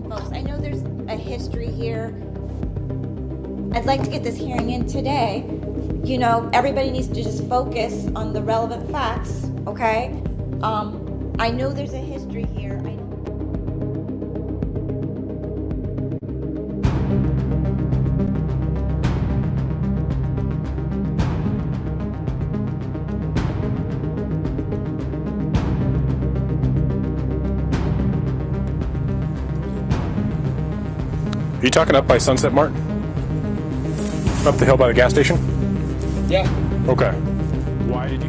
folks. I know there's a history here. I'd like to get this hearing in today. You know, everybody needs to just focus on the relevant facts, okay? I know there's a history here. Are you talking up by Sunset Mart? Up the hill by the gas station? Yeah. Okay. Why did you...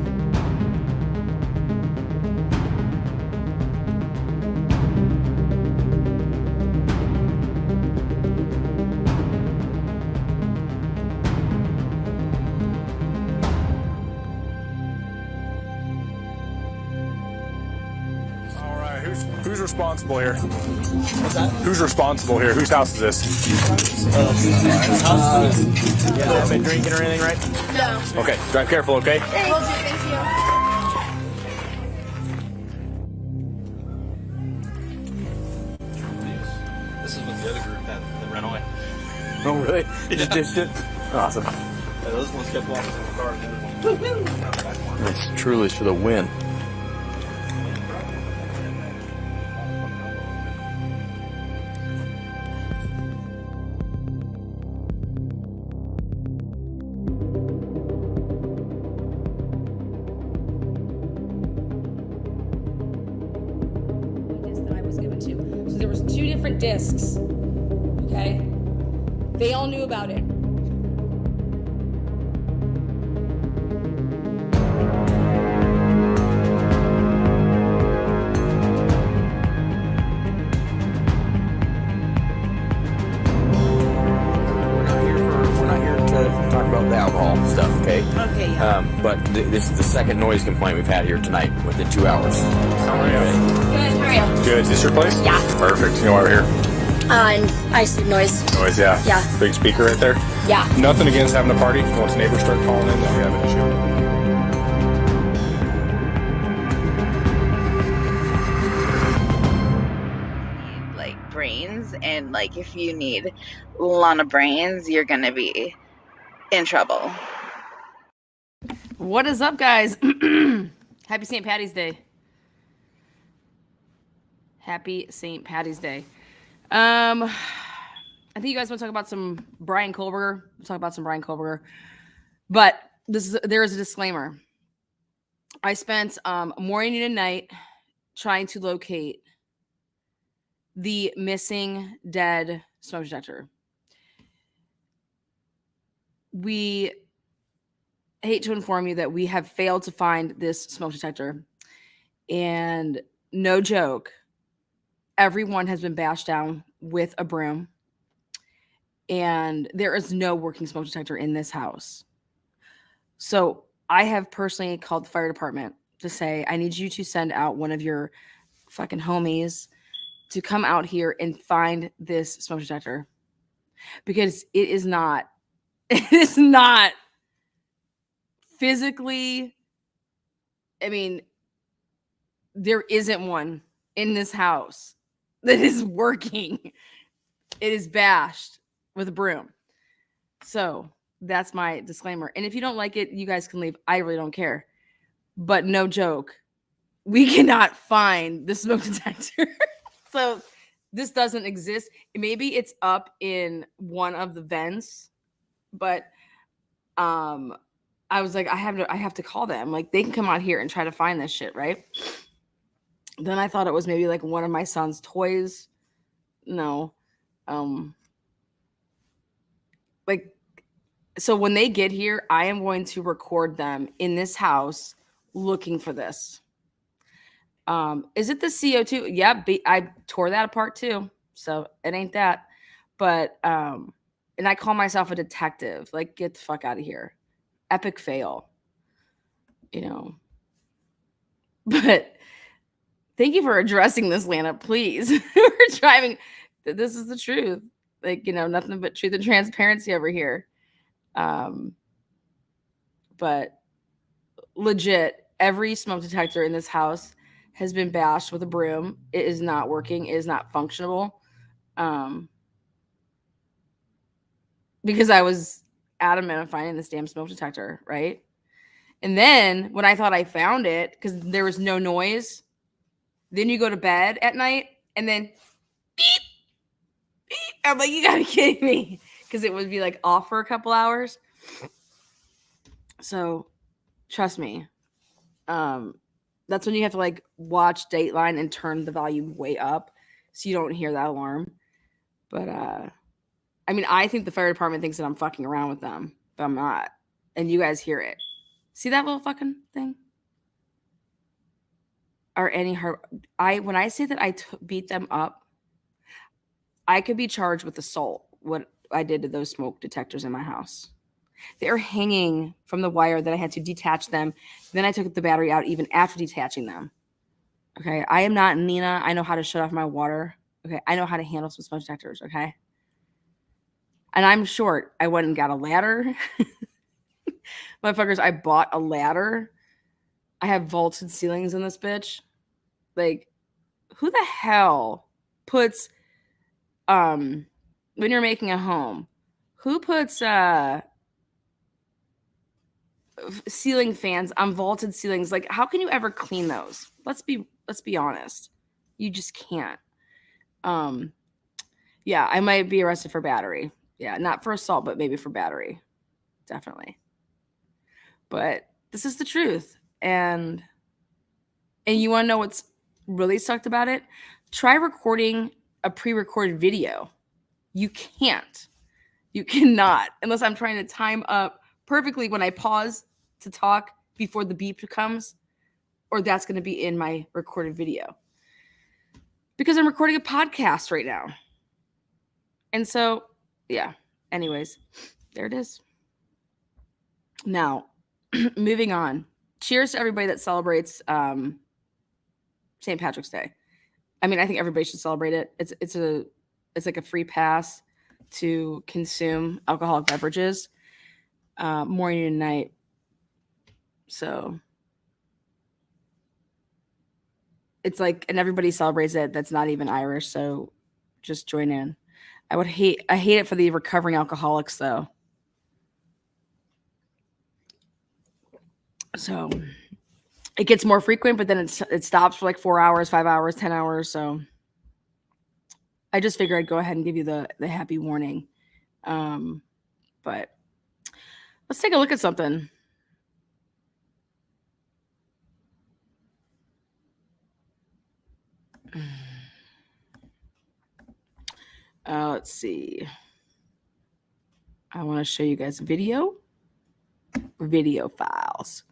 All right, who's responsible here? What's that? Who's responsible here? Whose house is this? Yeah, haven't been drinking or anything, right? No. Okay, drive careful, okay? Will do, thank you. This is what the other group that ran away. Oh, really? You just ditched it? Awesome. Yeah, those ones kept walking in the car and the other one. It's truly for the win. That I was given to. So there was 2 different discs. Okay? They all knew about it. We're not here to talk about the alcohol stuff, okay? Okay, yeah. But this is the second noise complaint we've had here tonight within 2 hours. How are you? Good, how are you? Good. Is this your place? Yeah. Perfect. You know why we're here? I see noise. Noise, yeah. Yeah. Big speaker right there. Yeah. Nothing against having a party. Once neighbors start calling in, then we have an issue. Like brains, and like if you need a lot of brains, you're gonna be in trouble. What is up, guys? Happy St. Patty's Day. Happy St. Patty's Day. I think you guys want to talk about some Brian Kohlberger. We'll talk about some Brian Kohlberger. But there is a disclaimer. I spent morning and night trying to locate the missing, dead smoke detector. We hate to inform you that we have failed to find this smoke detector. And no joke, everyone has been bashed down with a broom. And there is no working smoke detector in this house. So I have personally called the fire department to say, I need you to send out one of your fucking homies to come out here and find this smoke detector. Because it is not physically, I mean, there isn't one in this house that is working. It is bashed with a broom. So that's my disclaimer. And if you don't like it, you guys can leave. I really don't care. But no joke, we cannot find the smoke detector. So this doesn't exist. Maybe it's up in one of the vents, but I was like, I have to call them. Like, they can come out here and try to find this shit, right? Then I thought it was maybe like one of my son's toys. No. Like, so when they get here, I am going to record them in this house looking for this. Is it the CO2? Yeah, I tore that apart too. So it ain't that. But and I call myself a detective. Like, get the fuck out of here. Epic fail. You know. But thank you for addressing this, Lana. Please. We're driving. This is the truth. Like, you know, nothing but truth and transparency over here. But legit, every smoke detector in this house has been bashed with a broom. It is not working. It is not functional. Because I was adamant of finding this damn smoke detector, right? And then when I thought I found it, because there was no noise, then you go to bed at night and then beep, beep. I'm like, you gotta be kidding me. Because it would be like off for a couple hours. So trust me. That's when you have to like watch Dateline and turn the volume way up so you don't hear that alarm. But I mean, I think the fire department thinks that I'm fucking around with them, but I'm not. And you guys hear it. See that little fucking thing? Or any hard. When I say that I beat them up, I could be charged with assault. What I did to those smoke detectors in my house. They're hanging from the wire that I had to detach them. Then I took the battery out even after detaching them. Okay, I am not Nina. I know how to shut off my water. Okay, I know how to handle some smoke detectors. Okay, and I'm short. I went and got a ladder. Motherfuckers, I bought a ladder. I have vaulted ceilings in this bitch. Like, who the hell puts when you're making a home? Who puts ceiling fans on vaulted ceilings? Like, how can you ever clean those? Let's be honest. You just can't. Yeah, I might be arrested for battery. Yeah, not for assault, but maybe for battery. Definitely. But this is the truth. And you want to know what's really sucked about it? Try recording a pre-recorded video. You can't. You cannot, unless I'm trying to time up perfectly when I pause to talk before the beep comes, or that's going to be in my recorded video. Because I'm recording a podcast right now. And so, yeah. Anyways, there it is. Now, moving on. Cheers to everybody that celebrates St. Patrick's Day. I mean, I think everybody should celebrate it. It's like a free pass to consume alcoholic beverages morning and night. So it's like, and everybody celebrates it that's not even Irish. So just join in. I hate it for the recovering alcoholics though. So it gets more frequent, but then it stops for like 4 hours, 5 hours, 10 hours. So I just figured I'd go ahead and give you the happy warning. But let's take a look at something. Let's see. I want to show you guys video files.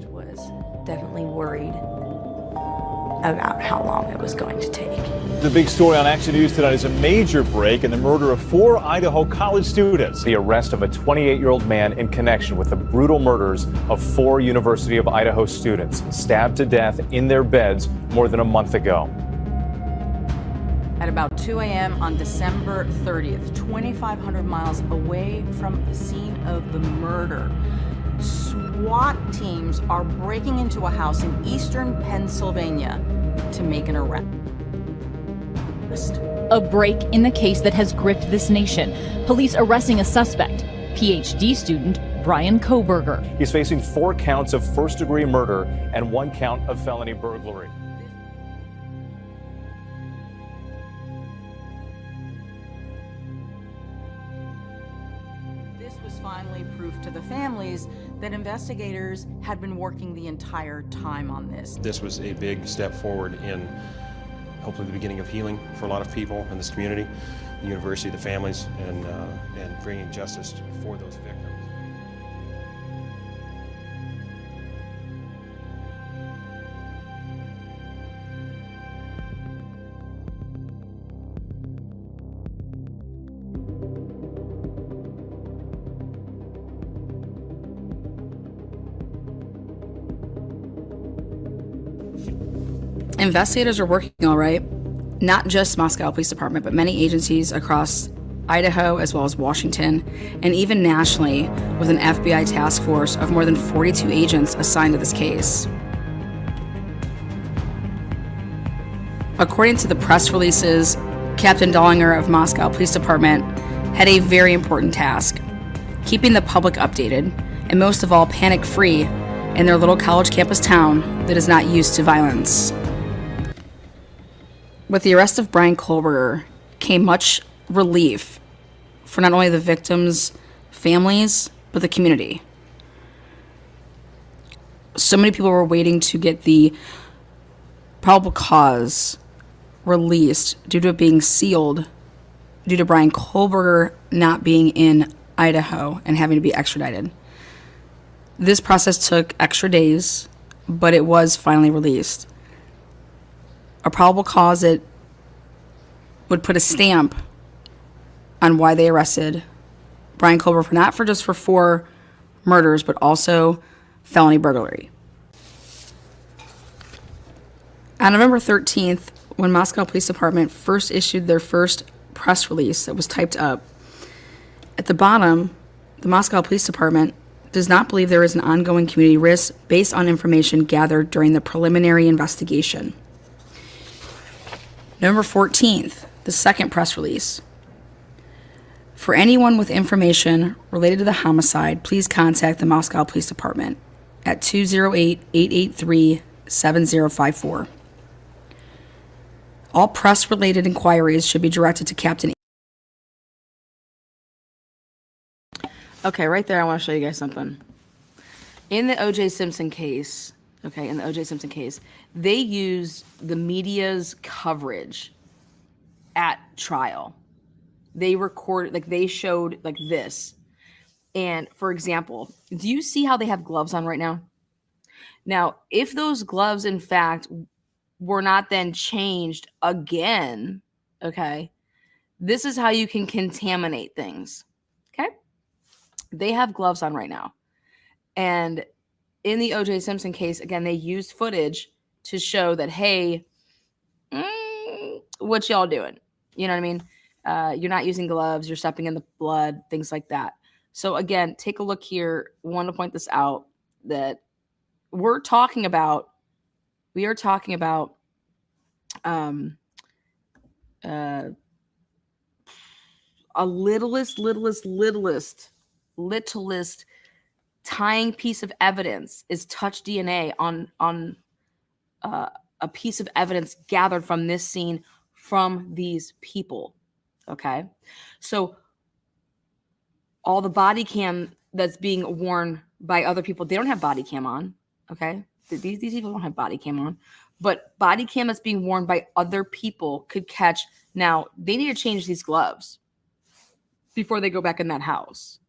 Was definitely worried about how long it was going to take. The big story on Action News tonight is a major break in the murder of 4 Idaho college students. The arrest of a 28-year-old man in connection with the brutal murders of 4 University of Idaho students stabbed to death in their beds more than a month ago. At about 2 a.m. on December 30th, 2,500 miles away from the scene of the murder, SWAT teams are breaking into a house in eastern Pennsylvania to make an arrest. A break in the case that has gripped this nation. Police arresting a suspect, PhD student Brian Koberger. He's facing 4 counts of first-degree murder and 1 count of felony burglary. This was finally proof to the families that investigators had been working the entire time on this. This was a big step forward in hopefully the beginning of healing for a lot of people in this community, the university, the families, and bringing justice for those victims. Investigators are working all right, not just Moscow Police Department, but many agencies across Idaho as well as Washington, and even nationally, with an FBI task force of more than 42 agents assigned to this case. According to the press releases, Captain Dollinger of Moscow Police Department had a very important task, keeping the public updated, and most of all, panic-free in their little college campus town that is not used to violence. With the arrest of Brian Kohlberger came much relief for not only the victims' families, but the community. So many people were waiting to get the probable cause released due to it being sealed, due to Brian Kohlberger not being in Idaho and having to be extradited. This process took extra days, but it was finally released. A probable cause that would put a stamp on why they arrested Brian Kohlberger not for just for 4 murders, but also felony burglary. On November 13th, when Moscow Police Department first issued their first press release that was typed up, at the bottom, the Moscow Police Department does not believe there is an ongoing community risk based on information gathered during the preliminary investigation. November 14th, the second press release. For anyone with information related to the homicide, please contact the Moscow Police Department at 208-883-7054. All press-related inquiries should be directed to Captain. Okay, right there, I want to show you guys something. In the O.J. Simpson case, they use the media's coverage at trial. They recorded, they showed this. And for example, do you see how they have gloves on right now? Now, if those gloves, in fact, were not then changed again, okay, this is how you can contaminate things, okay? They have gloves on right now. And in the O.J. Simpson case, again, they used footage to show that, hey, what y'all doing? You know what I mean? You're not using gloves. You're stepping in the blood, things like that. So again, take a look here. I want to point this out that we are talking about a littlest tying piece of evidence is touch DNA on a piece of evidence gathered from this scene from these people. Okay, so all the body cam that's being worn by other people, they don't have body cam on. Okay, these people don't have body cam on, but body cam that's being worn by other people could catch. Now they need to change these gloves before they go back in that house.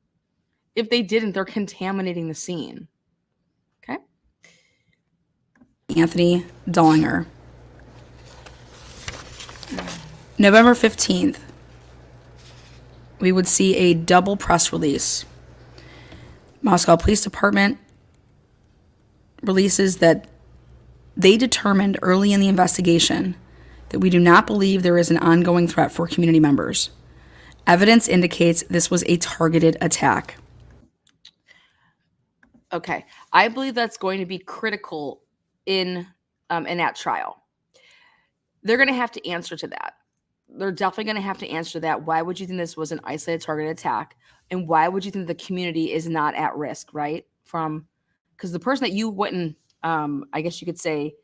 If they didn't, they're contaminating the scene. Okay. Anthony Dollinger. November 15th, we would see a double press release. Moscow Police Department releases that they determined early in the investigation that we do not believe there is an ongoing threat for community members. Evidence indicates this was a targeted attack. Okay, I believe that's going to be critical in that trial. They're going to have to answer to that. They're definitely going to have to answer to that. Why would you think this was an isolated targeted attack? And why would you think the community is not at risk, right? Because the person that you wouldn't, I guess you could say,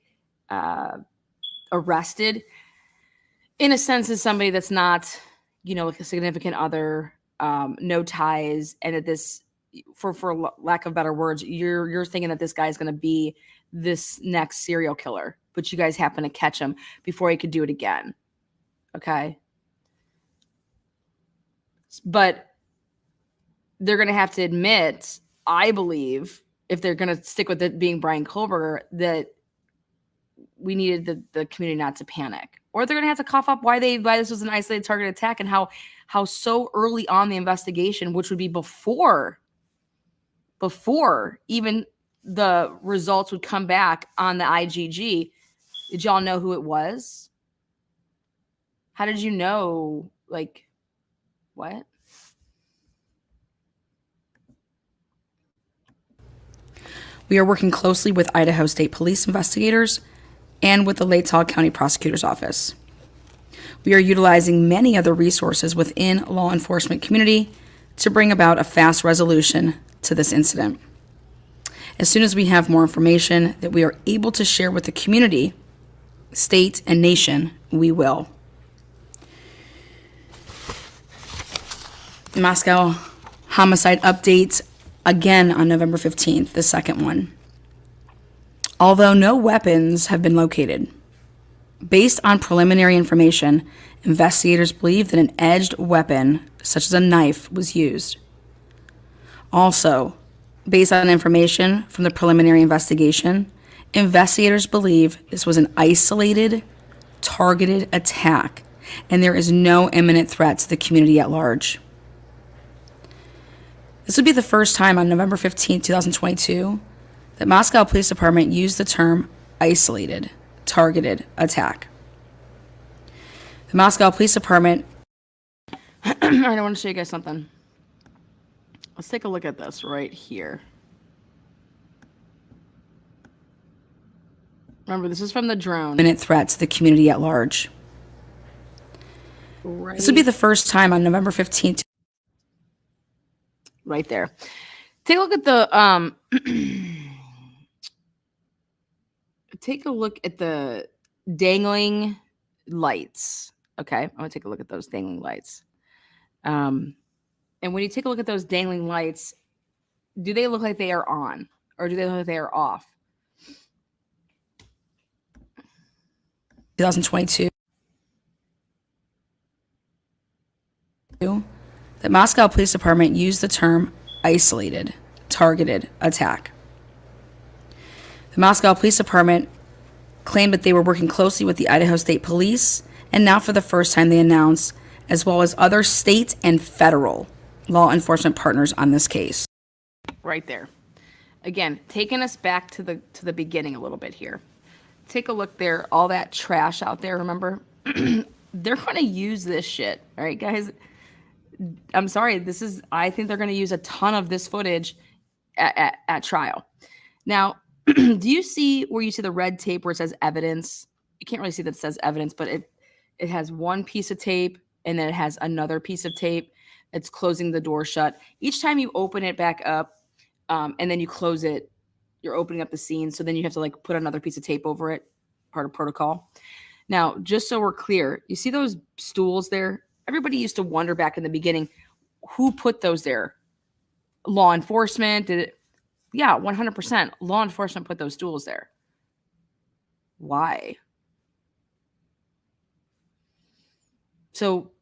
arrested, in a sense, is somebody that's not, like a significant other, no ties, and that this, for lack of better words, you're thinking that this guy is going to be this next serial killer, but you guys happen to catch him before he could do it again. Okay. But they're going to have to admit, I believe, if they're going to stick with it being Brian Kohlberger, that we needed the community not to panic, or they're going to have to cough up why this was an isolated target attack, and how so early on the investigation, which would be before even the results would come back on the IgG. Did y'all know who it was? How did you know? Like, what? We are working closely with Idaho State Police investigators and with the Latah County Prosecutor's Office. We are utilizing many other resources within law enforcement community to bring about a fast resolution to this incident. As soon as we have more information that we are able to share with the community, state, and nation, we will. Moscow homicide updates again on November 15th, the second one. Although no weapons have been located, based on preliminary information, investigators believe that an edged weapon, such as a knife, was used. Also, based on information from the preliminary investigation, investigators believe this was an isolated, targeted attack, and there is no imminent threat to the community at large. This would be the first time on November 15, 2022, that Moscow Police Department used the term isolated, targeted attack. The Moscow Police Department... All right, I want to show you guys something. Let's take a look at this right here. Remember, this is from the drone. Imminent threat to the community at large. Right. This would be the first time on November 15th. Right there. Take a look at the take a look at the dangling lights. Okay, I'm gonna take a look at those dangling lights. And when you take a look at those dangling lights, do they look like they are on, or do they look like they are off? 2022. The Moscow Police Department used the term isolated, targeted attack. The Moscow Police Department claimed that they were working closely with the Idaho State Police, and now for the first time they announced, as well as other state and federal law enforcement partners on this case. Right there. Again, taking us back to the beginning a little bit here. Take a look there, all that trash out there, remember? They're going to use this shit, all right, guys? I'm sorry, I think they're going to use a ton of this footage at trial. Now, do you see where you see the red tape where it says evidence? You can't really see that it says evidence, but it has one piece of tape, and then it has another piece of tape that's closing the door shut. Each time you open it back up, and then you close it, you're opening up the scene. So then you have to like put another piece of tape over it, part of protocol. Now, just so we're clear, you see those stools there? Everybody used to wonder back in the beginning, who put those there? Law enforcement? Did it? Yeah, 100%. Law enforcement put those stools there. Why? So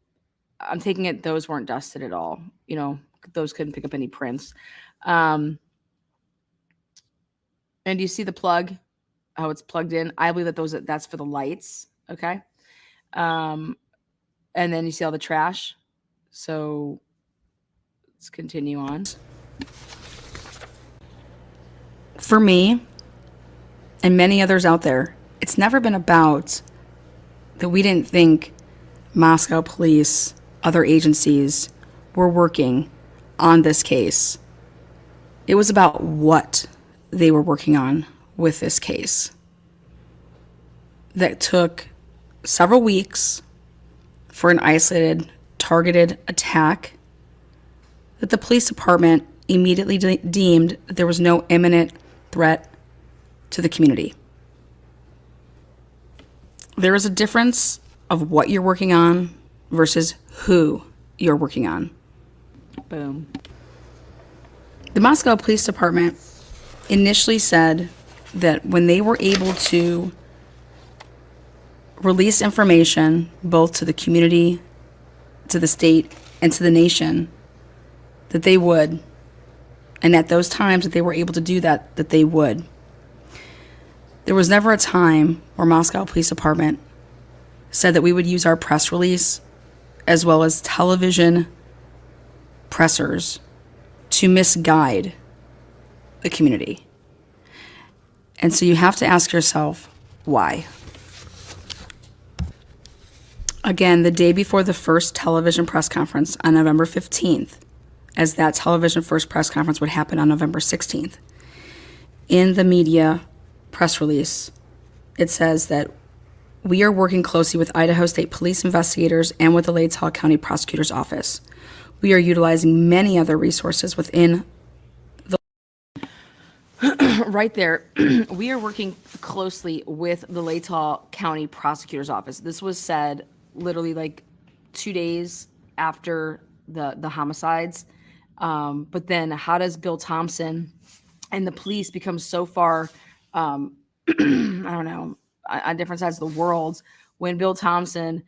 I'm taking it those weren't dusted at all. You know, those couldn't pick up any prints. And you see the plug, how it's plugged in? I believe that that's for the lights. Okay. And then you see all the trash. So let's continue on. For me and many others out there, it's never been about that we didn't think Moscow police, other agencies were working on this case. It was about what they were working on with this case. That took several weeks for an isolated, targeted attack that the police department immediately deemed that there was no imminent threat to the community. There is a difference of what you're working on versus who you're working on. Boom. The Moscow Police Department initially said that when they were able to release information both to the community, to the state, and to the nation, that they would. And at those times that they were able to do that, that they would. There was never a time where Moscow Police Department said that we would use our press release as well as television pressers to misguide the community. And so you have to ask yourself, why? Again, the day before the first television press conference on November 15th, as that television first press conference would happen on November 16th, in the media press release, it says that we are working closely with Idaho State Police investigators and with the Latah County Prosecutor's Office. We are utilizing many other resources within the... Right there, we are working closely with the Latah County Prosecutor's Office. This was said literally like 2 days after the homicides. But then how does Bill Thompson and the police become so far, I don't know, on different sides of the world when Bill Thompson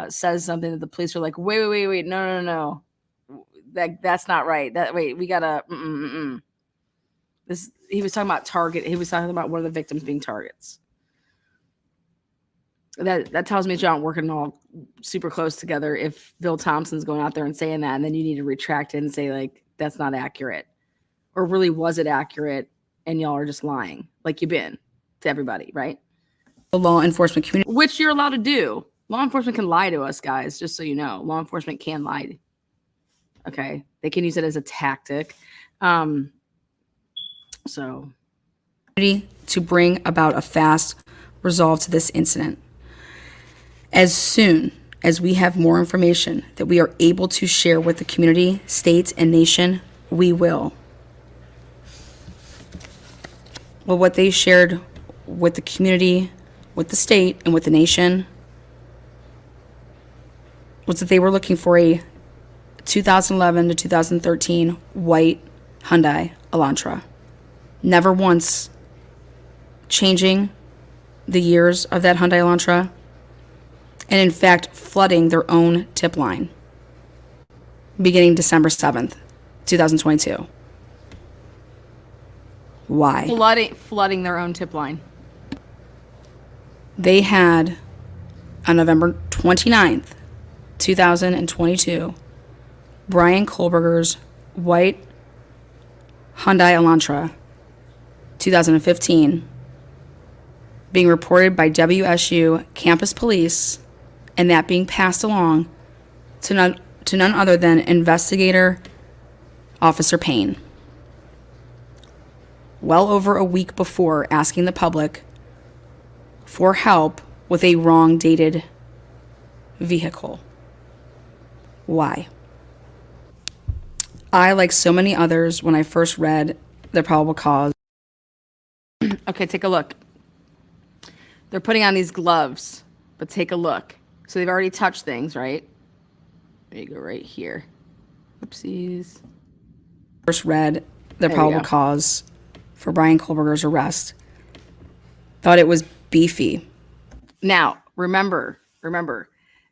says something that the police are like, wait, no. That's not right. We gotta, This, he was talking about target. He was talking about one of the victims being targets. That tells me that y'all aren't working all super close together if Bill Thompson's going out there and saying that, and then you need to retract it and say, like, that's not accurate. Or really, was it accurate, and y'all are just lying, like you've been to everybody, right? The law enforcement community, which you're allowed to do. Law enforcement can lie to us, guys, just so you know. Law enforcement can lie. Okay? They can use it as a tactic. So, to bring about a fast resolve to this incident. As soon as we have more information that we are able to share with the community, states, and nation, we will. Well, what they shared with the community, with the state, and with the nation was that they were looking for a 2011 to 2013 white Hyundai Elantra. Never once changing the years of that Hyundai Elantra, and in fact flooding their own tip line beginning December 7th, 2022. Why? Flooding their own tip line. They had, on November 29th, 2022, Brian Kohlberger's white Hyundai Elantra 2015 being reported by WSU campus police, and that being passed along to none other than Investigator Officer Payne. Well over a week before asking the public for help with a wrong dated vehicle. Why? I, like so many others, when I first read the probable cause. Okay, take a look. They're putting on these gloves, but take a look. So they've already touched things, right? There you go, right here. Oopsies. First read the probable cause for Brian Kohlberger's arrest. Thought it was beefy. Now, remember,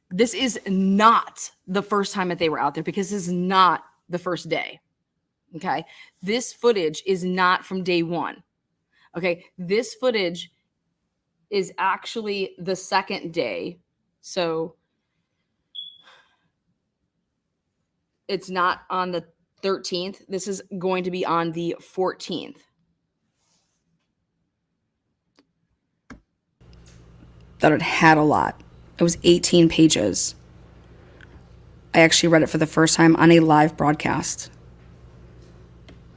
this is not the first time that they were out there, because this is not the first day. Okay? This footage is not from day one. Okay? This footage is actually the second day. So it's not on the 13th. This is going to be on the 14th. Thought it had a lot. It was 18 pages. I actually read it for the first time on a live broadcast.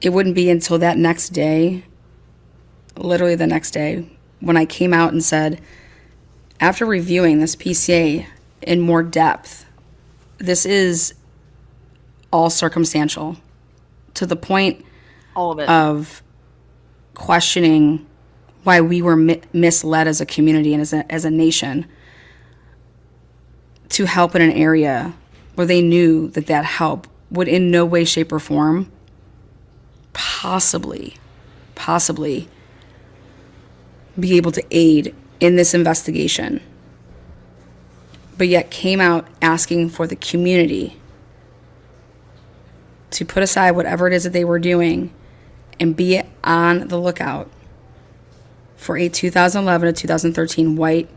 It wouldn't be until that next day, literally the next day, when I came out and said, after reviewing this PCA in more depth, this is all circumstantial to the point all of it of questioning why we were misled as a community and as a nation to help in an area where they knew that help would in no way, shape, or form possibly be able to aid in this investigation, but yet came out asking for the community to put aside whatever it is that they were doing and be on the lookout for a 2011 to 2013 white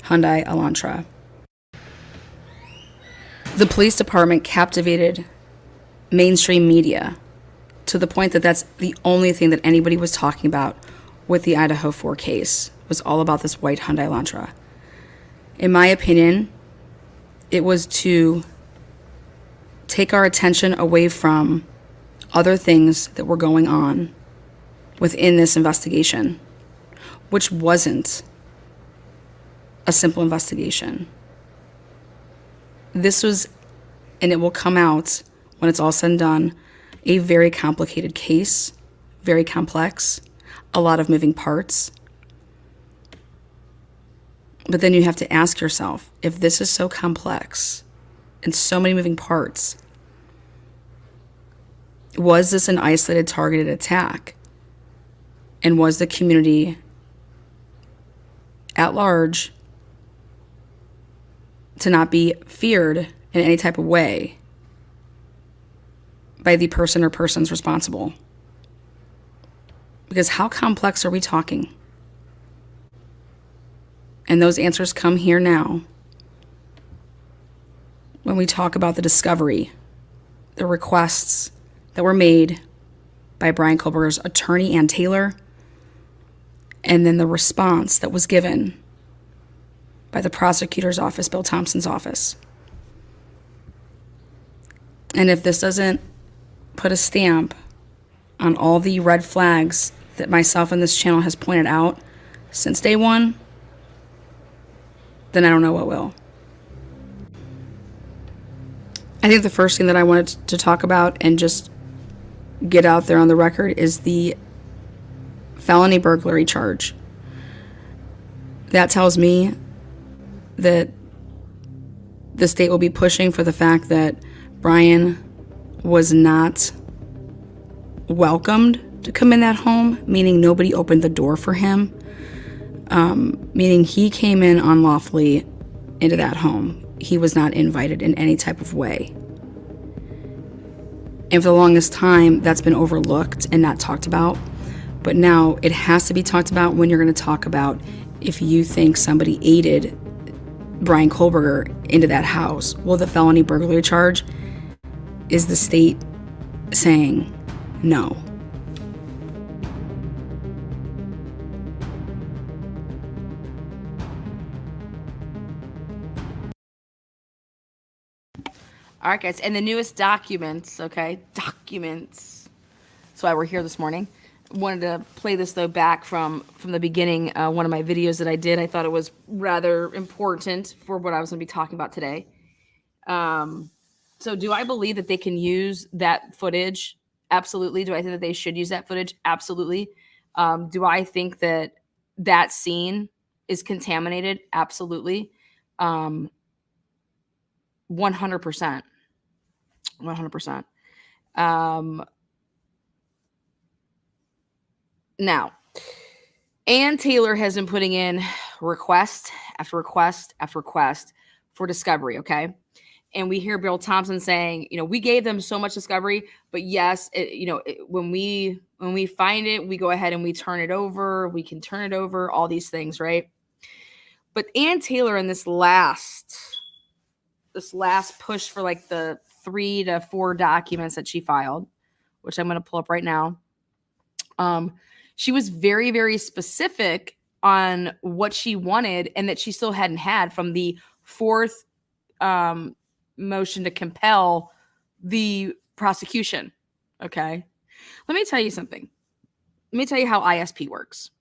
Hyundai Elantra. The police department captivated mainstream media to the point that that's the only thing that anybody was talking about with the Idaho4 case, was all about this white Hyundai Elantra. In my opinion, it was to take our attention away from other things that were going on within this investigation, which wasn't a simple investigation. This was, and it will come out when it's all said and done, a very complicated case, very complex, a lot of moving parts. But then you have to ask yourself, if this is so complex and so many moving parts, was this an isolated, targeted attack? And was the community at large to not be feared in any type of way by the person or persons responsible? Because how complex are we talking? And those answers come here now when we talk about the discovery, the requests that were made by Brian Kohlberger's attorney, Ann Taylor, and then the response that was given by the prosecutor's office, Bill Thompson's office. And if this doesn't put a stamp on all the red flags that myself and this channel has pointed out since day one, then I don't know what will. I think the first thing that I wanted to talk about and just get out there on the record is the felony burglary charge. That tells me that the state will be pushing for the fact that Brian was not welcomed to come in that home, meaning nobody opened the door for him, meaning he came in unlawfully into that home. He was not invited in any type of way. And for the longest time, that's been overlooked and not talked about. But now it has to be talked about when you're going to talk about if you think somebody aided Brian Kohlberger into that house. Well, the felony burglary charge is the state saying no. All right, guys, and the newest documents, okay? Documents. That's why we're here this morning. Wanted to play this, though, back from the beginning. One of my videos that I did, I thought it was rather important for what I was going to be talking about today. So do I believe that they can use that footage? Absolutely. Do I think that they should use that footage? Absolutely. Do I think that that scene is contaminated? Absolutely. 100%. 100%. Now, Ann Taylor has been putting in request after request after request for discovery, okay? And we hear Bill Thompson saying, we gave them so much discovery, but yes, when we find it, we go ahead and we turn it over. We can turn it over, all these things, right? But Ann Taylor in this last push for like the 3 to 4 documents that she filed, which I'm going to pull up right now. She was very, very specific on what she wanted and that she still hadn't had from the 4th motion to compel the prosecution. Okay. Let me tell you something. Let me tell you how ISP works.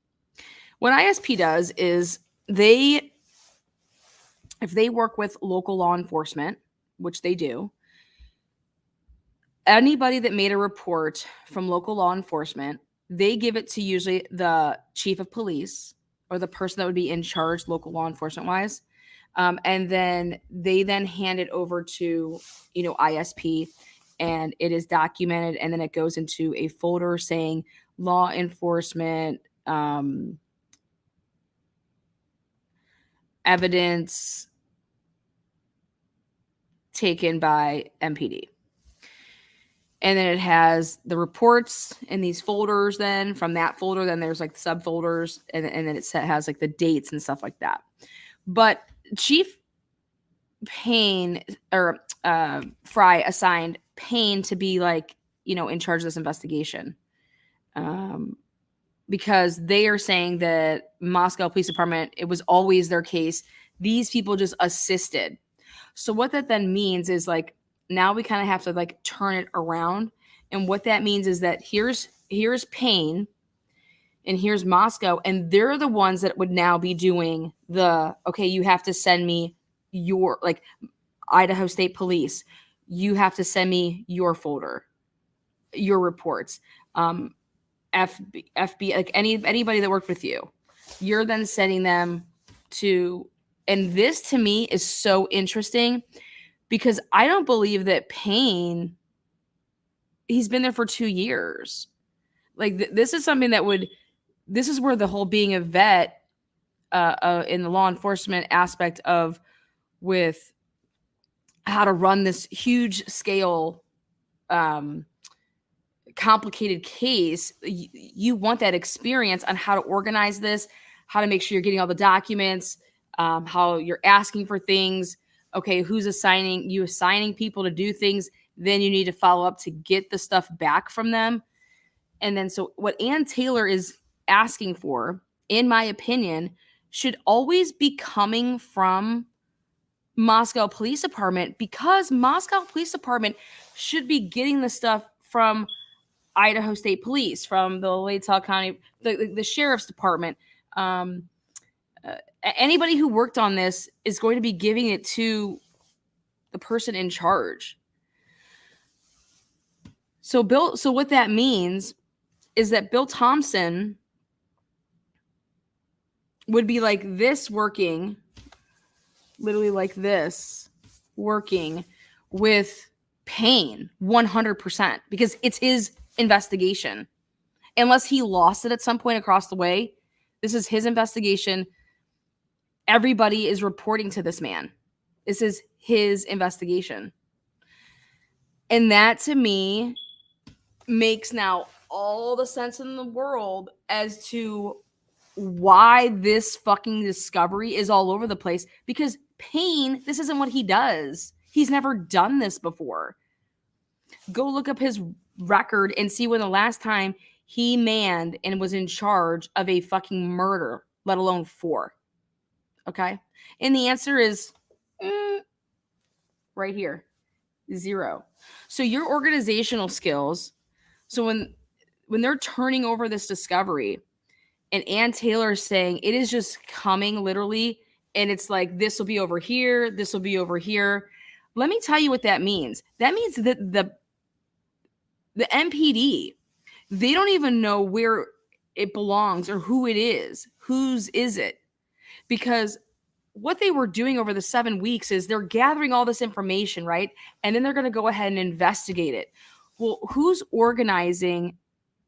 What ISP does is if they work with local law enforcement, which they do, anybody that made a report from local law enforcement, they give it to usually the chief of police or the person that would be in charge local law enforcement wise. And then they hand it over to, ISP. and it is documented, and then it goes into a folder saying law enforcement, evidence taken by MPD. And then it has the reports in these folders. Then from that folder, then there's like subfolders, and then it has like the dates and stuff like that. But Chief Payne or Fry assigned Payne to be like, in charge of this investigation, because they are saying that Moscow Police Department, it was always their case. These people just assisted. So what that then means is like, now we kind of have to like turn it around. And what that means is that here's Payne and here's Moscow, and they're the ones that would now be doing okay, you have to send me your, like, Idaho State Police, you have to send me your folder, your reports, FB, like anybody that worked with you, you're then sending them to, and this to me is so interesting because I don't believe that Payne, he's been there for 2 years. Like this is something that this is where the whole being a vet in the law enforcement aspect of with how to run this huge scale, complicated case, you want that experience on how to organize this, how to make sure you're getting all the documents, how you're asking for things. Okay, who's assigning people to do things? Then you need to follow up to get the stuff back from them. And then so what Ann Taylor is asking for, in my opinion, should always be coming from Moscow Police Department, because Moscow Police Department should be getting the stuff from Idaho State Police, from the Latah County, the Sheriff's Department. Anybody who worked on this is going to be giving it to the person in charge. So what that means is that Bill Thompson would be like this, working literally like this, working with Payne 100%, because it's his investigation. Unless he lost it at some point across the way, this is his investigation. Everybody is reporting to this man. This is his investigation. And that to me makes now all the sense in the world as to why this fucking discovery is all over the place. Because Payne, this isn't what he does. He's never done this before. Go look up his record and see when the last time he manned and was in charge of a fucking murder, let alone 4. Okay? And the answer is right here. 0. So your organizational skills, so when they're turning over this discovery and Ann Taylor is saying it is just coming literally, and it's like, this will be over here, this will be over here. Let me tell you what that means. That means that the MPD, they don't even know where it belongs or who it is. Whose is it? Because what they were doing over the 7 weeks is they're gathering all this information, right? And then they're going to go ahead and investigate it. Well, who's organizing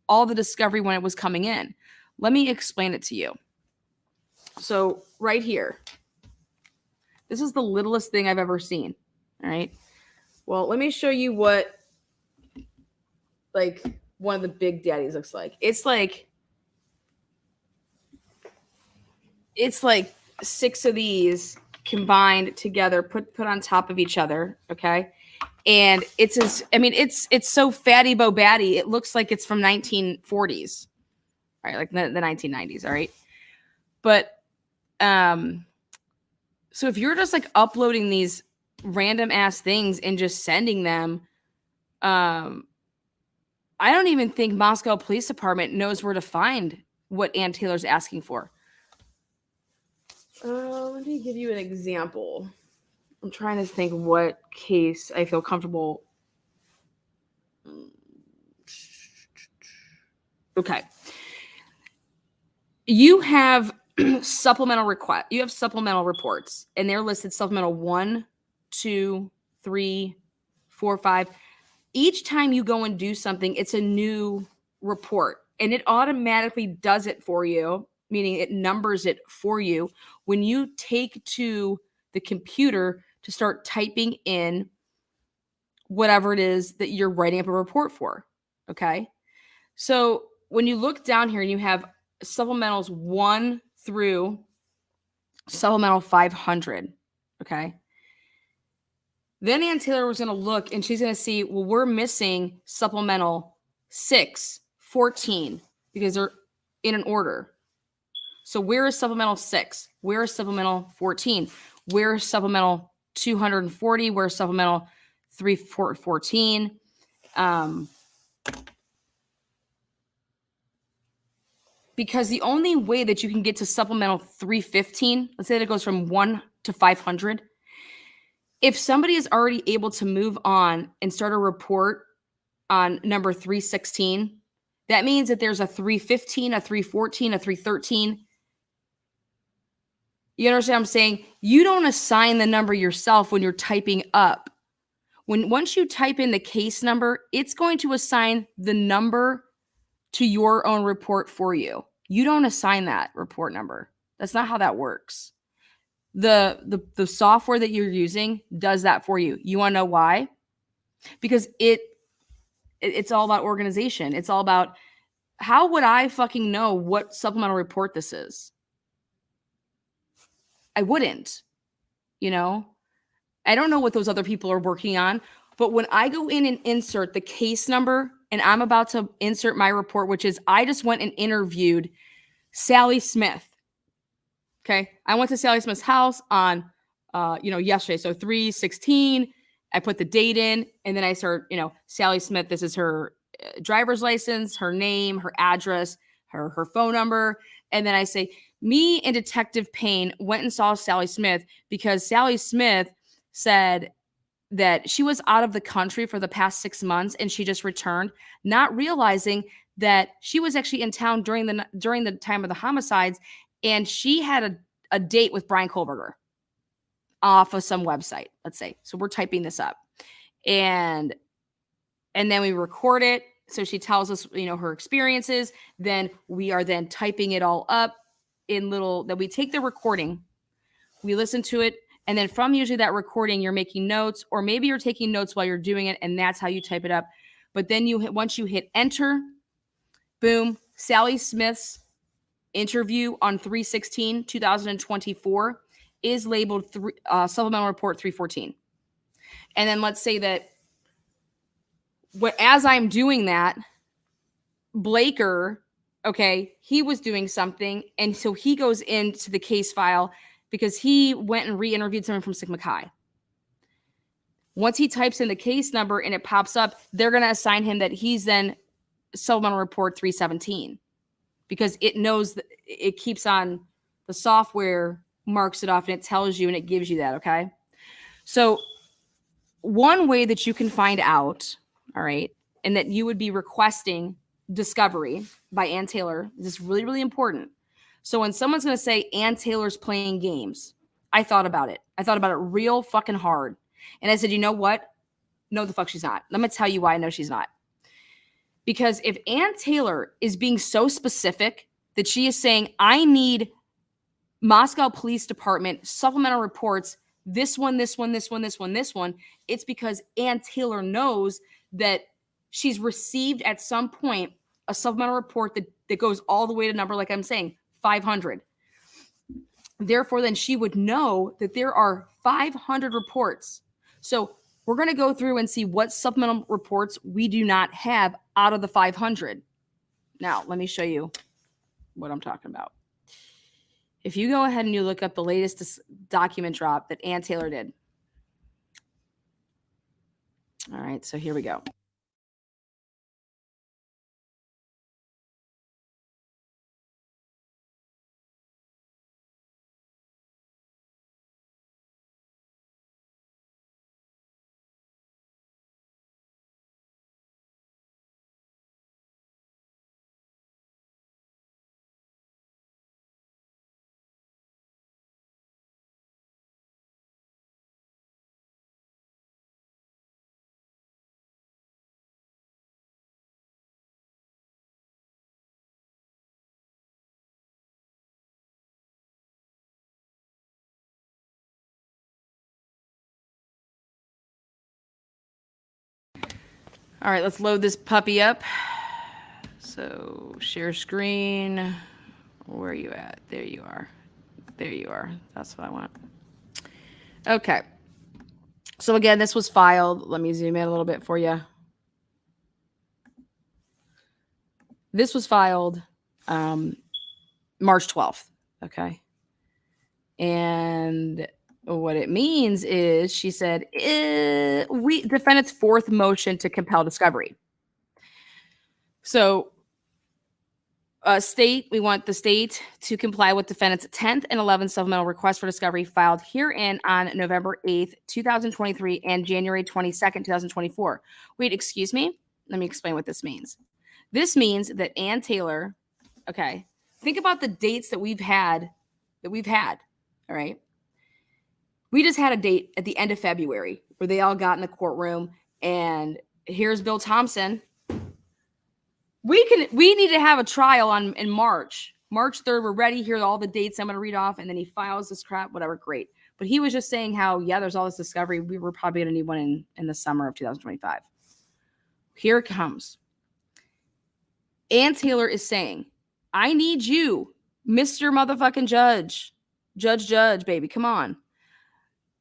all the discovery when it was coming in? Let me explain it to you. So right here, this is the littlest thing I've ever seen. All right. Well, let me show you what like one of the big daddies looks like. It's like 6 of these combined together, put on top of each other. Okay. And it's so fatty bo batty. It looks like it's from 1940s, right? Like the 1990s. All right. But, so if you're just like uploading these random ass things and just sending them, I don't even think Moscow Police Department knows where to find what Ann Taylor's asking for. Let me give you an example. I'm trying to think what case I feel comfortable. Okay. You have supplemental request. You have supplemental reports, and they're listed supplemental 1, 2, 3, 4, 5. each time you go and do something, it's a new report, and it automatically does it for you, meaning it numbers it for you when you take to the computer to start typing in whatever it is that you're writing up a report for. Okay. So when you look down here and you have supplementals 1 through supplemental 500. Okay. Then Ann Taylor was going to look and she's going to see, well, we're missing supplemental 6, 14, because they're in an order. So where is supplemental 6? Where is supplemental 14? Where is supplemental 240? Where is supplemental 314? Because the only way that you can get to supplemental 315, let's say that it goes from 1 to 500, if somebody is already able to move on and start a report on number 316, that means that there's a 315, a 314, a 313. You understand what I'm saying? You don't assign the number yourself when you're typing up. Once you type in the case number, it's going to assign the number to your own report for you. You don't assign that report number. That's not how that works. The software that you're using does that for you. You want to know why? Because it's all about organization. It's all about, how would I fucking know what supplemental report this is? I wouldn't, you know? I don't know what those other people are working on, but when I go in and insert the case number and I'm about to insert my report, which is I just went and interviewed Sally Smith. Okay. I went to Sally Smith's house on, yesterday. So 3/16, I put the date in and then I start, Sally Smith, this is her driver's license, her name, her address, her phone number. And then I say, me and Detective Payne went and saw Sally Smith because Sally Smith said that she was out of the country for the past 6 months and she just returned, not realizing that she was actually in town during the time of the homicides, and she had a date with Brian Kohlberger off of some website, let's say. So we're typing this up. And then we record it. So she tells us, her experiences. Then we are then typing it all up in then we take the recording, we listen to it. And then from usually that recording, you're making notes, or maybe you're taking notes while you're doing it. And that's how you type it up. But then once you hit enter, boom, Sally Smith's interview on 3/16/2024 is labeled supplemental report 314. And then let's say that as I'm doing that, Blaker, okay, he was doing something. And so he goes into the case file because he went and re-interviewed someone from Sigma Chi. Once he types in the case number and it pops up, they're going to assign him that he's then supplemental report 317 because it knows that it keeps on, the software marks it off and it tells you and it gives you that, okay? So one way that you can find out, all right, and that you would be requesting discovery by Ann Taylor, this is really, really important. So when someone's going to say Ann Taylor's playing games, I thought about it. I thought about it real fucking hard. And I said, you know what? No, the fuck she's not. Let me tell you why I know she's not. Because if Ann Taylor is being so specific that she is saying, I need Moscow Police Department supplemental reports, this one, this one, this one, this one, this one, it's because Ann Taylor knows that she's received at some point a supplemental report that goes all the way to number, like I'm saying, 500. Therefore, then she would know that there are 500 reports. So we're going to go through and see what supplemental reports we do not have out of the 500. Now, let me show you what I'm talking about. If you go ahead and you look up the latest document drop that Ann Taylor did. All right, so here we go. All right, let's load this puppy up. So share screen. Where are you at? There you are. There you are. That's what I want. Okay. So again, this was filed. Let me zoom in a little bit for you. This was filed March 12th. Okay. And what it means is she said, we defendant's fourth motion to compel discovery. So we want the state to comply with defendant's 10th and 11th supplemental request for discovery filed herein on November 8th, 2023 and January 22nd, 2024. Wait, excuse me? Let me explain what this means. This means that Ann Taylor, okay, think about the dates that we've had, all right? We just had a date at the end of February where they all got in the courtroom and here's Bill Thompson. We need to have a trial in March 3rd. We're ready. Here are all the dates I'm going to read off. And then he files this crap, whatever. Great. But he was just saying how, yeah, there's all this discovery. We were probably going to need one in the summer of 2025. Here it comes. Ann Taylor is saying, I need you, Mr. motherfucking judge, baby. Come on.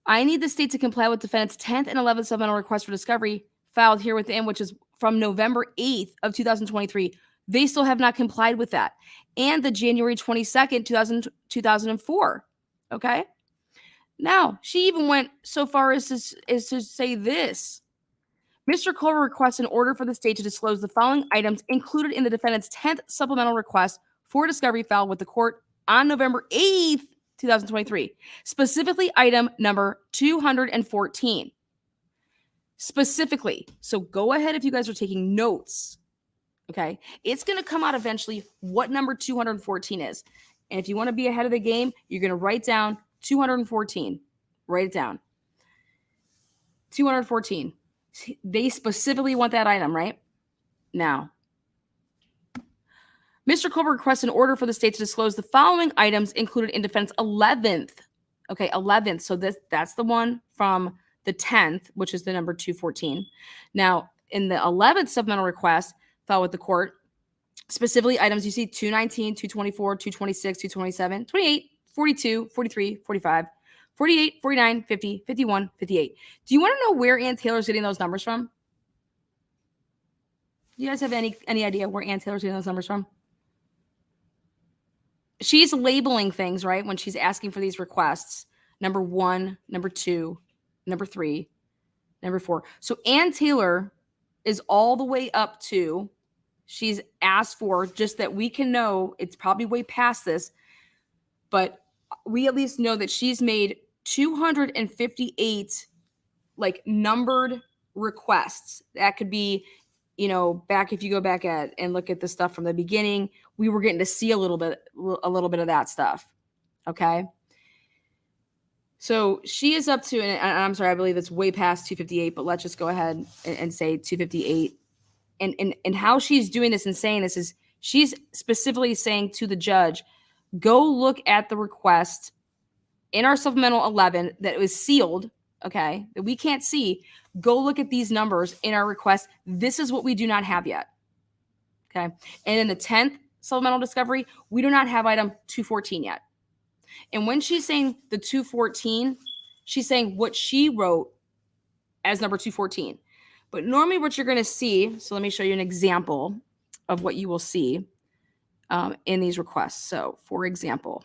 I need the state to comply with defendant's 10th and 11th supplemental request for discovery filed here within, which is from November 8th of 2023. They still have not complied with that. And the January 22nd, 2004. Okay. Now, she even went so far as to say this. Mr. Culver requests an order for the state to disclose the following items included in the defendant's 10th supplemental request for discovery filed with the court on November 8th, 2023. Specifically, item number 214. Specifically. So go ahead if you guys are taking notes. Okay. It's going to come out eventually what number 214 is. And if you want to be ahead of the game, you're going to write down 214. Write it down. 214. They specifically want that item, right? Now, Mr. Culver requests an order for the state to disclose the following items included in defense 11th. Okay, 11th. So that's the one from the 10th, which is the number 214. Now, in the 11th supplemental request filed with the court, specifically items you see 219, 224, 226, 227, 28, 42, 43, 45, 48, 49, 50, 51, 58. Do you want to know where Ann Taylor's getting those numbers from? Do you guys have any idea where Ann Taylor's getting those numbers from? She's labeling things, right? When she's asking for these requests, number 1, number 2, number 3, number 4. So Ann Taylor is all the way up to, she's asked for, just that we can know, it's probably way past this, but we at least know that she's made 258 like numbered requests. That could be, back, if you go back and look at the stuff from the beginning, we were getting to see a little bit of that stuff. Okay. So she is up to, and I'm sorry, I believe it's way past 258, but let's just go ahead and say 258. And how she's doing this and saying this is she's specifically saying to the judge, go look at the request in our supplemental 11 that was sealed, okay, that we can't see. Go look at these numbers in our request. This is what we do not have yet, okay? And in the 10th supplemental discovery, we do not have item 214 yet. And when she's saying the 214, she's saying what she wrote as number 214. But normally what you're going to see, so let me show you an example of what you will see in these requests. So, for example,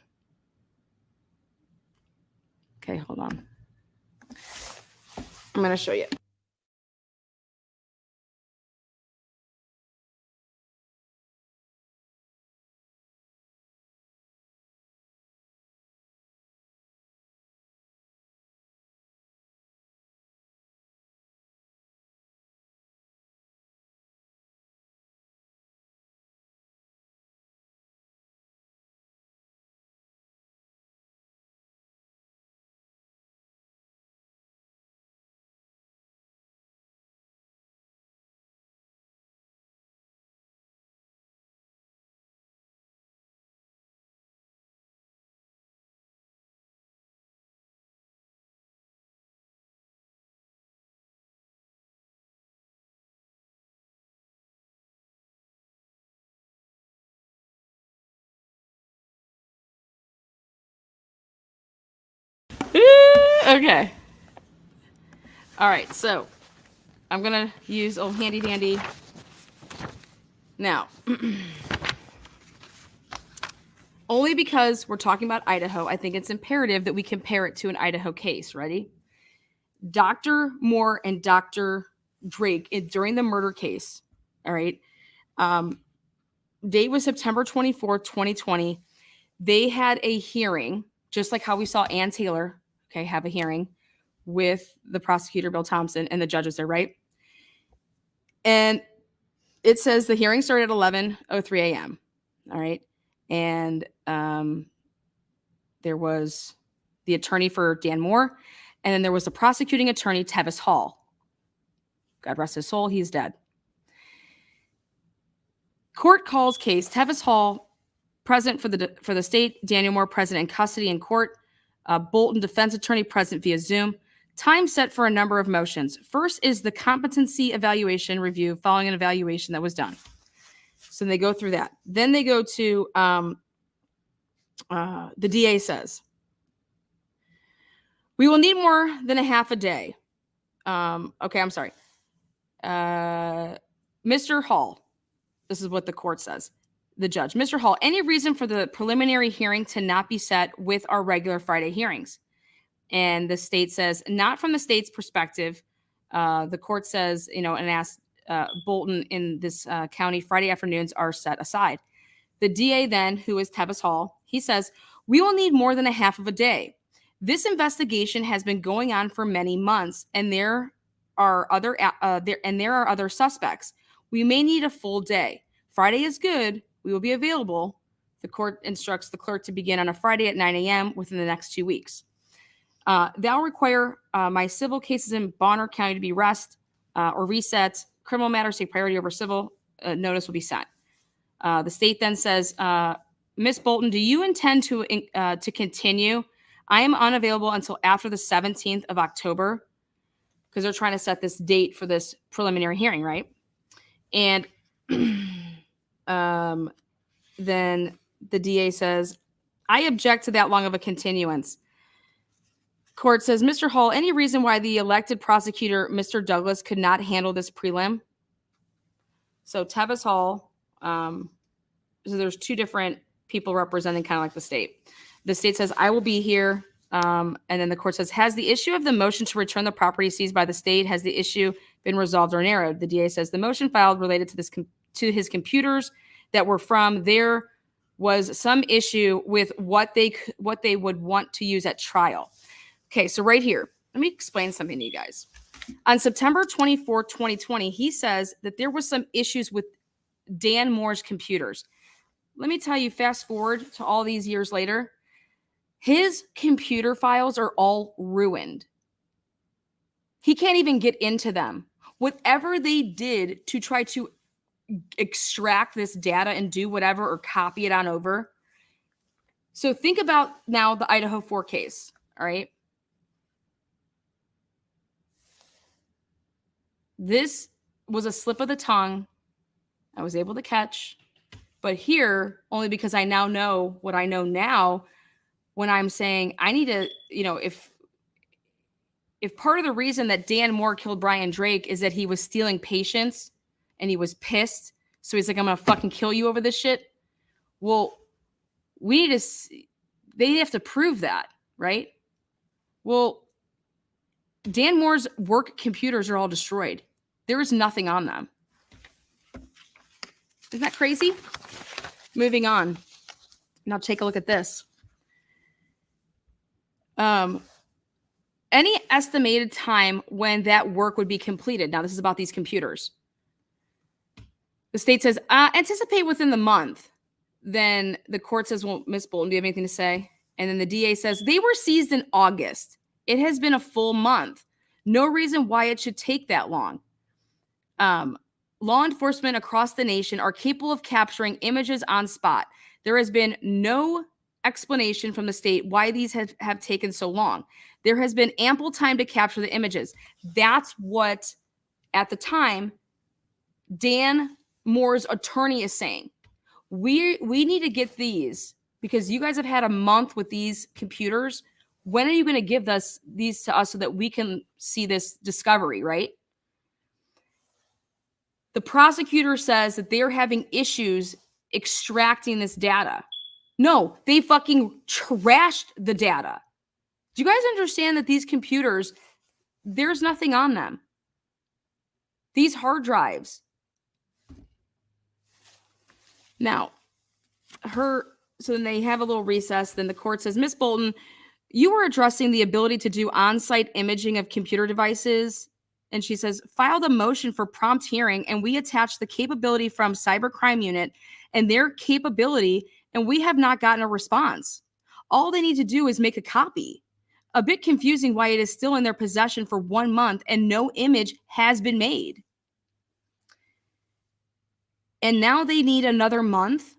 okay, hold on. I'm going to show you. Okay. All right, so I'm going to use old handy dandy. Now, only because we're talking about Idaho, I think it's imperative that we compare it to an Idaho case. Ready? Dr. Moore and Dr. Drake, during the murder case, all right, date was September 24th, 2020. They had a hearing, just like how we saw Ann Taylor, okay, have a hearing with the prosecutor, Bill Thompson, and the judges there, right? And it says the hearing started at 11:03 a.m., all right? And there was the attorney for Dan Moore, and then there was the prosecuting attorney, Tevis Hall. God rest his soul, he's dead. Court calls case, Tevis Hall present for the state, Daniel Moore present in custody in court, Bolton defense attorney present via Zoom. Time set for a number of motions. First is the competency evaluation review following an evaluation that was done. So they go through that. Then they go to the DA says, we will need more than a half a day. Okay, I'm sorry. Mr. Hall, this is what the court says. The judge, Mr. Hall, any reason for the preliminary hearing to not be set with our regular Friday hearings? And the state says, not from the state's perspective. The court says, and asks Bolton in this county, Friday afternoons are set aside. The DA then, who is Tevis Hall, he says, we will need more than a half of a day. This investigation has been going on for many months, and there are other suspects. We may need a full day. Friday is good. We will be available. The court instructs the clerk to begin on a Friday at 9 a.m. within the next 2 weeks. That will require my civil cases in Bonner County to be or reset. Criminal matters take priority over civil. Notice will be sent. The state then says, Ms. Bolton, do you intend to continue? I am unavailable until after the 17th of October because they're trying to set this date for this preliminary hearing, right? And then the DA says, I object to that long of a continuance. Court says, Mr. Hall, any reason why the elected prosecutor, Mr. Douglas, could not handle this prelim? So Tevis Hall, so there's two different people representing kind of like the state. The state says, I will be here. And then the court says, has the issue of the motion to return the property seized by the state, has the issue been resolved or narrowed? The DA says the motion filed related to his computers that were from there was some issue with what they would want to use at trial. Okay, so right here, let me explain something to you guys. On September 24, 2020, he says that there was some issues with Dan Moore's computers. Let me tell you, fast forward to all these years later, his computer files are all ruined. He can't even get into them. Whatever they did to try to extract this data and do whatever or copy it on over. So think about now the Idaho4 case, all right? This was a slip of the tongue I was able to catch. But here, only because I now know what I know now, when I'm saying I need to, if part of the reason that Dan Moore killed Brian Drake is that he was stealing patients and he was pissed, so he's like, I'm going to fucking kill you over this shit. Well, they have to prove that, right? Well, Dan Moore's work computers are all destroyed. There is nothing on them. Isn't that crazy? Moving on. Now take a look at this. Any estimated time when that work would be completed? Now, this is about these computers. The state says, anticipate within the month. Then the court says, well, Ms. Bolton, do you have anything to say? And then the DA says, they were seized in August. It has been a full month. No reason why it should take that long. Law enforcement across the nation are capable of capturing images on spot. There has been no explanation from the state why these have taken so long. There has been ample time to capture the images. That's what, at the time, Dan Moore's attorney is saying. We need to get these because you guys have had a month with these computers. When are you going to give these to us so that we can see this discovery, right? The prosecutor says that they're having issues extracting this data. No, they fucking trashed the data. Do you guys understand that these computers, there's nothing on them? These hard drives. Now, so then they have a little recess. Then the court says, Miss Bolton, you were addressing the ability to do on-site imaging of computer devices. And she says, filed a motion for prompt hearing, and we attached the capability from Cybercrime Unit and their capability, and we have not gotten a response. All they need to do is make a copy. A bit confusing why it is still in their possession for 1 month and no image has been made. And now they need another month?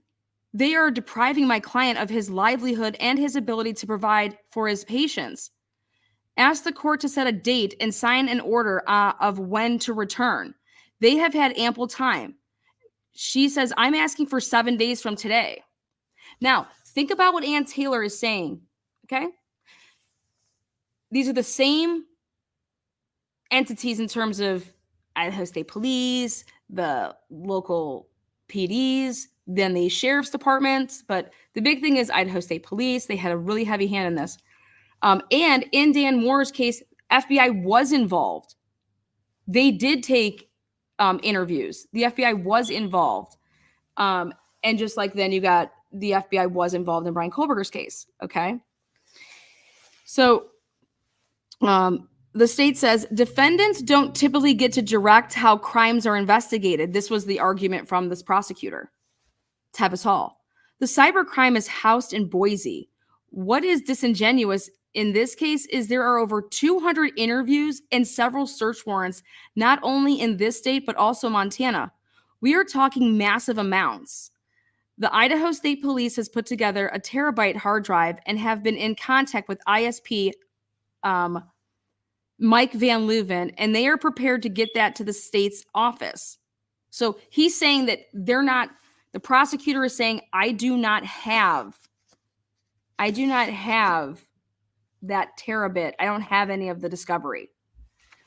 They are depriving my client of his livelihood and his ability to provide for his patients. Ask the court to set a date and sign an order of when to return. They have had ample time. She says, I'm asking for 7 days from today. Now, think about what Ann Taylor is saying, okay? These are the same entities in terms of Idaho State Police, the local PDs, then the sheriff's departments. But the big thing is Idaho State Police. They had a really heavy hand in this. And in Dan Moore's case, FBI was involved. They did take interviews. The FBI was involved. And just like then you got the FBI was involved in Brian Kohlberger's case. Okay. So the state says defendants don't typically get to direct how crimes are investigated. This was the argument from this prosecutor, Tevis Hall. The cybercrime is housed in Boise. What is disingenuous in this case is there are over 200 interviews and several search warrants, not only in this state, but also Montana. We are talking massive amounts. The Idaho State Police has put together a terabyte hard drive and have been in contact with ISP Mike Van Leuven, and they are prepared to get that to the state's office. So he's saying that the prosecutor is saying, I do not have that terabit. I don't have any of the discovery.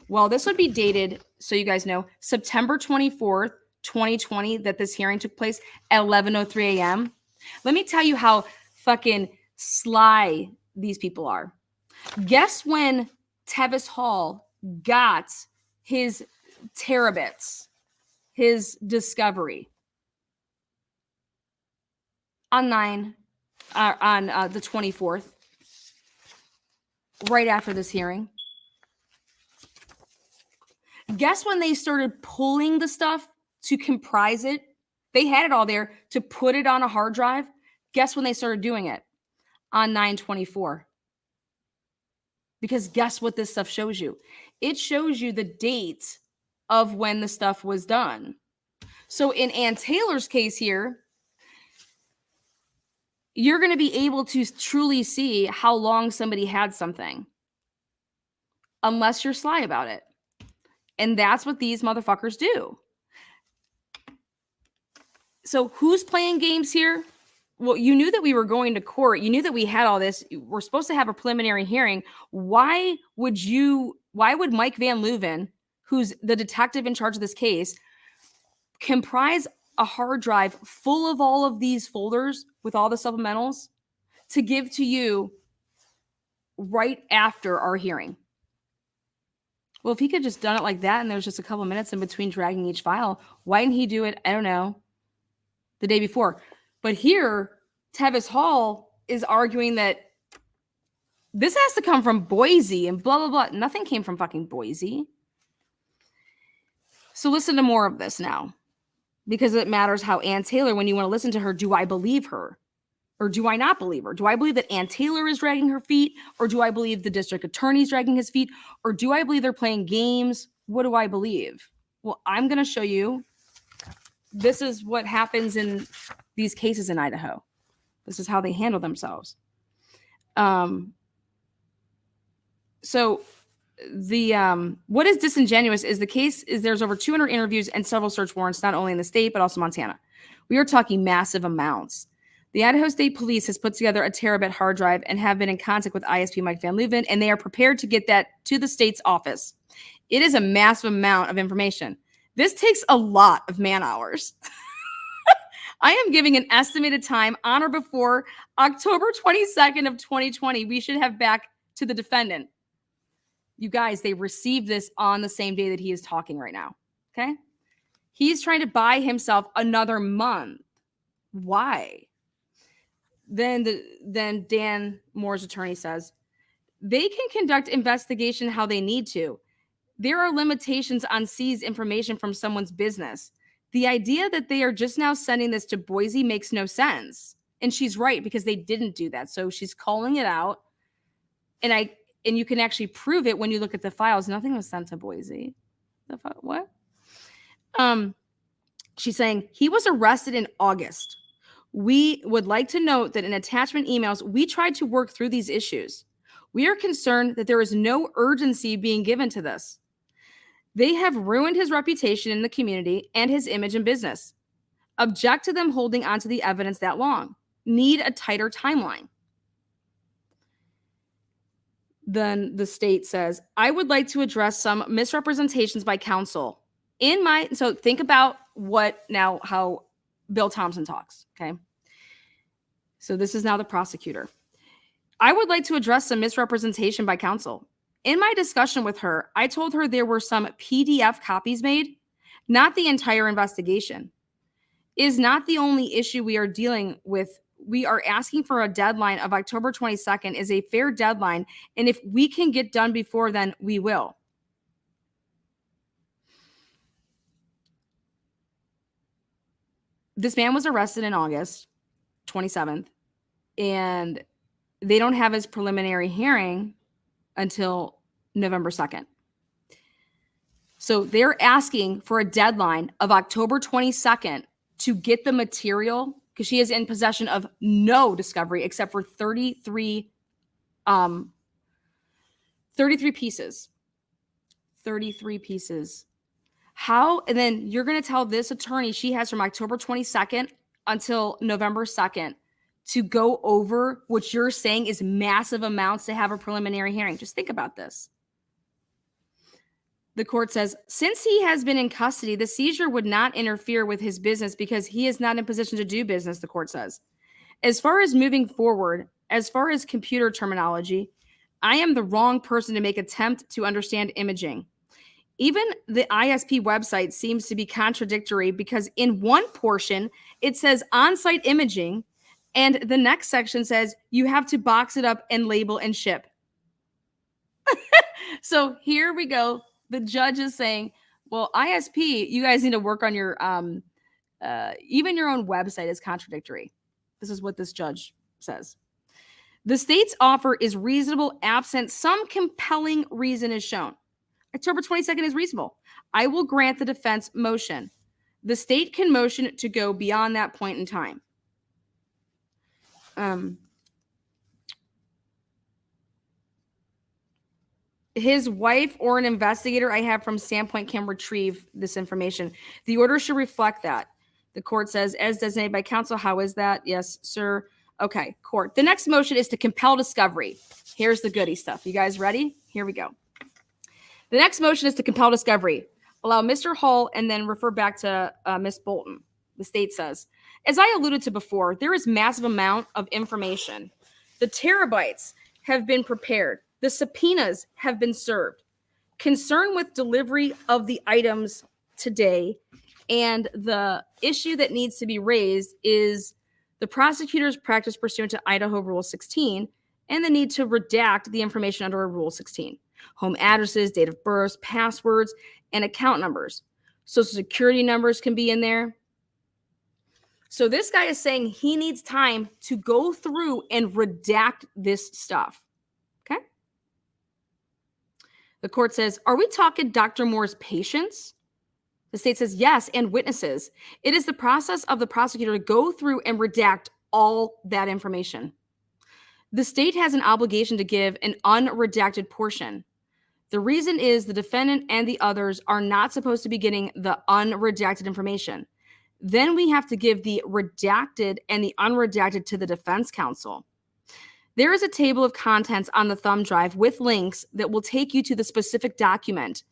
Well, this would be dated, so you guys know, September 24th, 2020, that this hearing took place at 11:03 a.m. Let me tell you how fucking sly these people are. Guess when Tevis Hall got his terabits, his discovery? On the 24th, right after this hearing. Guess when they started pulling the stuff to comprise it? They had it all there to put it on a hard drive. Guess when they started doing it? On 9/24. Because guess what this stuff shows you? It shows you the date of when the stuff was done. So in Ann Taylor's case here, you're going to be able to truly see how long somebody had something. Unless you're sly about it. And that's what these motherfuckers do. So who's playing games here? Well, you knew that we were going to court. You knew that we had all this. We're supposed to have a preliminary hearing. Why would Mike Van Leuven, who's the detective in charge of this case, comprise a hard drive full of all of these folders with all the supplementals to give to you right after our hearing? Well, if he could just done it like that and there's just a couple of minutes in between dragging each file, why didn't he do it, I don't know, the day before? But here, Tevis Hall is arguing that this has to come from Boise and blah, blah, blah. Nothing came from fucking Boise. So listen to more of this now, because it matters how Ann Taylor, when you want to listen to her, do I believe her? Or do I not believe her? Do I believe that Ann Taylor is dragging her feet? Or do I believe the district attorney is dragging his feet? Or do I believe they're playing games? What do I believe? Well, I'm going to show you. This is what happens in these cases in Idaho. This is how they handle themselves. So the what is disingenuous is the case is there's over 200 interviews and several search warrants, not only in the state, but also Montana. We are talking massive amounts. The Idaho State Police has put together a terabit hard drive and have been in contact with ISP Mike Van Leuven, and they are prepared to get that to the state's office. It is a massive amount of information. This takes a lot of man hours. I am giving an estimated time on or before October 22nd of 2020. We should have back to the defendant. You guys, they received this on the same day that he is talking right now. Okay? He's trying to buy himself another month. Why? Then Dan Moore's attorney says, they can conduct investigation how they need to. There are limitations on seized information from someone's business. The idea that they are just now sending this to Boise makes no sense. And she's right, because they didn't do that. So she's calling it out. And you can actually prove it when you look at the files. Nothing was sent to Boise. What? She's saying he was arrested in August. We would like to note that in attachment emails, we tried to work through these issues. We are concerned that there is no urgency being given to this. They have ruined his reputation in the community and his image in business. Object to them holding onto the evidence that long. Need a tighter timeline. Then the state says, I would like to address some misrepresentations by counsel. So think about how Bill Thompson talks, okay? So this is now the prosecutor. I would like to address some misrepresentation by counsel. In my discussion with her, I told her there were some PDF copies made, not the entire investigation. Is not the only issue we are dealing with. We are asking for a deadline of October 22nd is a fair deadline, and if we can get done before then, we will. This man was arrested in August 27th, and they don't have his preliminary hearing until November 2nd. So they're asking for a deadline of October 22nd to get the material, because she is in possession of no discovery except for 33 pieces. 33 pieces. How? And then you're going to tell this attorney she has from October 22nd until November 2nd to go over what you're saying is massive amounts to have a preliminary hearing. Just think about this. The court says, since he has been in custody, the seizure would not interfere with his business because he is not in position to do business, the court says. As far as moving forward, as far as computer terminology, I am the wrong person to make attempt to understand imaging. Even the ISP website seems to be contradictory because in one portion, it says on-site imaging, and the next section says you have to box it up and label and ship. So here we go. The judge is saying, well, ISP, you guys need to work on your, even your own website is contradictory. This is what this judge says. The state's offer is reasonable absent some compelling reason is shown. October 22nd is reasonable. I will grant the defense motion. The state can motion to go beyond that point in time. His wife or an investigator I have from Sandpoint can retrieve this information. The order should reflect that. The court says, as designated by counsel, how is that? Yes, sir. Okay, court. The next motion is to compel discovery. Here's the goody stuff. You guys ready? Here we go. The next motion is to compel discovery. Allow Mr. Hall and then refer back to Ms. Bolton. The state says, as I alluded to before, there is massive amount of information. The terabytes have been prepared. The subpoenas have been served. Concern with delivery of the items today, and the issue that needs to be raised is the prosecutor's practice pursuant to Idaho Rule 16 and the need to redact the information under Rule 16. Home addresses, date of birth, passwords, and account numbers. Social security numbers can be in there. So this guy is saying he needs time to go through and redact this stuff. Okay? The court says, are we talking Dr. Moore's patients? The state says yes, and witnesses. It is the process of the prosecutor to go through and redact all that information. The state has an obligation to give an unredacted portion. The reason is the defendant and the others are not supposed to be getting the unredacted information. Then we have to give the redacted and the unredacted to the defense counsel. There is a table of contents on the thumb drive with links that will take you to the specific document.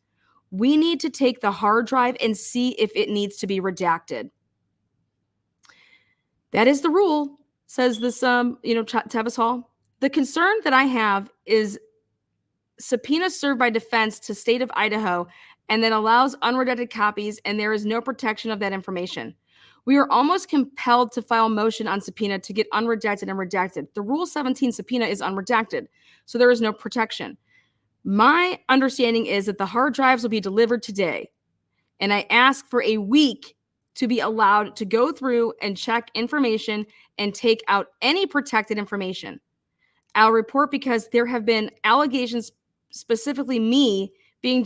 We need to take the hard drive and see if it needs to be redacted. That is the rule, says this, Tevis Hall. The concern that I have is subpoena served by defense to state of Idaho and then allows unredacted copies, and there is no protection of that information. We are almost compelled to file motion on subpoena to get unredacted and redacted. The Rule 17 subpoena is unredacted, so there is no protection. My understanding is that the hard drives will be delivered today, and I ask for a week to be allowed to go through and check information and take out any protected information. I'll report because there have been allegations, specifically me being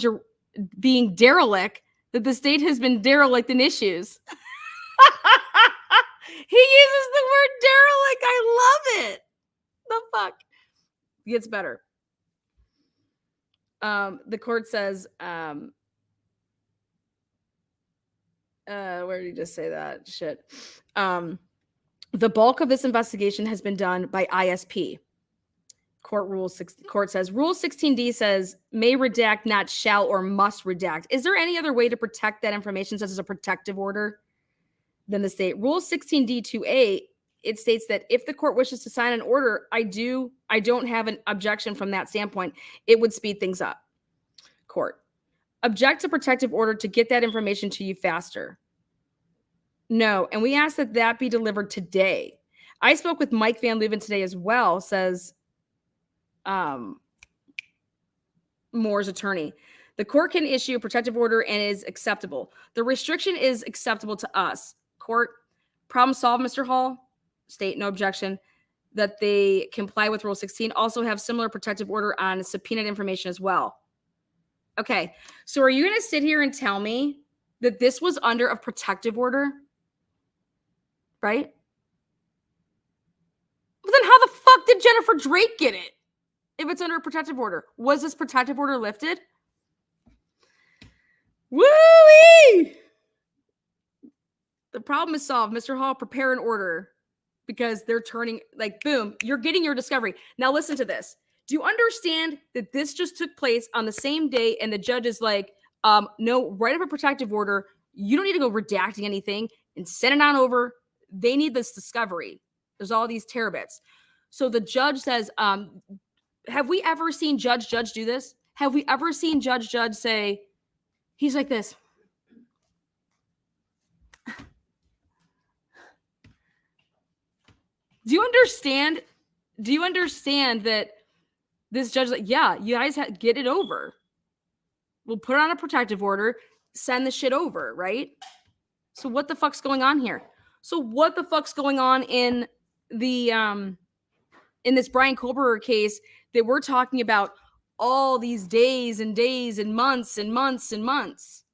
derelict, that the state has been derelict in issues. He uses the word derelict. I love it. The fuck? It gets better. The court says, where did he just say that? Shit. The bulk of this investigation has been done by ISP. Court says Rule 16D says may redact, not shall or must redact. Is there any other way to protect that information, such as a protective order, than the state? Rule 16D2A, it states that if the court wishes to sign an order, I don't have an objection from that standpoint. It would speed things up. Court. Object to protective order to get that information to you faster. No, and we ask that that be delivered today. I spoke with Mike Van Leuven today as well, says Moore's attorney. The court can issue a protective order and is acceptable. The restriction is acceptable to us. Court, problem solved, Mr. Hall. State, no objection. That they comply with Rule 16. Also have similar protective order on subpoenaed information as well. Okay, so are you going to sit here and tell me that this was under a protective order? Right? But then how the fuck did Jennifer Drake get it? If it's under a protective order. Was this protective order lifted? Woo-wee! The problem is solved. Mr. Hall, prepare an order because they're turning, like, boom, you're getting your discovery. Now listen to this. Do you understand that this just took place on the same day and the judge is like, no, write up a protective order. You don't need to go redacting anything and send it on over. They need this discovery. There's all these terabits. So the judge says, have we ever seen Judge do this? Have we ever seen Judge say, he's like this. Do you understand that this judge is like, yeah, you guys get it over. We'll put it on a protective order, send the shit over, right? So what the fuck's going on here? So what the fuck's going on in the in this Brian Kohlberger case that we're talking about all these days and days and months and months and months?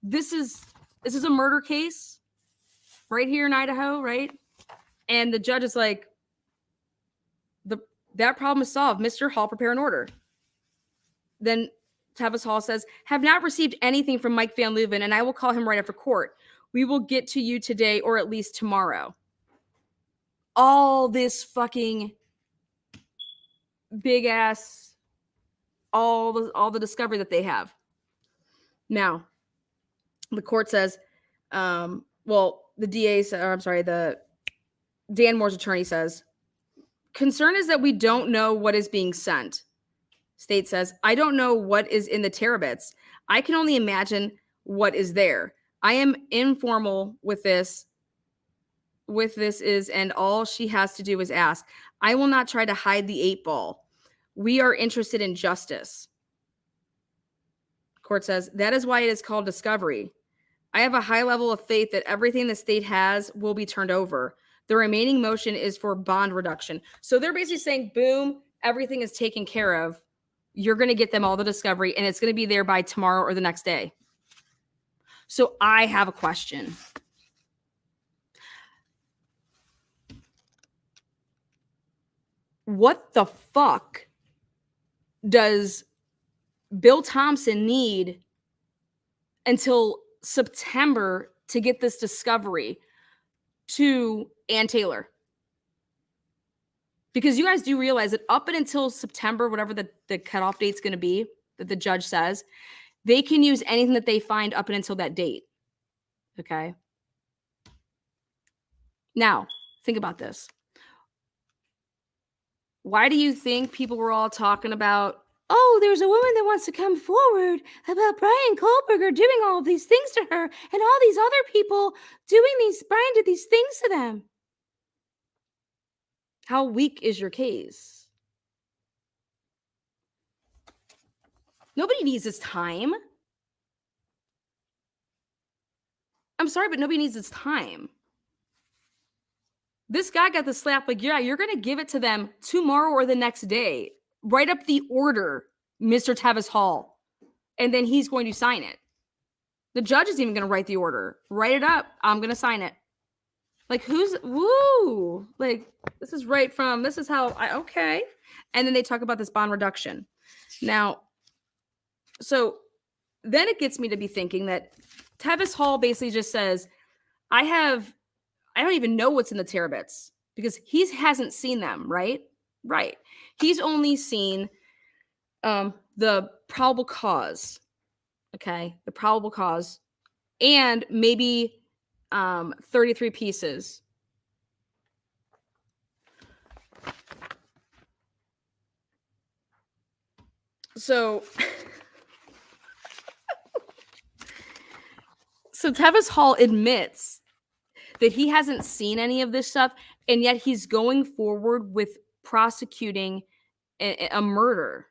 This is a murder case right here in Idaho, right? And the judge is like, that problem is solved. Mr. Hall, prepare an order. Then Tevis Hall says, have not received anything from Mike Van Leuven, and I will call him right after court. We will get to you today or at least tomorrow. All this fucking big ass, all the discovery that they have. Now, the court says, the Dan Moore's attorney says, concern is that we don't know what is being sent. State says, I don't know what is in the terabits. I can only imagine what is there. I am informal with this. And all she has to do is ask. I will not try to hide the 8 ball. We are interested in justice. Court says, that is why it is called discovery. I have a high level of faith that everything the state has will be turned over. The remaining motion is for bond reduction. So they're basically saying, boom, everything is taken care of. You're going to get them all the discovery, and it's going to be there by tomorrow or the next day. So I have a question. What the fuck does Bill Thompson need until September to get this discovery to Ann Taylor. Because you guys do realize that up and until September, whatever the cutoff date's going to be, that the judge says, they can use anything that they find up and until that date. Okay. Now, think about this. Why do you think people were all talking about, oh, there's a woman that wants to come forward about Brian Kohlberger doing all of these things to her and all these other people doing these, Brian did these things to them? How weak is your case? Nobody needs this time. I'm sorry, but nobody needs this time. This guy got the slap like, yeah, you're going to give it to them tomorrow or the next day. Write up the order, Mr. Tevis Hall, and then he's going to sign it. The judge is even going to write the order. Write it up. I'm going to sign it. Like, woo. Like, this is right from, this is how okay. And then they talk about this bond reduction. Now, so then it gets me to be thinking that Tevis Hall basically just says, I don't even know what's in the terabits because he hasn't seen them, right? Right. He's only seen the probable cause. Okay. The probable cause and maybe 33 pieces. So Tevis Hall admits that he hasn't seen any of this stuff, and yet he's going forward with prosecuting a murder.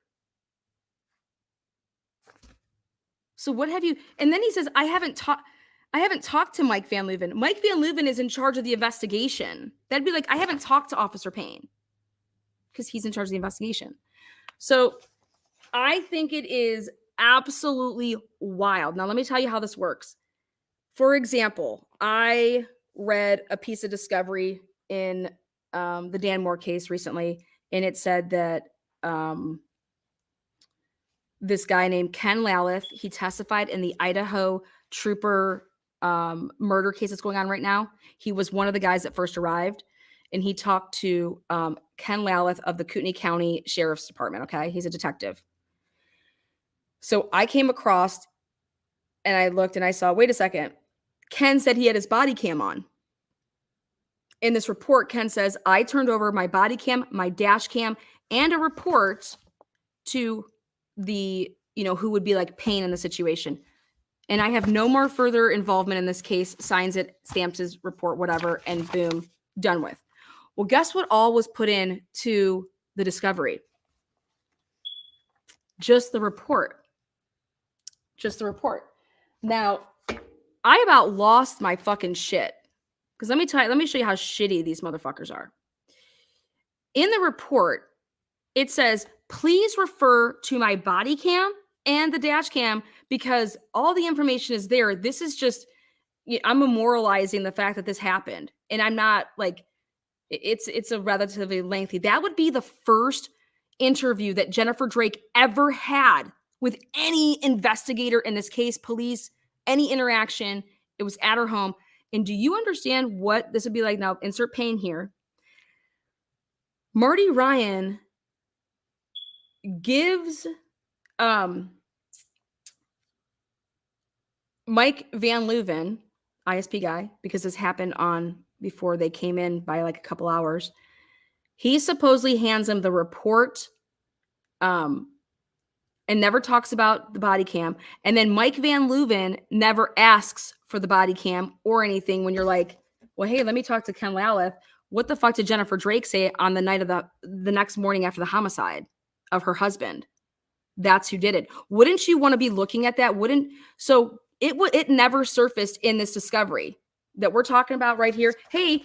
So what have you? And then he says, I haven't talked to Mike Van Leuven. Mike Van Leuven is in charge of the investigation. That'd be like, I haven't talked to Officer Payne because he's in charge of the investigation. So I think it is absolutely wild. Now, let me tell you how this works. For example, I read a piece of discovery in the Dan Moore case recently, and it said that this guy named Ken Lalith, he testified in the Idaho trooper murder case that's going on right now. He was one of the guys that first arrived, and he talked to Ken Lalith of the Kootenai County Sheriff's Department, okay? He's a detective. So I came across, and I looked, and I saw, wait a second, Ken said he had his body cam on. In this report, Ken says, I turned over my body cam, my dash cam, and a report to the, who would be like Payne in the situation. And I have no more further involvement in this case, signs it, stamps his report, whatever, and boom, done with. Well, guess what all was put in to the discovery? Just the report. Just the report. Now, I about lost my fucking shit. Because let me show you how shitty these motherfuckers are. In the report, it says, please refer to my body cam and the dash cam because all the information is there. This is just, I'm memorializing the fact that this happened. And I'm not like, it's a relatively lengthy. That would be the first interview that Jennifer Drake ever had with any investigator in this case, police, any interaction. It was at her home. And do you understand what this would be like? Now, insert Payne here. Marty Ryan gives Mike Van Leuven, ISP guy, because this happened on before they came in by like a couple hours. He supposedly hands him the report and never talks about the body cam. And then Mike Van Leuven never asks for the body cam or anything when you're like, well, hey, let me talk to Ken Lalith. What the fuck did Jennifer Drake say on the night of the next morning after the homicide of her husband? That's who did it. Wouldn't you want to be looking at that? So it never surfaced in this discovery that we're talking about right here. Hey,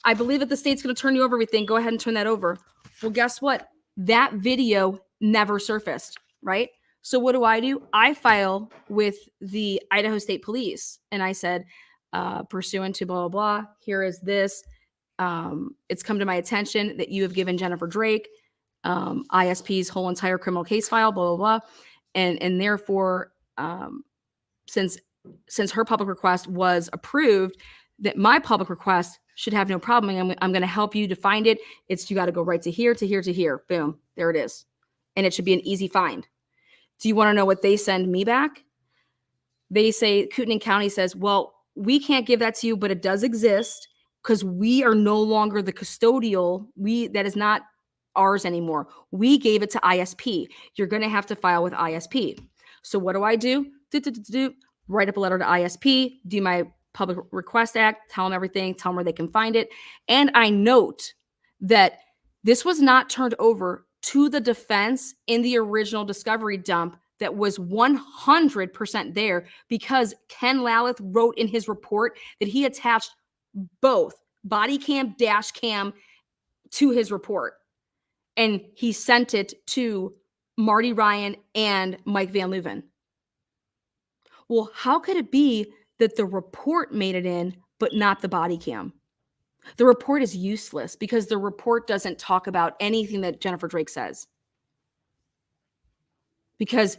I believe that the state's going to turn you over everything. Go ahead and turn that over. Well, guess what? That video never surfaced, right? So what do? I file with the Idaho State Police. And I said, pursuant to blah, blah, blah, here is this. It's come to my attention that you have given Jennifer Drake ISP's whole entire criminal case file, blah, blah, blah. And therefore, since since her public request was approved, that my public request should have no problem. I'm going to help you to find it. You got to go right to here, to here, to here. Boom. There it is. And it should be an easy find. Do you want to know what they send me back? They say, Kootenai County says, well, we can't give that to you, but it does exist because we are no longer the custodial. That is not ours anymore. We gave it to ISP. You're going to have to file with ISP. So what do? Write up a letter to ISP, do my Public Request Act, tell them everything, tell them where they can find it. And I note that this was not turned over to the defense in the original discovery dump that was 100% there, because Ken Lalith wrote in his report that he attached both body cam, dash cam to his report. And he sent it to Marty Ryan and Mike Van Leuven. Well, how could it be that the report made it in, but not the body cam? The report is useless because the report doesn't talk about anything that Jennifer Drake says. Because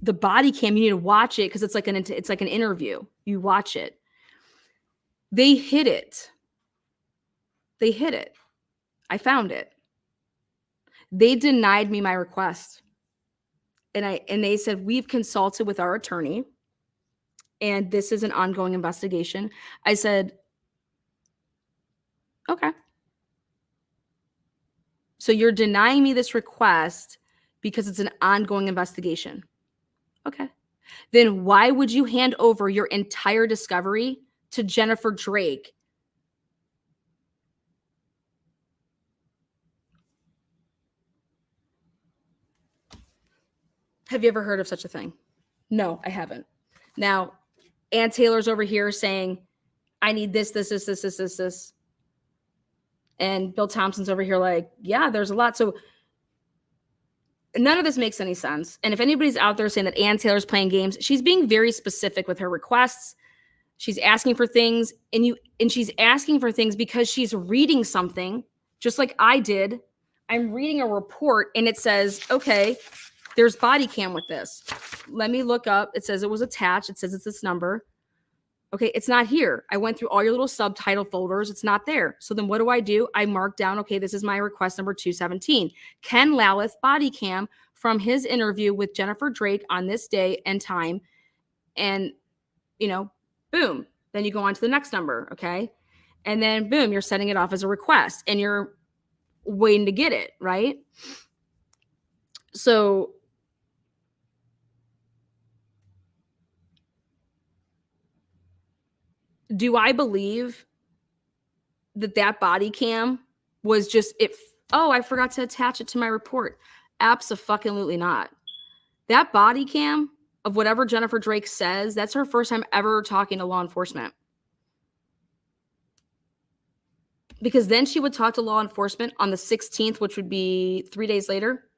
the body cam, you need to watch it because it's like an interview. You watch it. They hid it. I found it. They denied me my request. And they said, we've consulted with our attorney and this is an ongoing investigation. I said, okay. So you're denying me this request because it's an ongoing investigation. Okay. Then why would you hand over your entire discovery to Jennifer Drake? Have you ever heard of such a thing? No, I haven't. Now, Ann Taylor's over here saying, I need this. And Bill Thompson's over here like, yeah, there's a lot. So none of this makes any sense. And if anybody's out there saying that Ann Taylor's playing games, she's being very specific with her requests. She's asking for things, and she's asking for things because she's reading something, just like I did. I'm reading a report, and it says, okay, there's body cam with this. Let me look up. It says it was attached. It says it's this number. Okay, it's not here. I went through all your little subtitle folders. It's not there. So then what do? I mark down, okay, this is my request number 217. Ken Lalith body cam from his interview with Jennifer Drake on this day and time. And, boom. Then you go on to the next number, okay? And then, boom, you're setting it off as a request. And you're waiting to get it, right? So do I believe that body cam was just it? Oh, I forgot to attach it to my report. Abso-fucking-lutely not. That body cam of whatever Jennifer Drake says, that's her first time ever talking to law enforcement. Because then she would talk to law enforcement on the 16th, which would be 3 days later.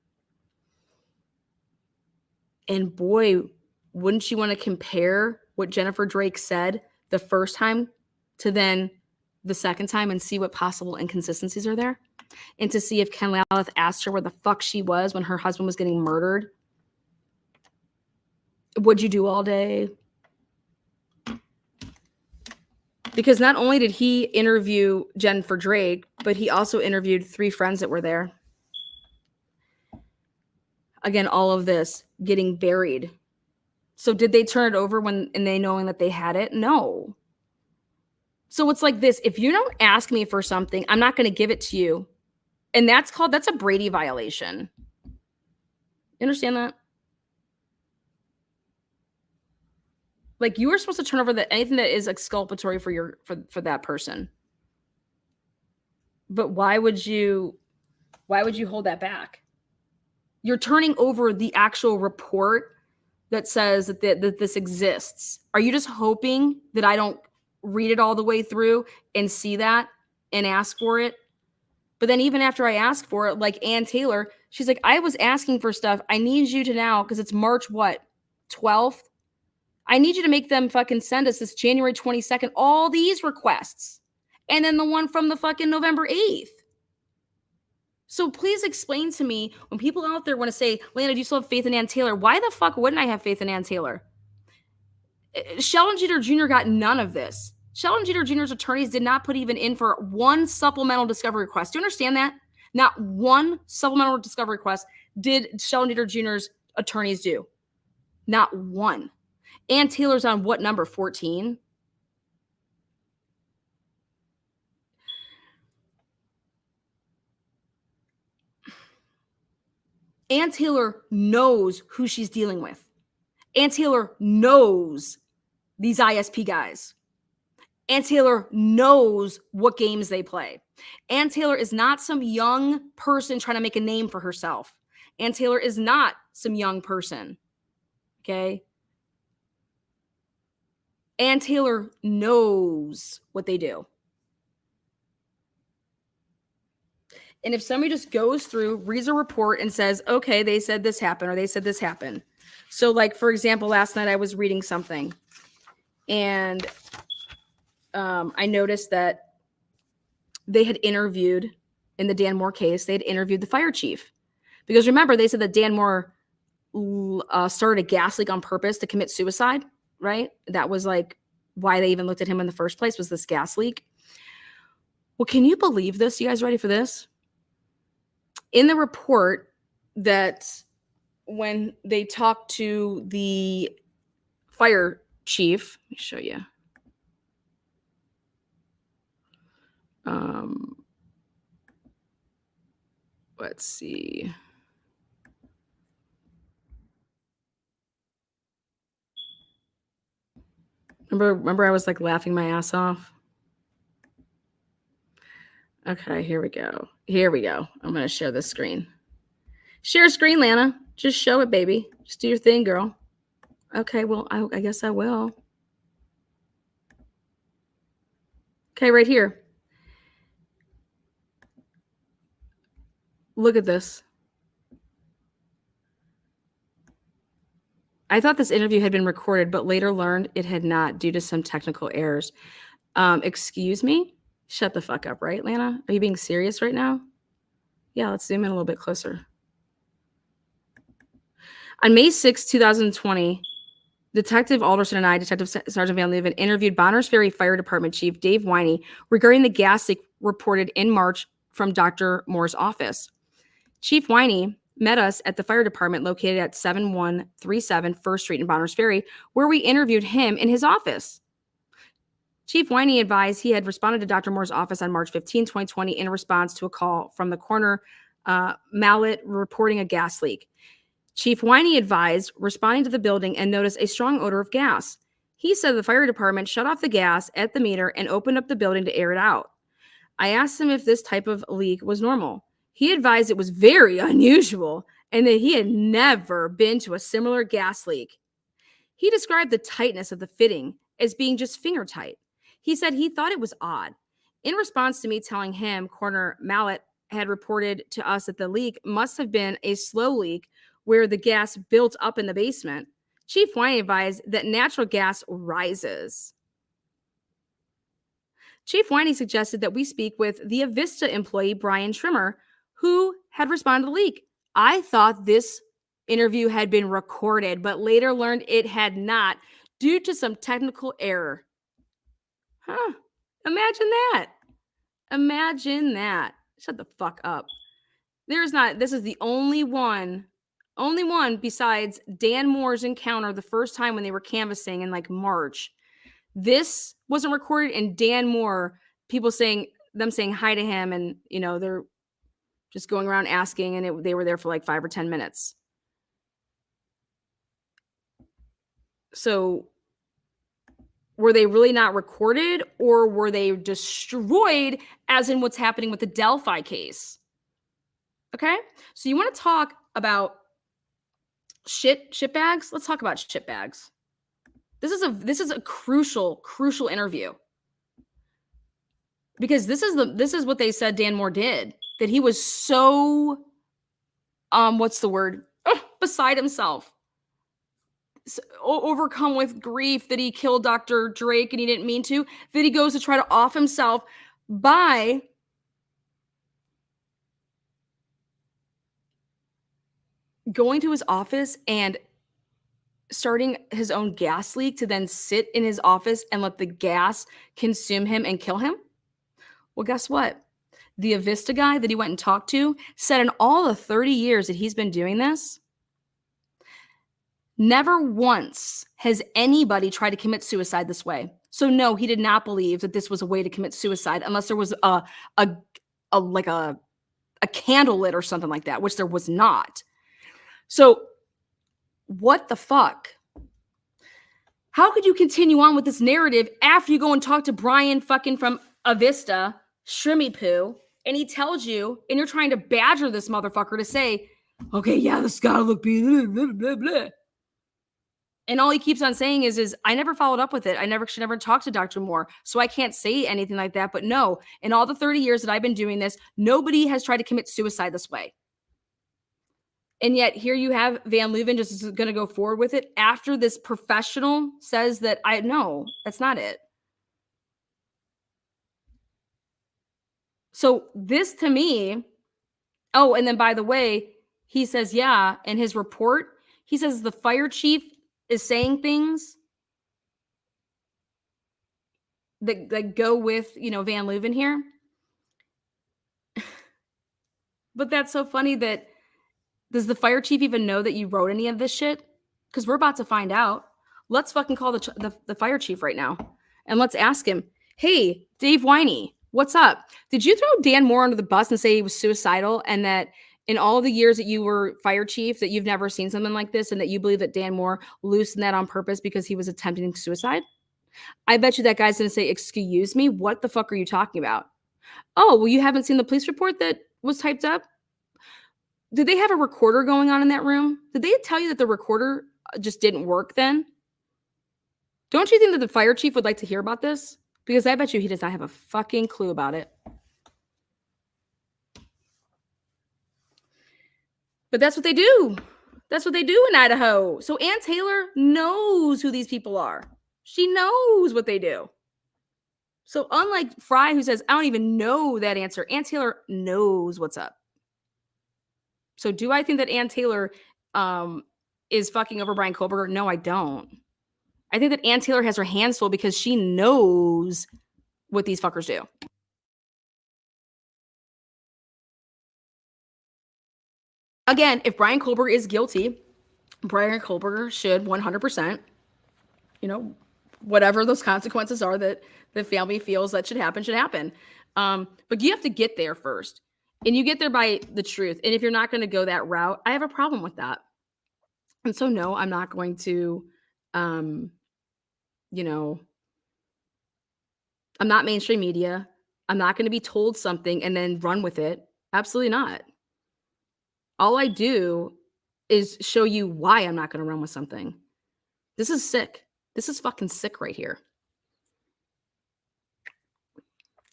And boy, wouldn't you want to compare what Jennifer Drake said the first time to then the second time and see what possible inconsistencies are there? And to see if Ken Lalith asked her where the fuck she was when her husband was getting murdered. What'd you do all day? Because not only did he interview Jennifer Drake, but he also interviewed 3 friends that were there. Again, all of this getting buried. So did they turn it over and they knowing that they had it? No. So it's like this. If you don't ask me for something, I'm not going to give it to you. And that's a Brady violation. You understand that? Like, you are supposed to turn over anything that is exculpatory for that person. But why would you hold that back? You're turning over the actual report that says that this exists. Are you just hoping that I don't read it all the way through and see that and ask for it? But then even after I ask for it, like Ann Taylor, she's like, I was asking for stuff. I need you to now, because it's March 12th? I need you to make them fucking send us this January 22nd, all these requests. And then the one from the fucking November 8th. So please explain to me, when people out there want to say, Lana, do you still have faith in Ann Taylor? Why the fuck wouldn't I have faith in Ann Taylor? Sheldon Jeter Jr. got none of this. Sheldon Jeter Jr.'s attorneys did not put even in for one supplemental discovery request. Do you understand that? Not one supplemental discovery request did Sheldon Jeter Jr.'s attorneys do. Not one. Ann Taylor's on what number? 14? Ann Taylor knows who she's dealing with. Ann Taylor knows these ISP guys. Ann Taylor knows what games they play. Ann Taylor is not some young person trying to make a name for herself. Ann Taylor is not some young person. Okay? Ann Taylor knows what they do. And if somebody just goes through, reads a report and says, okay, they said this happened or they said this happened. So like, for example, last night I was reading something and I noticed that they had interviewed, in the Dan Moore case, they had interviewed the fire chief. Because remember, they said that Dan Moore started a gas leak on purpose to commit suicide, right? That was like why they even looked at him in the first place, was this gas leak. Well, can you believe this? You guys ready for this? In the report, that when they talked to the fire chief, let me show you. Let's see. Remember I was like laughing my ass off? Okay, here we go. Here we go. I'm going to share this screen. Share screen, Lana. Just show it, baby. Just do your thing, girl. Okay, well, I guess I will. Okay, right here. Look at this. I thought this interview had been recorded, but later learned it had not due to some technical errors. Excuse me? Shut the fuck up, right, Lana? Are you being serious right now? Yeah, let's zoom in a little bit closer. On May 6, 2020, Detective Alderson and I, Detective Sergeant Van Leeuwen, interviewed Bonners Ferry Fire Department Chief Dave Winey regarding the gas leak reported in March from Dr. Moore's office. Chief Winey met us at the fire department located at 7137 First Street in Bonners Ferry, where we interviewed him in his office. Chief Winey advised he had responded to Dr. Moore's office on March 15, 2020 in response to a call from the coroner, Mallet, reporting a gas leak. Chief Winey advised responding to the building and noticed a strong odor of gas. He said the fire department shut off the gas at the meter and opened up the building to air it out. I asked him if this type of leak was normal. He advised it was very unusual and that he had never been to a similar gas leak. He described the tightness of the fitting as being just finger tight. He said he thought it was odd. In response to me telling him Coroner Mallet had reported to us that the leak must have been a slow leak where the gas built up in the basement, Chief Winey advised that natural gas rises. Chief Winey suggested that we speak with the Avista employee, Brian Trimmer, who had responded to the leak. I thought this interview had been recorded, but later learned it had not due to some technical error. Huh. Imagine that. Imagine that. Shut the fuck up. This is the only one besides Dan Moore's encounter the first time when they were canvassing in like March. This wasn't recorded, and Dan Moore, people saying hi to him, and they're just going around asking, and they were there for like 5 or 10 minutes. So were they really not recorded, or were they destroyed, as in what's happening with the Delphi case? Okay, so you want to talk about shit bags? Let's talk about shit bags. This is a crucial interview, because this is what they said Dan Moore did, that he was so beside himself, so overcome with grief that he killed Dr. Drake and he didn't mean to, that he goes to try to off himself by going to his office and starting his own gas leak to then sit in his office and let the gas consume him and kill him? Well, guess what? The Avista guy that he went and talked to said in all the 30 years that he's been doing this, never once has anybody tried to commit suicide this way. So no, he did not believe that this was a way to commit suicide unless there was a candle lit or something like that, which there was not. So what the fuck? How could you continue on with this narrative after you go and talk to Brian fucking from Avista, Shrimmy Poo, and he tells you, and you're trying to badger this motherfucker to say, okay, yeah, this guy look blah, blah, blah, blah. And all he keeps on saying is I never followed up with it. Should never talk to Dr. Moore. So I can't say anything like that. But no, in all the 30 years that I've been doing this, nobody has tried to commit suicide this way. And yet here you have Van Leuven just going to go forward with it after this professional says that no, that's not it. So this to me, oh, and then by the way, he says, yeah, in his report, he says the fire chief is saying things that go with, Van Leuven here. But that's so funny that does the fire chief even know that you wrote any of this shit? Because we're about to find out. Let's fucking call the fire chief right now. And let's ask him, hey, Dave Winey, what's up? Did you throw Dan Moore under the bus and say he was suicidal and that in all the years that you were fire chief that you've never seen something like this and that you believe that Dan Moore loosened that on purpose because he was attempting suicide? I bet you that guy's going to say, excuse me, what the fuck are you talking about? Oh, well, you haven't seen the police report that was typed up? Did they have a recorder going on in that room? Did they tell you that the recorder just didn't work then? Don't you think that the fire chief would like to hear about this? Because I bet you he does not have a fucking clue about it. But that's what they do. That's what they do in Idaho. So Ann Taylor knows who these people are. She knows what they do. So unlike Fry, who says, I don't even know that answer, Ann Taylor knows what's up. So do I think that Ann Taylor is fucking over Brian Kohlberger? No, I don't. I think that Ann Taylor has her hands full because she knows what these fuckers do. Again, if Brian Kohlberger is guilty, Brian Kohlberger should 100%, whatever those consequences are that the family feels that should happen. But you have to get there first. And you get there by the truth. And if you're not going to go that route, I have a problem with that. And so, no, I'm not going to, I'm not mainstream media. I'm not going to be told something and then run with it. Absolutely not. All I do is show you why I'm not going to run with something. This is sick. This is fucking sick right here.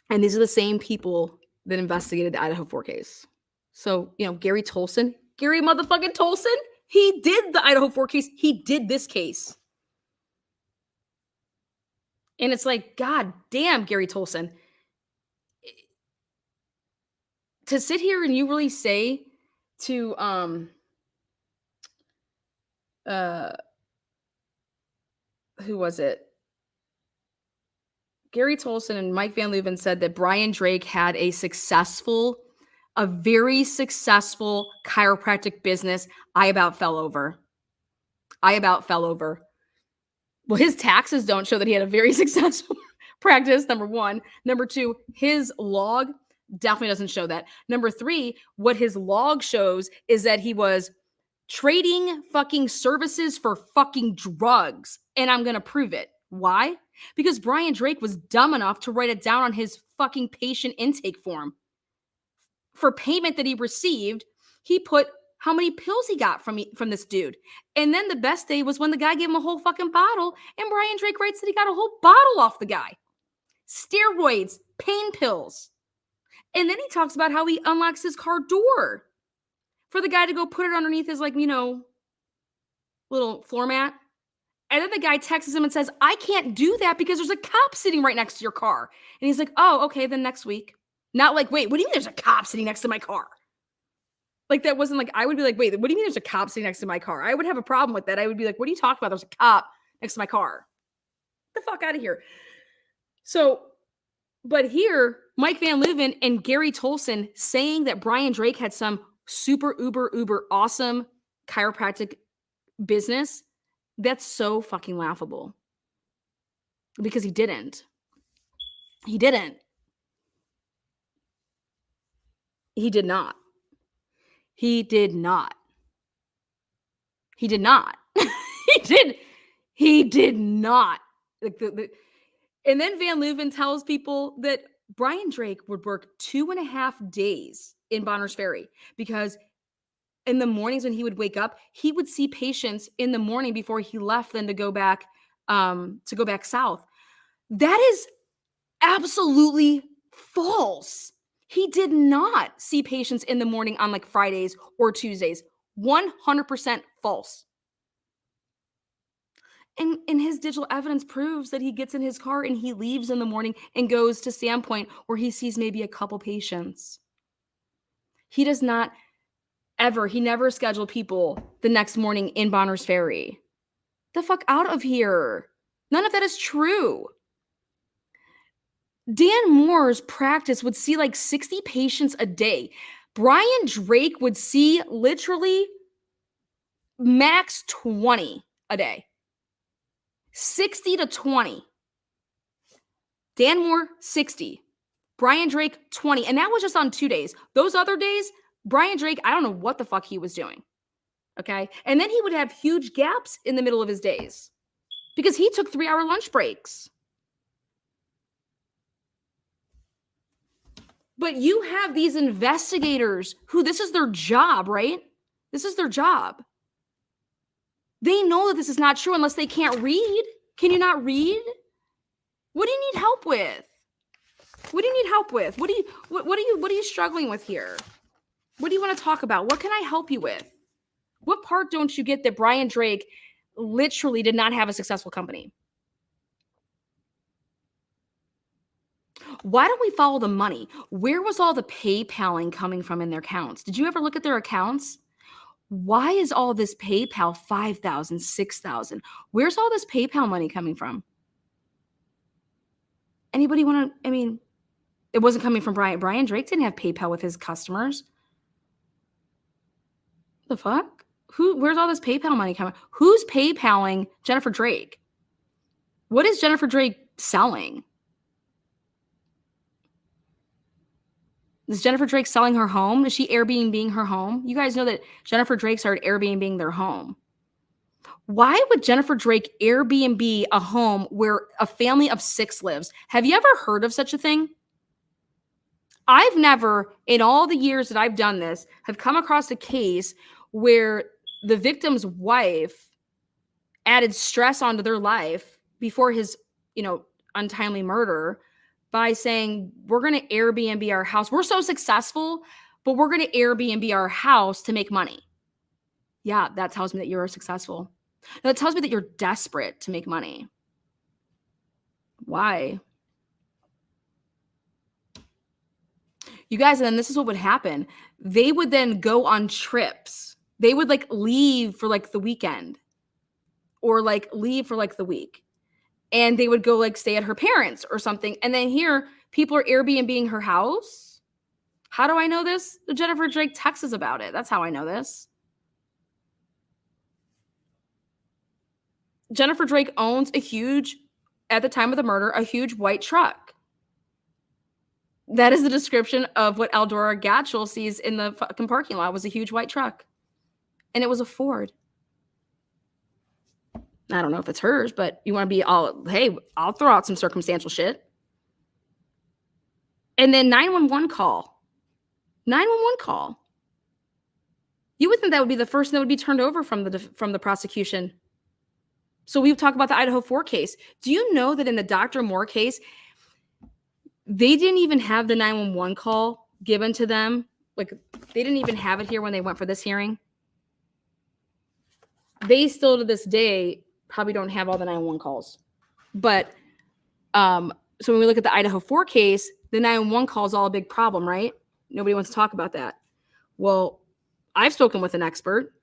And these are the same people that investigated the Idaho4 case. So, Gary motherfucking Tolson, he did the Idaho4 case. He did this case. And it's like, God damn, Gary Tolson. To sit here and you really say to, who was it? Gary Tolson and Mike Van Leuven said that Brian Drake had a very successful chiropractic business. I about fell over. Well, his taxes don't show that he had a very successful practice, number one. Number two, his log definitely doesn't show that. Number three, what his log shows is that he was trading fucking services for fucking drugs. And I'm going to prove it. Why? Because Brian Drake was dumb enough to write it down on his fucking patient intake form. For payment that he received, he put how many pills he got from this dude. And then the best day was when the guy gave him a whole fucking bottle, and Brian Drake writes that he got a whole bottle off the guy. Steroids, pain pills. And then he talks about how he unlocks his car door for the guy to go put it underneath his, little floor mat. And then the guy texts him and says, I can't do that because there's a cop sitting right next to your car. And he's like, oh, okay, then next week. Not like, wait, what do you mean there's a cop sitting next to my car? Like that wasn't like, I would be like, wait, what do you mean there's a cop sitting next to my car? I would have a problem with that. I would be like, what are you talking about? There's a cop next to my car. Get the fuck out of here. So, but here, Mike Van Leuven and Gary Tolson saying that Brian Drake had some super uber awesome chiropractic business, that's so fucking laughable. Because he didn't. He didn't. He did not. He did not. He did not. He did not. Like and then Van Leuven tells people that Brian Drake would work 2.5 days in Bonners Ferry because in the mornings when he would wake up, he would see patients in the morning before he left then to go back south. That is absolutely false. He did not see patients in the morning on like Fridays or Tuesdays. 100% false. And his digital evidence proves that he gets in his car and he leaves in the morning and goes to Sandpoint where he sees maybe a couple patients. He does not ever, he never scheduled people the next morning in Bonners Ferry. The fuck out of here. None of that is true. Dan Moore's practice would see like 60 patients a day. Brian Drake would see literally max 20 a day. 60 to 20. Dan Moore, 60. Brian Drake, 20. And that was just on 2 days. Those other days, Brian Drake, I don't know what the fuck he was doing. Okay. And then he would have huge gaps in the middle of his days because he took 3-hour lunch breaks. But you have these investigators who this is their job, right? This is their job. They know that this is not true unless they can't read. Can you not read? What do you need help with? What do you need help with? What are you struggling with here? What do you want to talk about? What can I help you with? What part don't you get that Brian Drake literally did not have a successful company? Why don't we follow the money? Where was all the PayPaling coming from in their accounts? Did you ever look at their accounts? Why is all this PayPal 5,000, 6,000? Where's all this PayPal money coming from? Anybody want to, I mean, it wasn't coming from Brian. Brian Drake didn't have PayPal with his customers. The fuck? Where's all this PayPal money coming? Who's PayPaling Jennifer Drake? What is Jennifer Drake selling? Is Jennifer Drake selling her home? Is she Airbnb-ing her home? You guys know that Jennifer Drake started Airbnb-ing their home. Why would Jennifer Drake Airbnb a home where a family of 6 lives? Have you ever heard of such a thing? I've never, in all the years that I've done this, have come across a case where the victim's wife added stress onto their life before his, untimely murder by saying, we're going to Airbnb our house. We're so successful, but we're going to Airbnb our house to make money. Yeah, that tells me that you're successful. That tells me that you're desperate to make money. Why? You guys, and then this is what would happen. They would then go on trips. They would leave for the weekend or leave for the week. And they would go stay at her parents or something. And then here, people are Airbnb-ing her house. How do I know this? Jennifer Drake texts us about it. That's how I know this. Jennifer Drake owns at the time of the murder, a huge white truck. That is the description of what Eldora Gatchel sees in the fucking parking lot, was a huge white truck. And it was a Ford. I don't know if it's hers, but you want to be all, hey, I'll throw out some circumstantial shit. And then 911 call. 911 call. You would think that would be the first thing that would be turned over from the prosecution. So we talk about the Idaho4 case. Do you know that in the Dr. Moore case, they didn't even have the 911 call given to them? They didn't even have it here when they went for this hearing. They still to this day probably don't have all the 911 calls. But so when we look at the Idaho4 case, the 911 call is all a big problem, right? Nobody wants to talk about that. Well, I've spoken with an expert,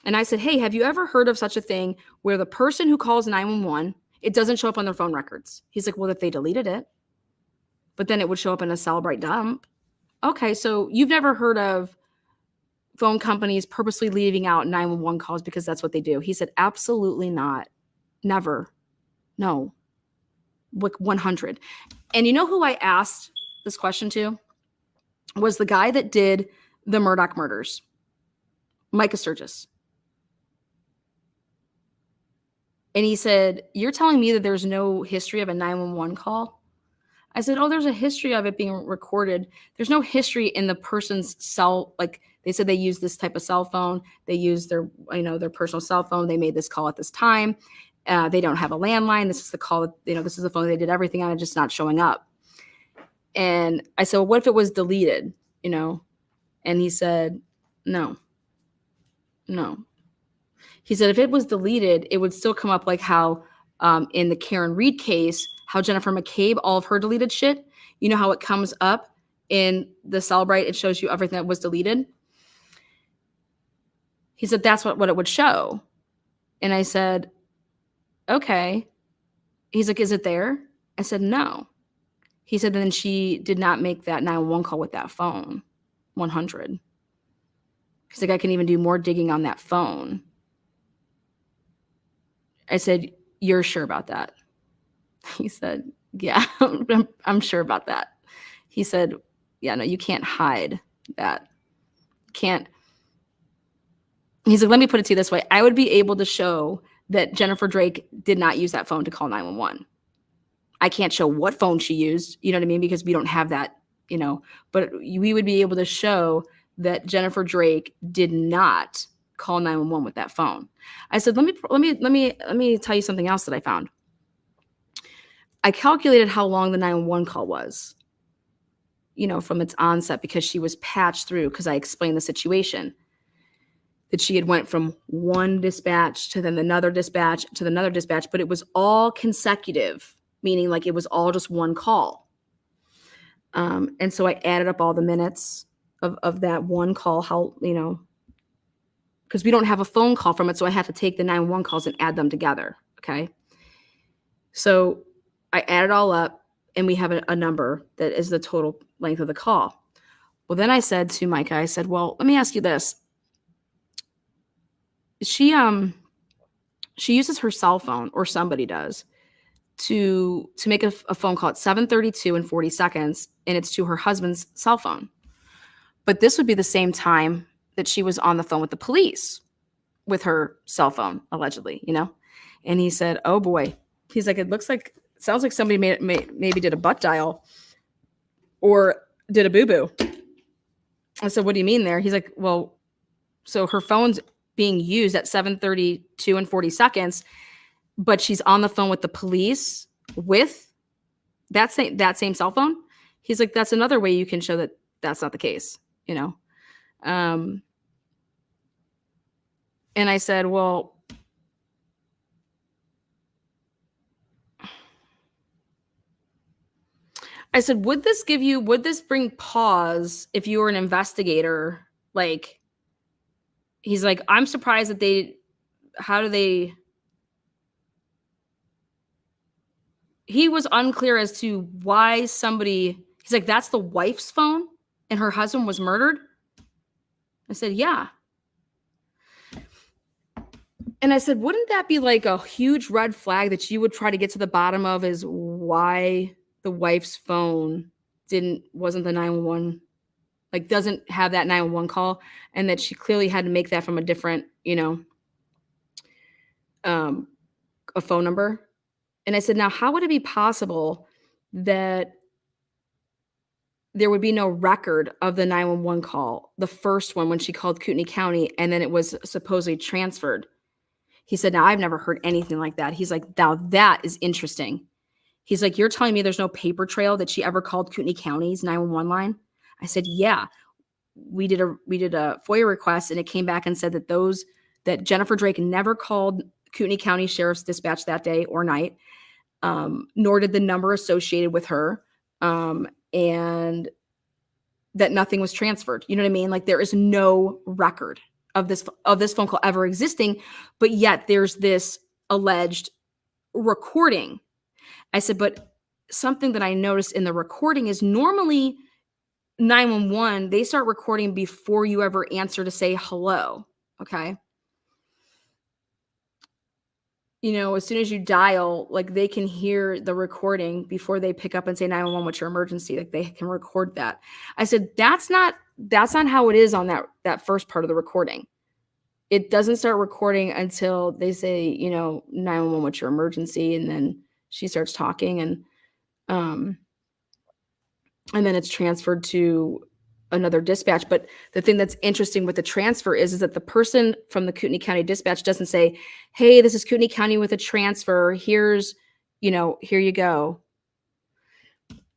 and I said, hey, have you ever heard of such a thing where the person who calls 911, it doesn't show up on their phone records? He's like, well, if they deleted it, but then it would show up in a Celebrite dump. Okay, so you've never heard of phone companies purposely leaving out 911 calls because that's what they do? He said, absolutely not. Never. No. 100. And you know who I asked this question to? Was the guy that did the Murdaugh murders, Micah Sturgis. And he said, you're telling me that there's no history of a 911 call? I said, oh, there's a history of it being recorded. There's no history in the person's cell. Like they said, they use this type of cell phone. They use their, their personal cell phone. They made this call at this time. They don't have a landline. This is the call, this is the phone they did everything on, it just not showing up. And I said, well, what if it was deleted, And he said, no. He said, if it was deleted, it would still come up like how in the Karen Reed case, how Jennifer McCabe, all of her deleted shit, you know how it comes up in the Celebrite, it shows you everything that was deleted. He said, that's what it would show. And I said, okay. He's like, is it there? I said, no. He said, then she did not make that 911 call with that phone. 100. He's like, I can even do more digging on that phone. I said, you're sure about that? He said, yeah, I'm sure about that. He said, yeah, no, you can't hide that. Can't. He's like, let me put it to you this way. I would be able to show that Jennifer Drake did not use that phone to call 911. I can't show what phone she used, you know what I mean? Because we don't have that, but we would be able to show that Jennifer Drake did not call 911 with that phone. I said, let me tell you something else that I found. I calculated how long the 911 call was, from its onset, because she was patched through, because I explained the situation, that she had went from one dispatch to then another dispatch to another dispatch, but it was all consecutive, meaning like it was all just one call. And so I added up all the minutes of that one call, how, because we don't have a phone call from it. So I have to take the 911 calls and add them together. Okay. So I add it all up and we have a number that is the total length of the call. Well, then I said to Micah, I said, well, let me ask you this. She uses her cell phone, or somebody does, to make a phone call at 7:32 and 40 seconds, and it's to her husband's cell phone. But this would be the same time that she was on the phone with the police with her cell phone, allegedly, And he said, oh boy. He's like, it sounds like somebody maybe did a butt dial or did a boo-boo. I said, what do you mean there? He's like, well, so her phone's being used at 7:32 and 40 seconds, but she's on the phone with the police with that same cell phone. He's like, that's another way you can show that that's not the case, And I said, well, would this bring pause if you were an investigator? Like, he's like, I'm surprised that he was unclear as to why he's like, that's the wife's phone and her husband was murdered. I said, yeah. And I said, wouldn't that be like a huge red flag that you would try to get to the bottom of, is why the wife's phone wasn't the 911, like doesn't have that 911 call, and that she clearly had to make that from a different, a phone number. And I said, now, how would it be possible that there would be no record of the 911 call, the first one when she called Kootenai County, and then it was supposedly transferred? He said, now, I've never heard anything like that. He's like, now that is interesting. He's like, you're telling me there's no paper trail that she ever called Kootenai County's 911 line? I said, yeah. We did a FOIA request, and it came back and said that Jennifer Drake never called Kootenai County Sheriff's Dispatch that day or night, nor did the number associated with her. And that nothing was transferred. You know what I mean? Like there is no record of this phone call ever existing, but yet there's this alleged recording. I said, but something that I noticed in the recording is normally 911, they start recording before you ever answer to say hello. Okay. You know, as soon as you dial, like they can hear the recording before they pick up and say 911, what's your emergency? Like they can record that. I said, that's not how it is on that first part of the recording. It doesn't start recording until they say, you know, 911, what's your emergency? And then she starts talking and then it's transferred to another dispatch. But the thing that's interesting with the transfer is that the person from the Kootenai County dispatch doesn't say, hey, this is Kootenai County with a transfer. Here's, you know, here you go.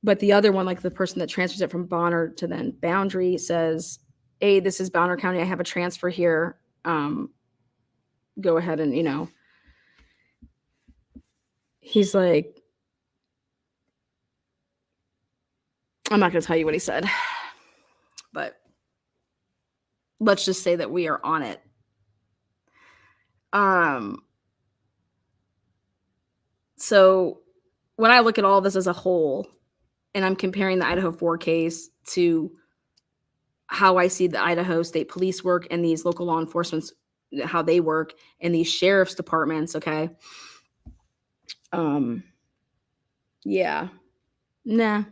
But the other one, like the person that transfers it from Bonner to then Boundary says, hey, this is Bonner County. I have a transfer here. Go ahead and, you know, he's like, I'm not going to tell you what he said, but let's just say that we are on it. So when I look at all this as a whole, and I'm comparing the Idaho4 case to how I see the Idaho State Police work and these local law enforcement, how they work, and these sheriff's departments, okay? Yeah. Nah.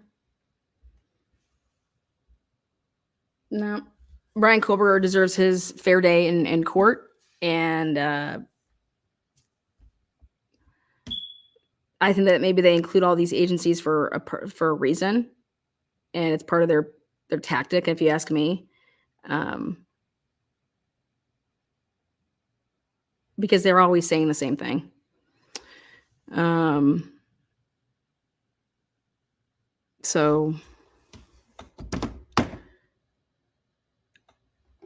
No. Brian Kober deserves his fair day in court, and I think that maybe they include all these agencies for a reason, and it's part of their tactic, if you ask me, because they're always saying the same thing. So,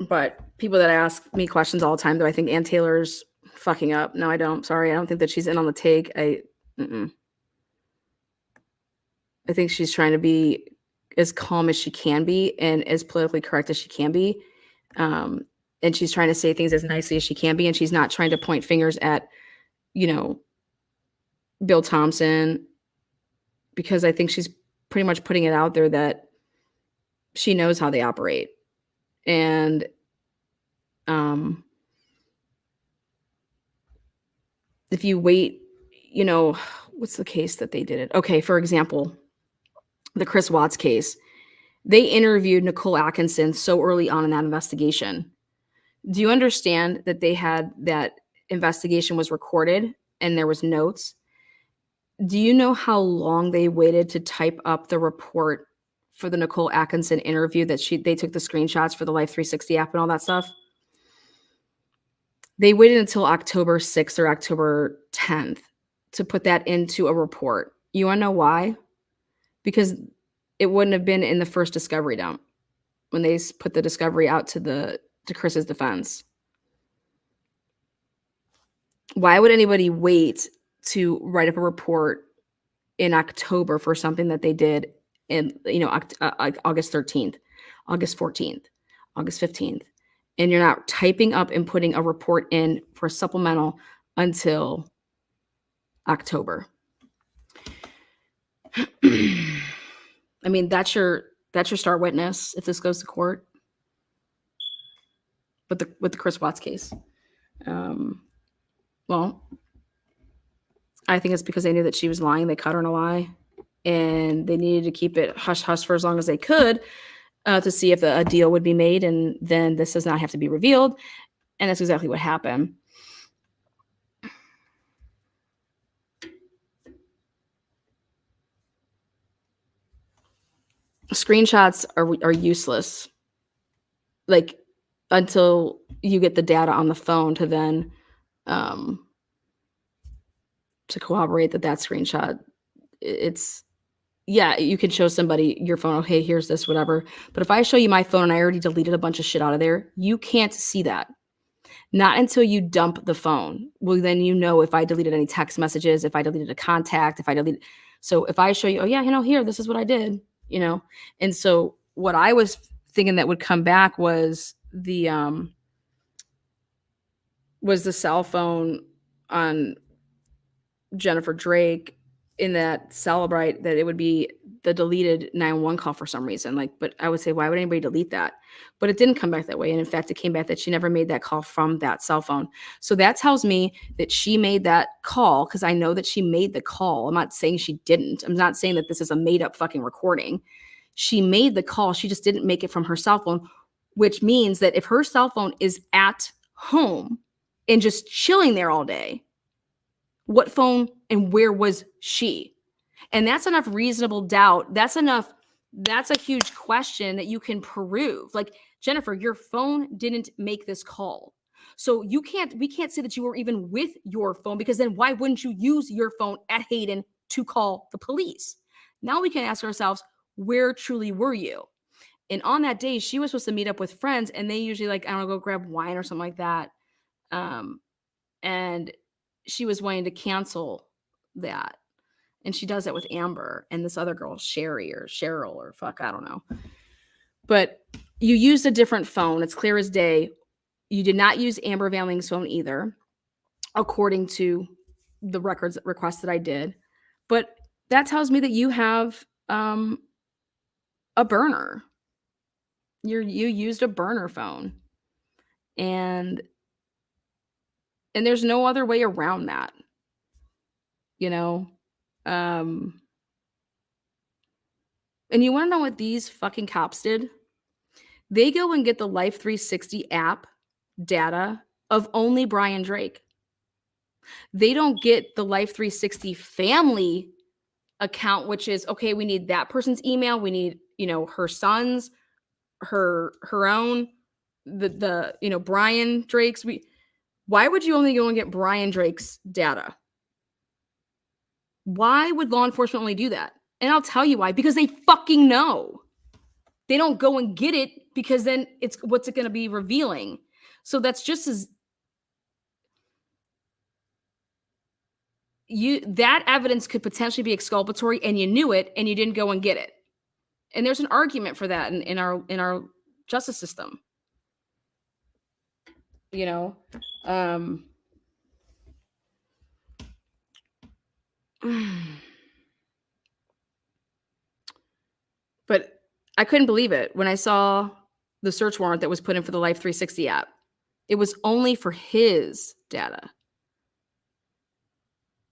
but people that ask me questions all the time, do I think Ann Taylor's fucking up? No, I don't. Sorry, I don't think that she's in on the take. I think she's trying to be as calm as she can be and as politically correct as she can be. And she's trying to say things as nicely as she can be. And she's not trying to point fingers at, you know, Bill Thompson, because I think she's pretty much putting it out there that she knows how they operate. And if you wait, you know, what's the case that they did it? Okay, for example, the Chris Watts case. They interviewed Nicole Atkinson so early on in that investigation. Do you understand that they had that investigation was recorded and there was notes? Do you know how long they waited to type up the report for the Nicole Atkinson interview that they took the screenshots for the Life 360 app and all that stuff? They waited until October 6th or October 10th to put that into a report. You want to know why? Because it wouldn't have been in the first discovery dump when they put the discovery out to Chris's defense. Why would anybody wait to write up a report in October for something that they did in, you know, August 13th, August 14th, August 15th, and you're not typing up and putting a report in for a supplemental until October? I mean, that's your star witness if this goes to court. With the Chris Watts case. Well, I think it's because they knew that she was lying. They caught her in a lie, and they needed to keep it hush hush for as long as they could to see if a deal would be made, and then this does not have to be revealed. And that's exactly what happened. Screenshots are useless. Like, until you get the data on the phone to then to corroborate that screenshot. It's, yeah, you can show somebody your phone, oh, hey, here's this, whatever. But if I show you my phone and I already deleted a bunch of shit out of there, you can't see that. Not until you dump the phone. Well, then you know if I deleted any text messages, if I deleted a contact, if I deleted. So if I show you, oh yeah, you know, here, this is what I did, you know. And so what I was thinking that would come back was the cell phone on Jennifer Drake in that Celebrite, that it would be the deleted 911 call for some reason. Like, but I would say, why would anybody delete that? But it didn't come back that way. And in fact, it came back that she never made that call from that cell phone. So that tells me that she made that call, because I know that she made the call. I'm not saying she didn't. I'm not saying that this is a made up fucking recording. She made the call. She just didn't make it from her cell phone, which means that if her cell phone is at home and just chilling there all day, what phone and where was she? And that's enough reasonable doubt. That's a huge question that you can prove. Like, Jennifer, your phone didn't make this call. So we can't say that you were even with your phone, because then why wouldn't you use your phone at Hayden to call the police? Now we can ask ourselves, where truly were you? And on that day, she was supposed to meet up with friends, and they usually, like, I don't know, go grab wine or something like that. And she was wanting to cancel that. And she does that with Amber and this other girl, Sherry or Cheryl or fuck, I don't know. But you used a different phone. It's clear as day. You did not use Amber Van Ling's phone either, according to the request that I did. But that tells me that you have a burner. You used a burner phone. And there's no other way around that. You know? And you want to know what these fucking cops did? They go and get the Life 360 app data of only Brian Drake. They don't get the Life 360 family account, which is, okay, we need that person's email. We need, her son's, her own, the Brian Drake's. Why would you only go and get Brian Drake's data? Why would law enforcement only do that? And I'll tell you why. Because they fucking know. They don't go and get it, because then what's it going to be revealing? So that's just as that evidence could potentially be exculpatory, and you knew it, and you didn't go and get it. And there's an argument for that in our justice system. But I couldn't believe it when I saw the search warrant that was put in for the Life 360 app. It was only for his data.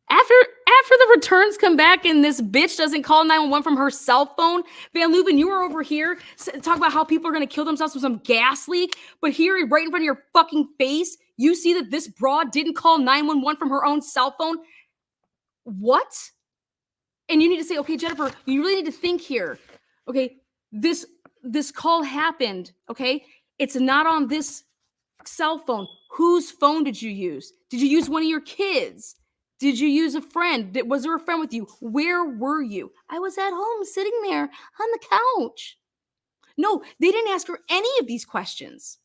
After the returns come back and this bitch doesn't call 911 from her cell phone, Van Leuven, you were over here talking about how people are going to kill themselves with some gas leak, but here, right in front of your fucking face, you see that this broad didn't call 911 from her own cell phone. What? And you need to say, okay, Jennifer, you really need to think here. Okay, this call happened, okay? It's not on this cell phone. Whose phone did you use? Did you use one of your kids? Did you use a friend? Was there a friend with you? Where were you? I was at home sitting there on the couch. No, they didn't ask her any of these questions.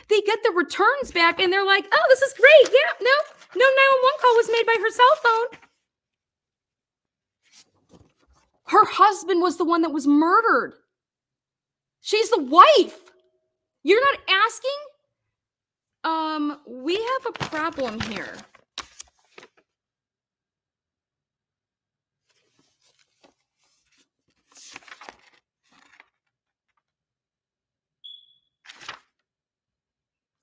They get the returns back and they're like, oh, this is great. Yeah, no 911 call was made by her cell phone. Her husband was the one that was murdered. She's the wife. You're not asking? We have a problem here.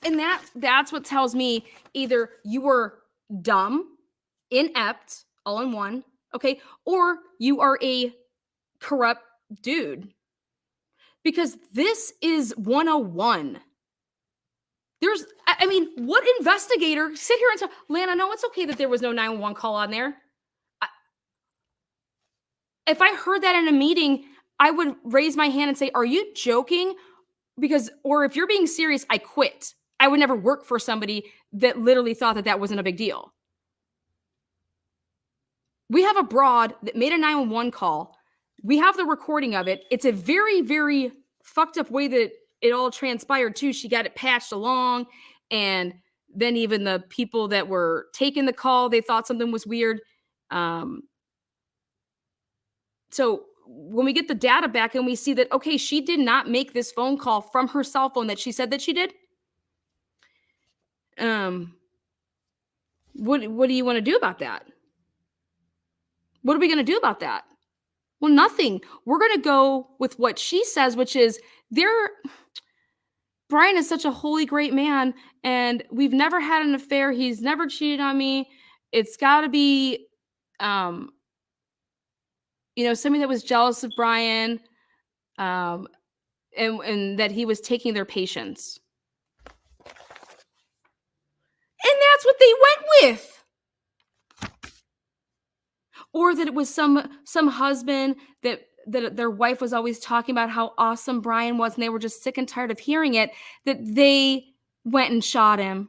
And that's what tells me either you were dumb, inept, all in one, okay, or you are a corrupt dude. Because this is 101. What investigator sit here and tell Lana, no, it's okay that there was no 911 call on there. If I heard that in a meeting, I would raise my hand and say, are you joking? Or if you're being serious, I quit. I would never work for somebody that literally thought that wasn't a big deal. We have a broad that made a 911 call. We have the recording of it. It's a very, very fucked up way that it all transpired too. She got it patched along, and then even the people that were taking the call, they thought something was weird. So when we get the data back and we see that, okay, she did not make this phone call from her cell phone that she said that she did. What do you want to do about that? What are we going to do about that? Well, nothing. We're going to go with what she says, which is Brian is such a holy, great man, and we've never had an affair. He's never cheated on me. It's got to be, somebody that was jealous of Brian, and that he was taking their patients. And that's what they went with. Or that it was some husband that their wife was always talking about how awesome Brian was, and they were just sick and tired of hearing it, that they went and shot him.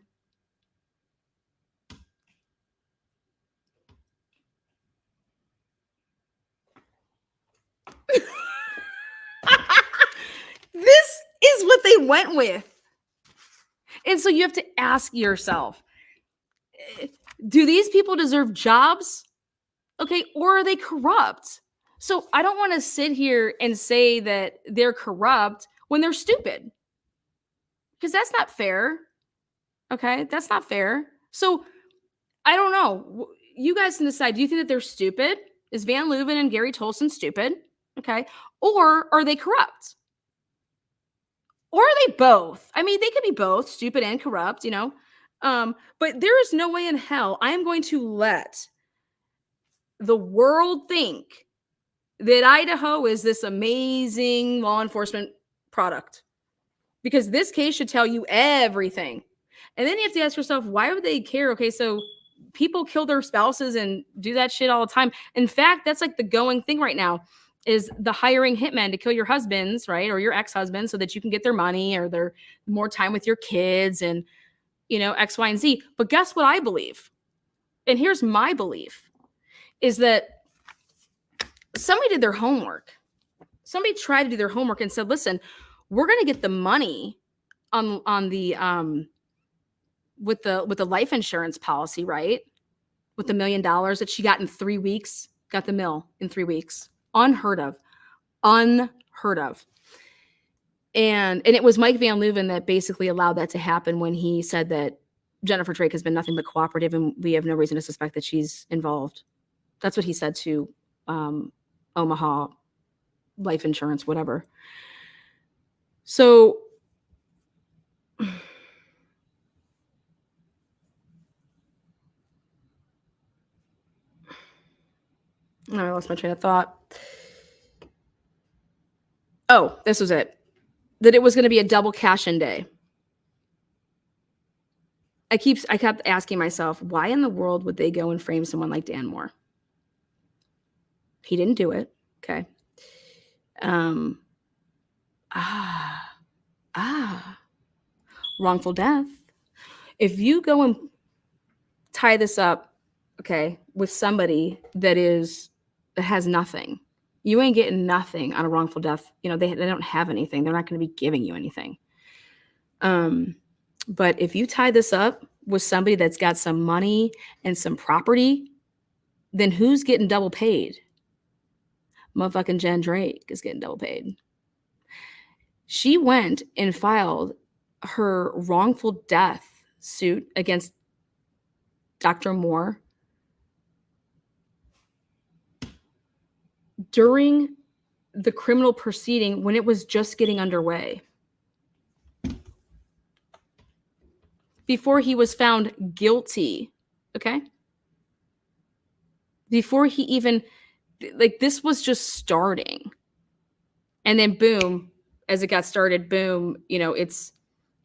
This is what they went with. And so you have to ask yourself, do these people deserve jobs? Okay, or are they corrupt? So I don't want to sit here and say that they're corrupt when they're stupid, because that's not fair. Okay, that's not fair. So I don't know. You guys can decide. Do you think that they're stupid? Is Van Leuven and Gary Tolson stupid? Okay, or are they corrupt? Or are they both? I mean, they could be both, stupid and corrupt, But there is no way in hell I am going to let the world think that Idaho is this amazing law enforcement product, because this case should tell you everything. And then you have to ask yourself, why would they care? Okay, so people kill their spouses and do that shit all the time. In fact, that's like the going thing right now, is the hiring hitmen to kill your husbands, right? Or your ex-husbands, so that you can get their money or their more time with your kids and, X, Y, and Z. But guess what I believe? And here's my belief, is that somebody did their homework. Somebody tried to do their homework and said, listen, we're going to get the money on the with the life insurance policy, right? With the $1 million that she got in 3 weeks, got the mill in 3 weeks. Unheard of. And it was Mike Van Leuven that basically allowed that to happen when he said that Jennifer Drake has been nothing but cooperative and we have no reason to suspect that she's involved. That's what he said to Omaha Life Insurance, whatever. So I lost my train of thought. Oh, this was it. That it was going to be a double cash-in day. I kept asking myself, why in the world would they go and frame someone like Dan Moore? He didn't do it. Okay. Wrongful death. If you go and tie this up, okay, with somebody that has nothing, you ain't getting nothing on a wrongful death. They don't have anything. They're not going to be giving you anything. But if you tie this up with somebody that's got some money and some property, then who's getting double paid? Motherfucking Jen Drake is getting double paid. She went and filed her wrongful death suit against Dr. Moore during the criminal proceeding when it was just getting underway. Before he was found guilty, okay? Before he even, this was just starting. And then boom, as it got started, boom, you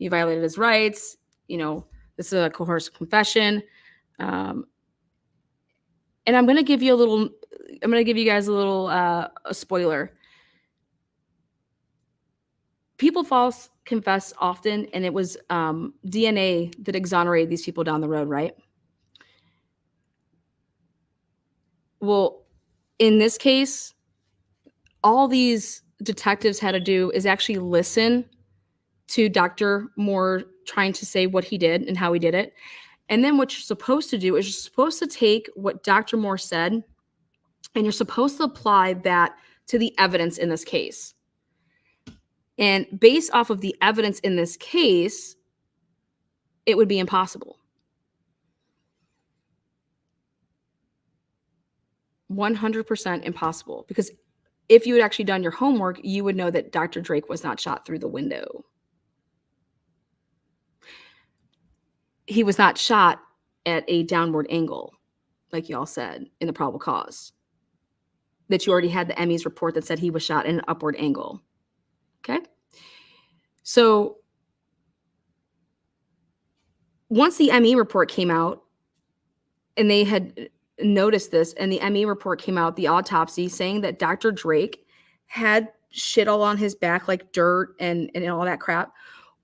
violated his rights, this is a coerced confession. And I'm going to give you guys a little a spoiler. People false confess often, and it was DNA that exonerated these people down the road, right? Well, in this case, all these detectives had to do is actually listen to Dr. Moore trying to say what he did and how he did it. And then what you're supposed to do is you're supposed to take what Dr. Moore said, and you're supposed to apply that to the evidence in this case. And based off of the evidence in this case, it would be impossible. 100% impossible. Because if you had actually done your homework, you would know that Dr. Drake was not shot through the window. He was not shot at a downward angle, like y'all said, in the probable cause. That you already had the ME's report that said he was shot at an upward angle. Okay? So once the ME report came out, and they had noticed this, and the ME report came out, the autopsy, saying that Dr. Drake had shit all on his back, like dirt and all that crap.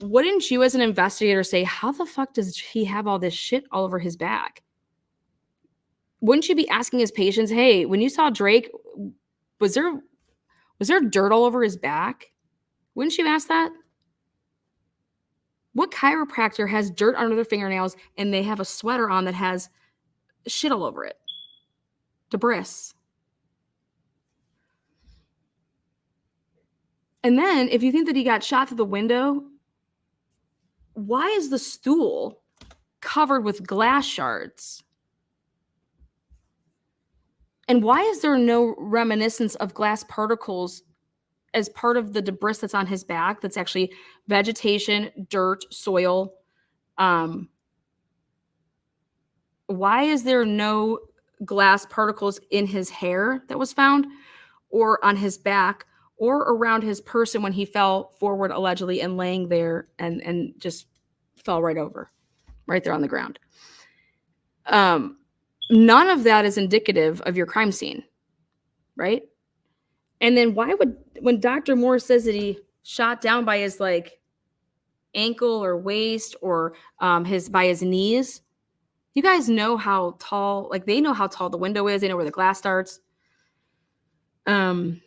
Wouldn't you as an investigator say, how the fuck does he have all this shit all over his back? Wouldn't you be asking his patients, hey, when you saw Drake, was there dirt all over his back? Wouldn't you ask that? What chiropractor has dirt under their fingernails and they have a sweater on that has shit all over it? Debris. And then if you think that he got shot through the window, why is the stool covered with glass shards? And why is there no reminiscence of glass particles as part of the debris that's on his back? That's actually vegetation, dirt, soil. Why is there no glass particles in his hair that was found, or on his back, or around his person when he fell forward allegedly and laying there and just fell right over, right there on the ground? None of that is indicative of your crime scene, right? And then why would, when Dr. Moore says that he shot down by his like ankle or waist or by his knees, you guys know how tall, like they know how tall the window is. They know where the glass starts. And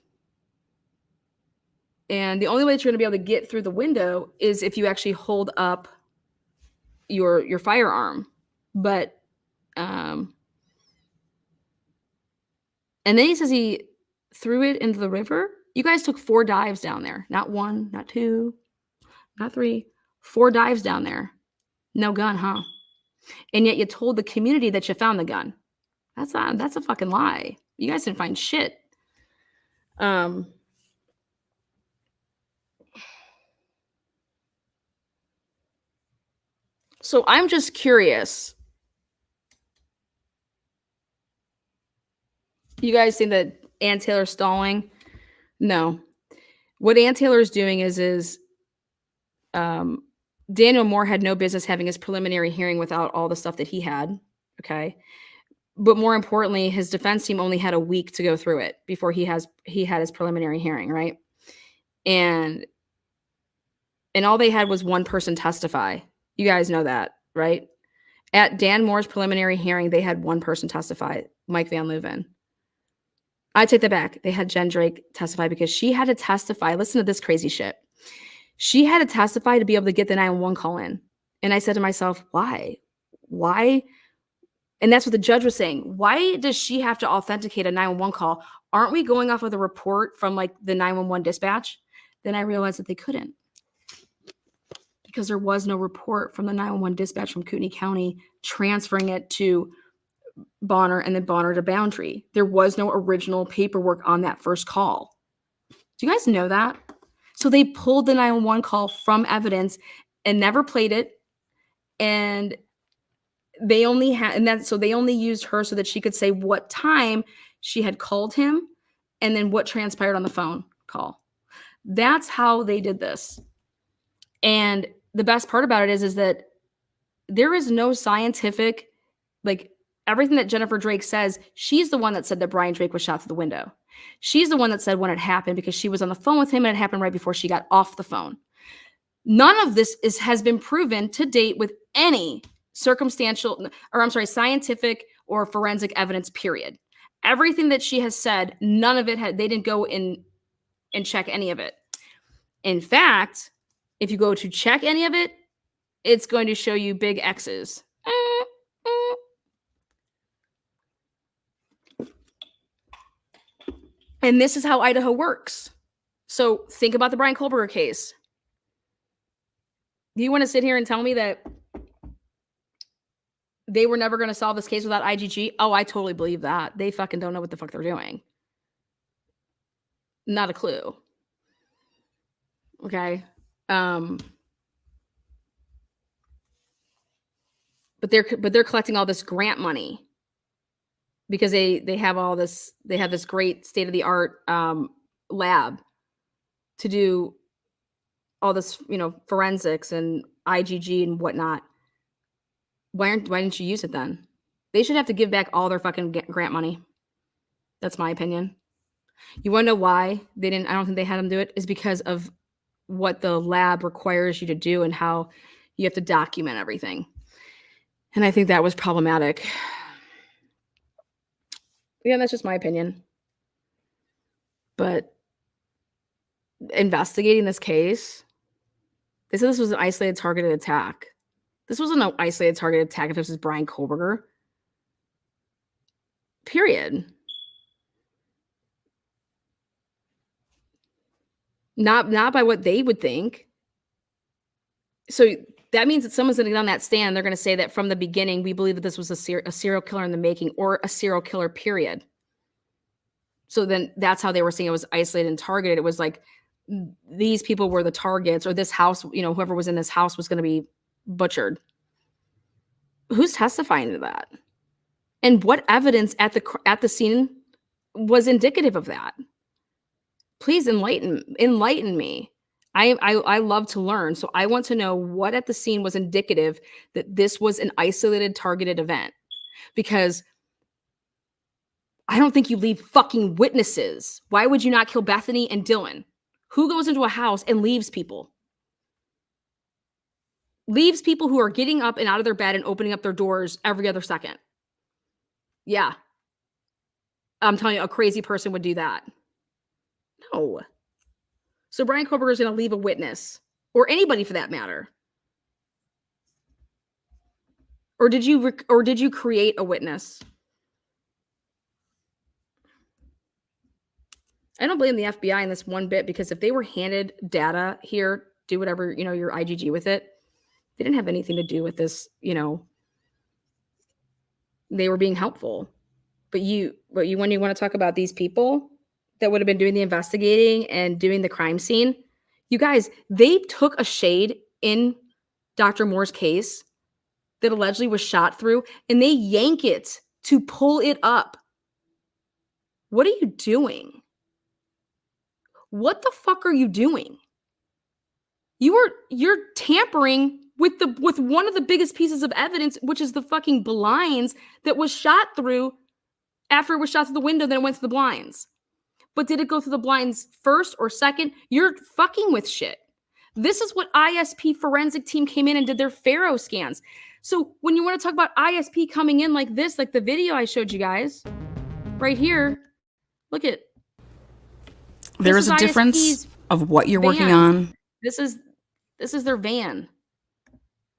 the only way that you're going to be able to get through the window is if you actually hold up your firearm. But and then he says he threw it into the river. You guys took 4 dives down there. Not 1, not 2, not 3. 4 dives down there. No gun, huh? And yet you told the community that you found the gun. That's a fucking lie. You guys didn't find shit. So I'm just curious. You guys think that Ann Taylor's stalling? No. What Ann Taylor is doing is Daniel Moore had no business having his preliminary hearing without all the stuff that he had. Okay. But more importantly, his defense team only had a week to go through it before he had his preliminary hearing, right? And all they had was one person testify. You guys know that, right? At Dan Moore's preliminary hearing, they had one person testify, Mike Van Leuven. I take that back. They had Jen Drake testify because she had to testify. Listen to this crazy shit. She had to testify to be able to get the 911 call in. And I said to myself, why? Why? And that's what the judge was saying. Why does she have to authenticate a 911 call? Aren't we going off of the report from like the 911 dispatch? Then I realized that they couldn't. Because there was no report from the 911 dispatch from Kootenai County transferring it to Bonner and then Bonner to Boundary. There was no original paperwork on that first call. Do you guys know that? So they pulled the 911 call from evidence and never played it. And they only had, so they only used her so that she could say what time she had called him and then what transpired on the phone call. That's how they did this. And the best part about it is that there is no scientific, like everything that Jennifer Drake says, she's the one that said that Brian Drake was shot through the window. She's the one that said when it happened because she was on the phone with him and it happened right before she got off the phone. None of this has been proven to date with any scientific or forensic evidence, period. Everything that she has said, none of it they didn't go in and check any of it. In fact, if you go to check any of it, it's going to show you big X's. And this is how Idaho works. So think about the Brian Kohlberger case. Do you want to sit here and tell me that they were never going to solve this case without IGG? Oh, I totally believe that. They fucking don't know what the fuck they're doing. Not a clue. Okay. But they're collecting all this grant money because they have all this, they have this great state of the art lab to do all this, forensics and IGG and whatnot. Why didn't you use it then? They should have to give back all their fucking grant money. That's my opinion. You want to know why they didn't? I don't think they had them do it. Is because of what the lab requires you to do and how you have to document everything. And I think that was problematic. Yeah, that's just my opinion. But investigating this case, they said this was an isolated targeted attack. This wasn't an isolated targeted attack if this was Brian Kohlberger. Period. Not by what they would think. So that means that someone's going to get on that stand. They're going to say that from the beginning, we believe that this was a serial killer in the making or a serial killer, period. So then that's how they were saying it was isolated and targeted. It was like these people were the targets, or this house, whoever was in this house was going to be butchered. Who's testifying to that? And what evidence at the scene was indicative of that? Please enlighten me. I love to learn, so I want to know what at the scene was indicative that this was an isolated, targeted event. Because I don't think you leave fucking witnesses. Why would you not kill Bethany and Dylan? Who goes into a house and leaves people? Leaves people who are getting up and out of their bed and opening up their doors every other second. Yeah. I'm telling you, a crazy person would do that. No. So Brian Kohlberger is going to leave a witness, or anybody for that matter. Or did you create a witness? I don't blame the FBI in this one bit, because if they were handed data here, do whatever, your IGG with it, they didn't have anything to do with this, they were being helpful. But when you want to talk about these people that would have been doing the investigating and doing the crime scene, you guys, they took a shade in Dr. Moore's case that allegedly was shot through, and they yank it to pull it up. What are you doing? What the fuck are you doing? You're tampering with one of the biggest pieces of evidence, which is the fucking blinds that was shot through after it was shot through the window, then it went to the blinds. But did it go through the blinds first or second? You're fucking with shit. This is what ISP forensic team came in and did their Pharaoh scans. So when you want to talk about ISP coming in like this, like the video I showed you guys right here, look at. There is a difference of what you're working on. This is their van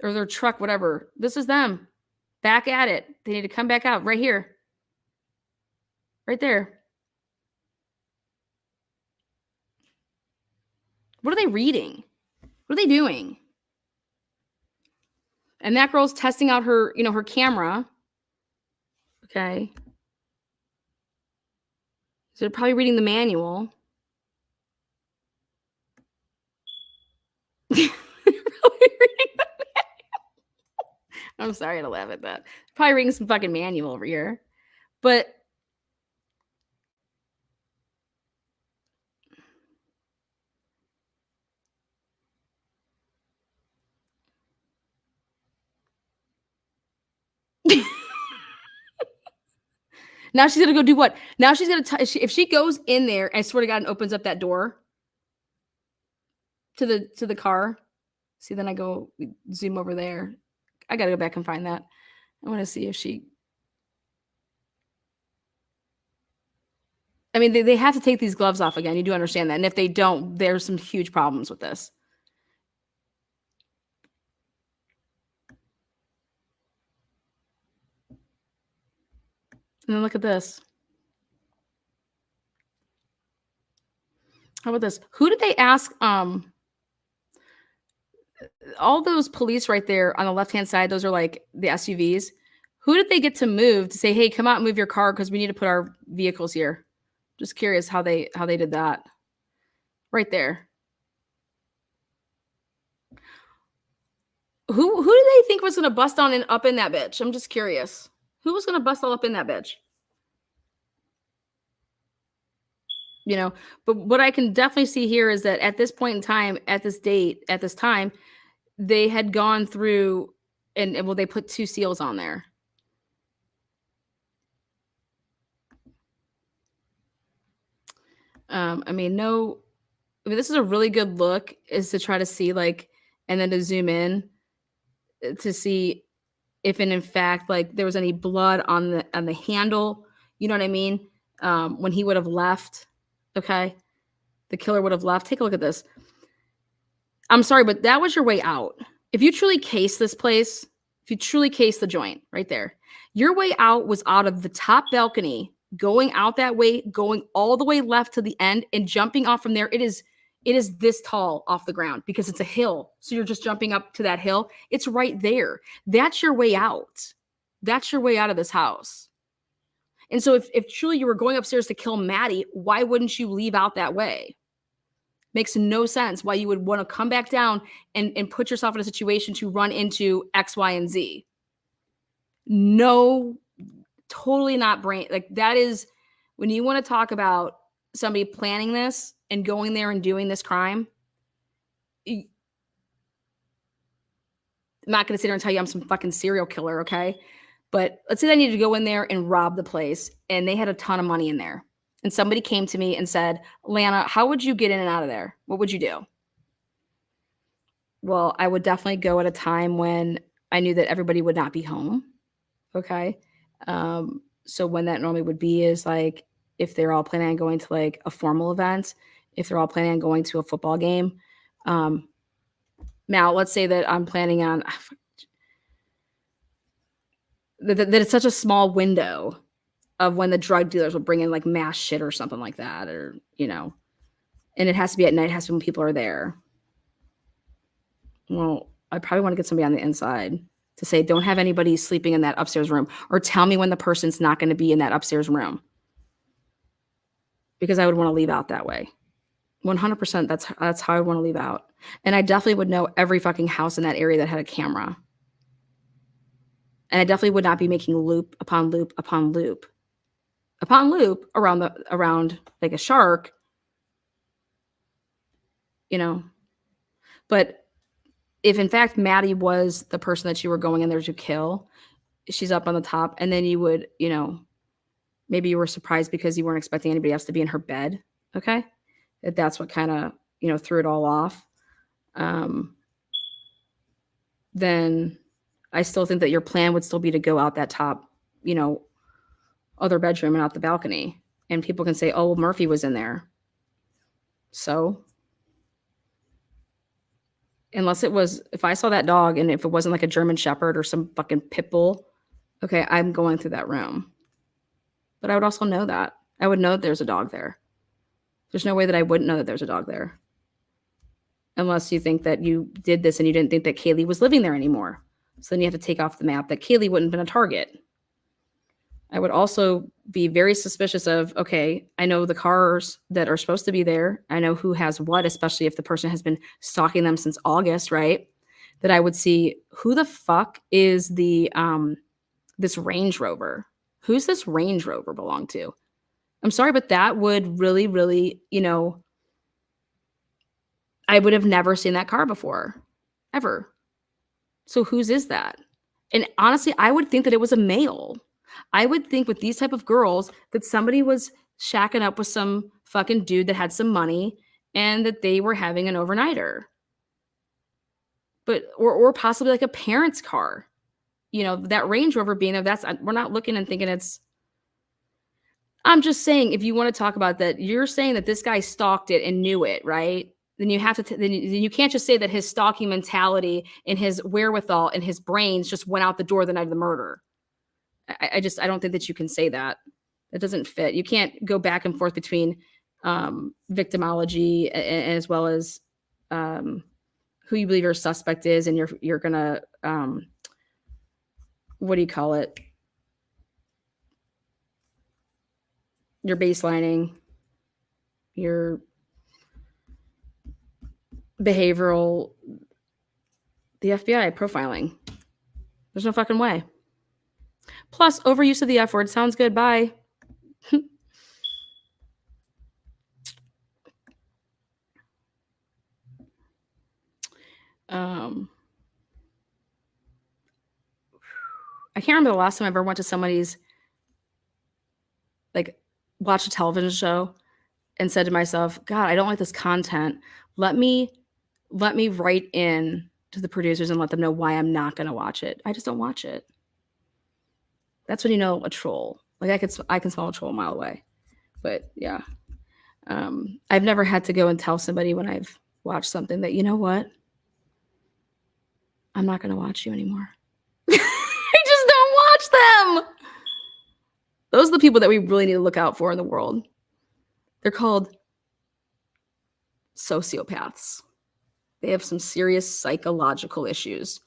or their truck, whatever. This is them back at it. They need to come back out right here. Right there. What are they reading? What are they doing? And that girl's testing out her, her camera. Okay. So they're probably reading the manual. I'm sorry to laugh at that. Probably reading some fucking manual over here. But now she's going to go do what? Now she's going to, if she goes in there, I swear to God, and opens up that door to the car. See, then I go zoom over there. I got to go back and find that. I want to see if she, I mean, they have to take these gloves off again. You do understand that. And if they don't, there's some huge problems with this. And then look at this. How about this? Who did they ask? All those police right there on the left-hand side, those are like the SUVs. Who did they get to move to say, hey, come out and move your car because we need to put our vehicles here? Just curious how they did that. Right there. Who do they think was gonna bust on and up in that bitch? I'm just curious. Who was gonna bust all up in that bitch? You know, but what I can definitely see here is that at this point in time, at this date, at this time, they had gone through and well, they put 2 seals on there. I mean, this is a really good look is to try to see like, and then to zoom in to see if in fact, like there was any blood on the handle, you know what I mean? When he would have left, okay? The killer would have left. Take a look at this. I'm sorry, but that was your way out. If you truly case this place, if you truly case the joint right there, your way out was out of the top balcony, going out that way, going all the way left to the end and jumping off from there. It is this tall off the ground because it's a hill. So you're just jumping up to that hill. It's right there. That's your way out. That's your way out of this house. And so if truly you were going upstairs to kill Maddie, why wouldn't you leave out that way? Makes no sense why you would want to come back down and put yourself in a situation to run into X, Y, and Z. No, totally not brain. Like that is when you want to talk about somebody planning this and going there and doing this crime. I'm not going to sit here and tell you I'm some fucking serial killer, okay? But let's say I needed to go in there and rob the place and they had a ton of money in there. And somebody came to me and said, Lana, how would you get in and out of there? What would you do? Well, I would definitely go at a time when I knew that everybody would not be home. Okay. So when that normally would be is like if they're all planning on going to like a formal event, if they're all planning on going to a football game. Now, let's say that I'm planning on that it's such a small window of when the drug dealers will bring in like mass shit or something like that, or, you know, and it has to be at night, it has to be when people are there. Well, I probably want to get somebody on the inside to say, don't have anybody sleeping in that upstairs room, or tell me when the person's not going to be in that upstairs room. Because I would want to leave out that way. 100%. That's how I want to leave out. And I definitely would know every fucking house in that area that had a camera. And I definitely would not be making loop upon loop upon loop upon loop around like a shark, you know. But if in fact Maddie was the person that you were going in there to kill, she's up on the top, and then you would, you know, maybe you were surprised because you weren't expecting anybody else to be in her bed. Okay. That's what kind of, you know, threw it all off. Then I still think that your plan would still be to go out that top, you know, other bedroom and out the balcony. And people can say, oh, well, Murphy was in there. So unless it was, if I saw that dog and if it wasn't like a German Shepherd or some fucking pit bull, okay, I'm going through that room. But I would also know that. I would know that there's a dog there. There's no way that I wouldn't know that there's a dog there. Unless you think that you did this and you didn't think that Kaylee was living there anymore. So then you have to take off the map that Kaylee wouldn't have been a target. I would also be very suspicious of, okay, I know the cars that are supposed to be there. I know who has what, especially if the person has been stalking them since August, right? That I would see who the fuck is the this Range Rover? Who's this Range Rover belong to? I'm sorry, but that would really, really, you know, I would have never seen that car before, ever. So whose is that? And honestly, I would think that it was a male. I would think with these type of girls that somebody was shacking up with some fucking dude that had some money and that they were having an overnighter. But, or possibly like a parent's car. You know, that Range Rover being there, we're not looking and thinking it's, I'm just saying, if you want to talk about that, you're saying that this guy stalked it and knew it, right? Then you have to, then you can't just say that his stalking mentality and his wherewithal and his brains just went out the door the night of the murder. I don't think that you can say that. That doesn't fit. You can't go back and forth between victimology, as well as who you believe your suspect is, and you're gonna what do you call it? Your baselining, your behavioral, the FBI profiling. There's no fucking way. Plus, overuse of the F word sounds good. Bye. I can't remember the last time I ever went to somebody's, like, watch a television show and said to myself, God, I don't like this content. Let me write in to the producers and let them know why I'm not going to watch it. I just don't watch it. That's when you know a troll. Like, I can smell a troll a mile away. But yeah, I've never had to go and tell somebody when I've watched something that, you know what, I'm not going to watch you anymore. I just don't watch them. Those are the people that we really need to look out for in the world. They're called sociopaths. They have some serious psychological issues.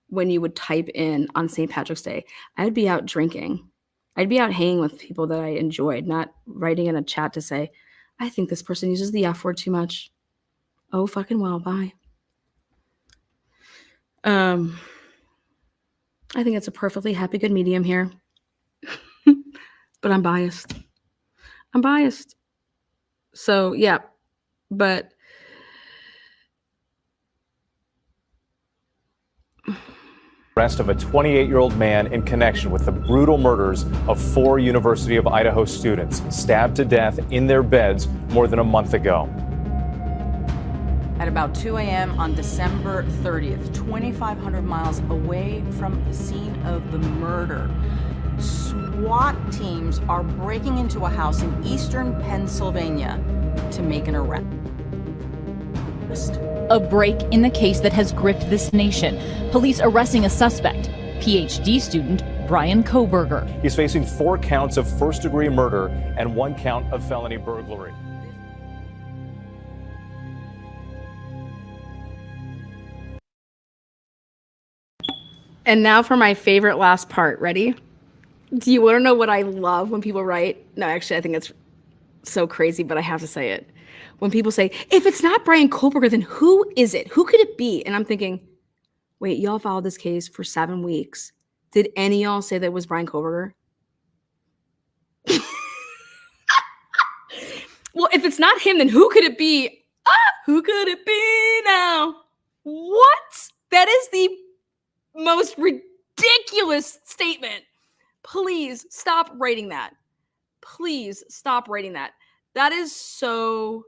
When you would type in on St. Patrick's Day, I'd be out drinking. I'd be out hanging with people that I enjoyed, not writing in a chat to say, I think this person uses the F word too much. Oh, fucking well, bye. I think it's a perfectly happy, good medium here. But I'm biased. So, yeah. But Arrest of a 28-year-old man in connection with the brutal murders of 4 University of Idaho students stabbed to death in their beds more than a month ago. At about 2 a.m. on December 30th, 2,500 miles away from the scene of the murder, SWAT teams are breaking into a house in eastern Pennsylvania to make an arrest. A break in the case that has gripped this nation. Police arresting a suspect, PhD student Brian Koberger. He's facing 4 counts of first-degree murder and 1 count of felony burglary. And now for my favorite last part. Ready? Do you want to know what I love when people write? No, actually, I think it's so crazy, but I have to say it. When people say, if it's not Brian Koberger, then who is it? Who could it be? And I'm thinking, wait, y'all followed this case for 7 weeks. Did any of y'all say that it was Brian Koberger? Well, if it's not him, then who could it be? Who could it be now? What? That is the most ridiculous statement. Please stop writing that. Please stop writing that. That is so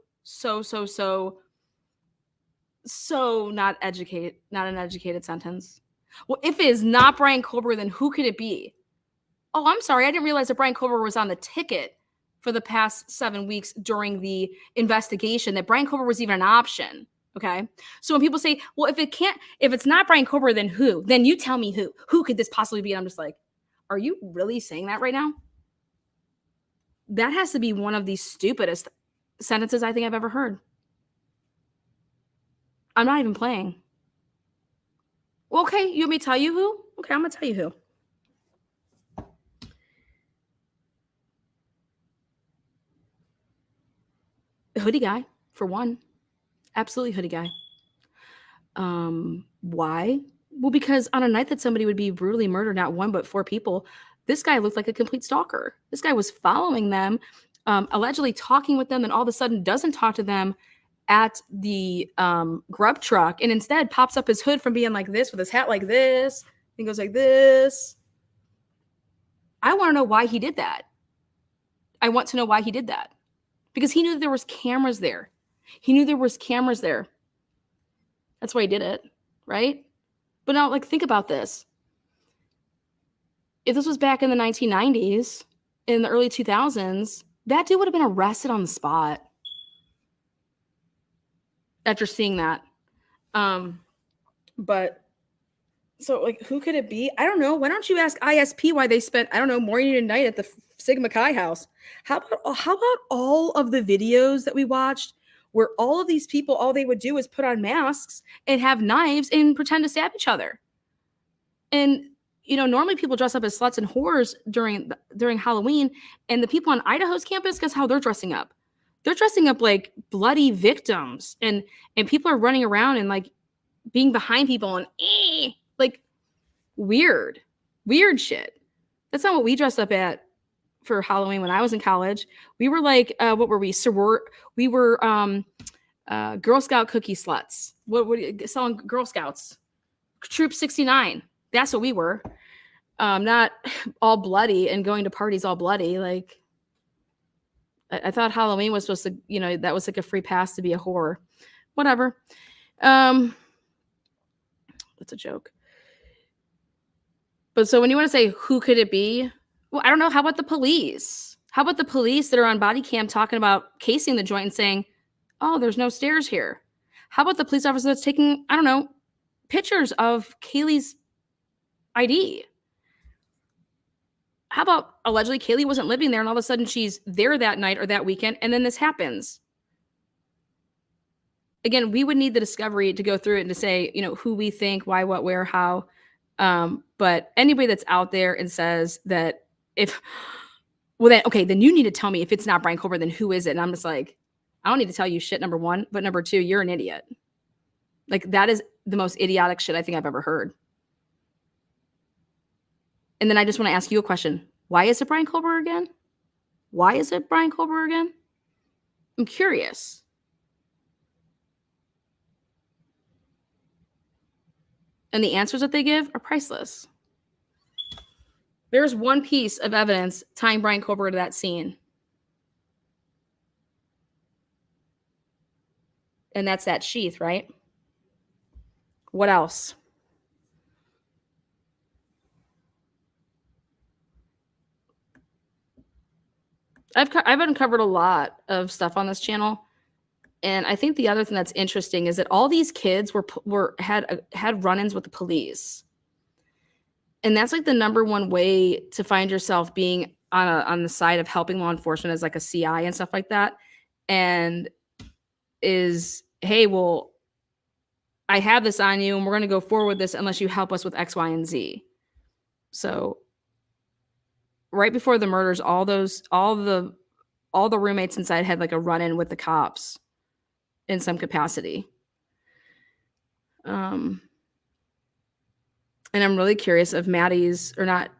not an educated sentence. Well, if it is not Brian Koberger, then who could it be? Oh, I'm sorry. I didn't realize that Brian Koberger was on the ticket for the past 7 weeks during the investigation, that Brian Koberger was even an option. Okay. So when people say, well, if it's not Brian Koberger, then who? Then you tell me who. Who could this possibly be? And I'm just like, are you really saying that right now? That has to be one of the stupidest sentences I think I've ever heard. I'm not even playing. Well, okay, you want me to tell you who? Okay, I'm going to tell you who. Hoodie guy, for one. Absolutely hoodie guy. Why? Well, because on a night that somebody would be brutally murdered, not 1 but 4 people, this guy looked like a complete stalker. This guy was following them, allegedly talking with them, and all of a sudden doesn't talk to them at the grub truck, and instead pops up his hood from being like this with his hat like this, and goes like this. I want to know why he did that. I want to know why he did that. Because he knew that there was cameras there. That's why he did it, right? But now, like, think about this. If this was back in the 1990s, in the early 2000s, that dude would have been arrested on the spot after seeing that. But So, like, who could it be? I don't know. Why don't you ask ISP why they spent, I don't know, morning and night at the Sigma Chi house? How about all of the videos that we watched where all of these people, all they would do is put on masks and have knives and pretend to stab each other? And, you know, normally people dress up as sluts and whores during Halloween, and the people on Idaho's campus, guess how they're dressing up? They're dressing up like bloody victims, and people are running around and like being behind people and like weird shit. That's not what we dressed up at for Halloween when I was in college. We were like, what were we? We were Girl Scout cookie sluts. What selling Girl Scouts? Troop 69. That's what we were. Not all bloody and going to parties all bloody. Like, I thought Halloween was supposed to, you know, that was like a free pass to be a whore. Whatever. That's a joke. But so when you want to say who could it be? Well, I don't know. How about the police? How about the police that are on body cam talking about casing the joint and saying, oh, there's no stairs here? How about the police officer that's taking, I don't know, pictures of Kaylee's ID? How about allegedly Kaylee wasn't living there and all of a sudden she's there that night or that weekend and then this happens? Again, we would need the discovery to go through it and to say, you know, who we think, why, what, where, how. But anybody that's out there and says that then you need to tell me if it's not Brian Colbert, then who is it? And I'm just like, I don't need to tell you shit, number one, but number two, you're an idiot. Like, that is the most idiotic shit I think I've ever heard. And then I just want to ask you a question. Why is it Brian Colbert again? Why is it Brian Colbert again? I'm curious. And the answers that they give are priceless. There's one piece of evidence tying Brian Colbert to that scene. And that's that sheath, right? What else? I've uncovered a lot of stuff on this channel, and I think the other thing that's interesting is that all these kids had run-ins with the police, and that's like the number one way to find yourself being on the side of helping law enforcement as like a CI and stuff like that, and is, hey, well, I have this on you, and we're going to go forward with this unless you help us with X, Y, and Z. So right before the murders, all the roommates inside had like a run-in with the cops in some capacity. And I'm really curious of Maddie's, or not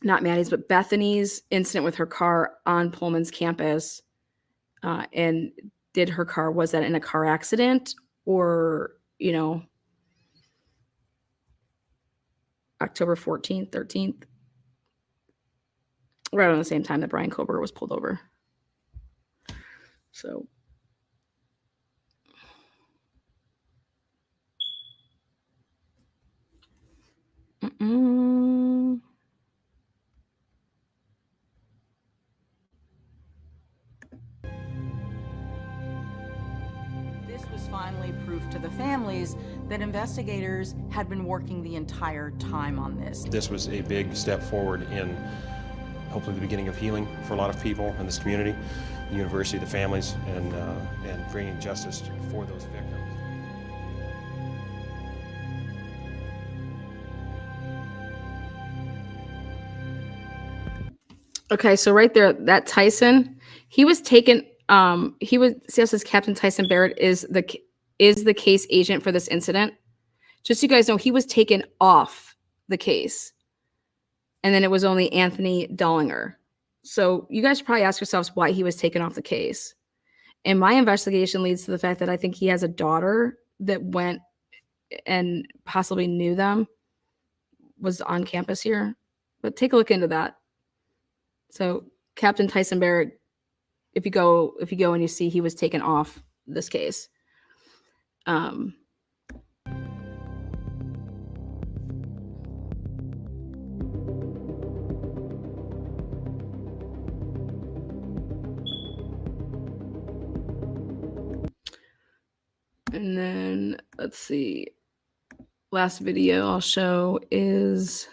Maddie's, but Bethany's incident with her car on Pullman's campus. And was that in a car accident, or, you know, October 14th, 13th? Right around the same time that Brian Colbert was pulled over. So. This was finally proof to the families that investigators had been working the entire time on this. This was a big step forward in hopefully the beginning of healing for a lot of people in this community, the university, the families, and bringing justice for those victims. Okay, so right there, that Tyson, he was taken. Says Captain Tyson Barrett is the case agent for this incident. Just so you guys know, he was taken off the case, and then it was only Anthony Dollinger. So you guys should probably ask yourselves why he was taken off the case. And my investigation leads to the fact that I think he has a daughter that went and possibly knew them, was on campus here. But take a look into that. So Captain Tyson Barrett, if you go and you see, he was taken off this case. And then let's see. Last video I'll show is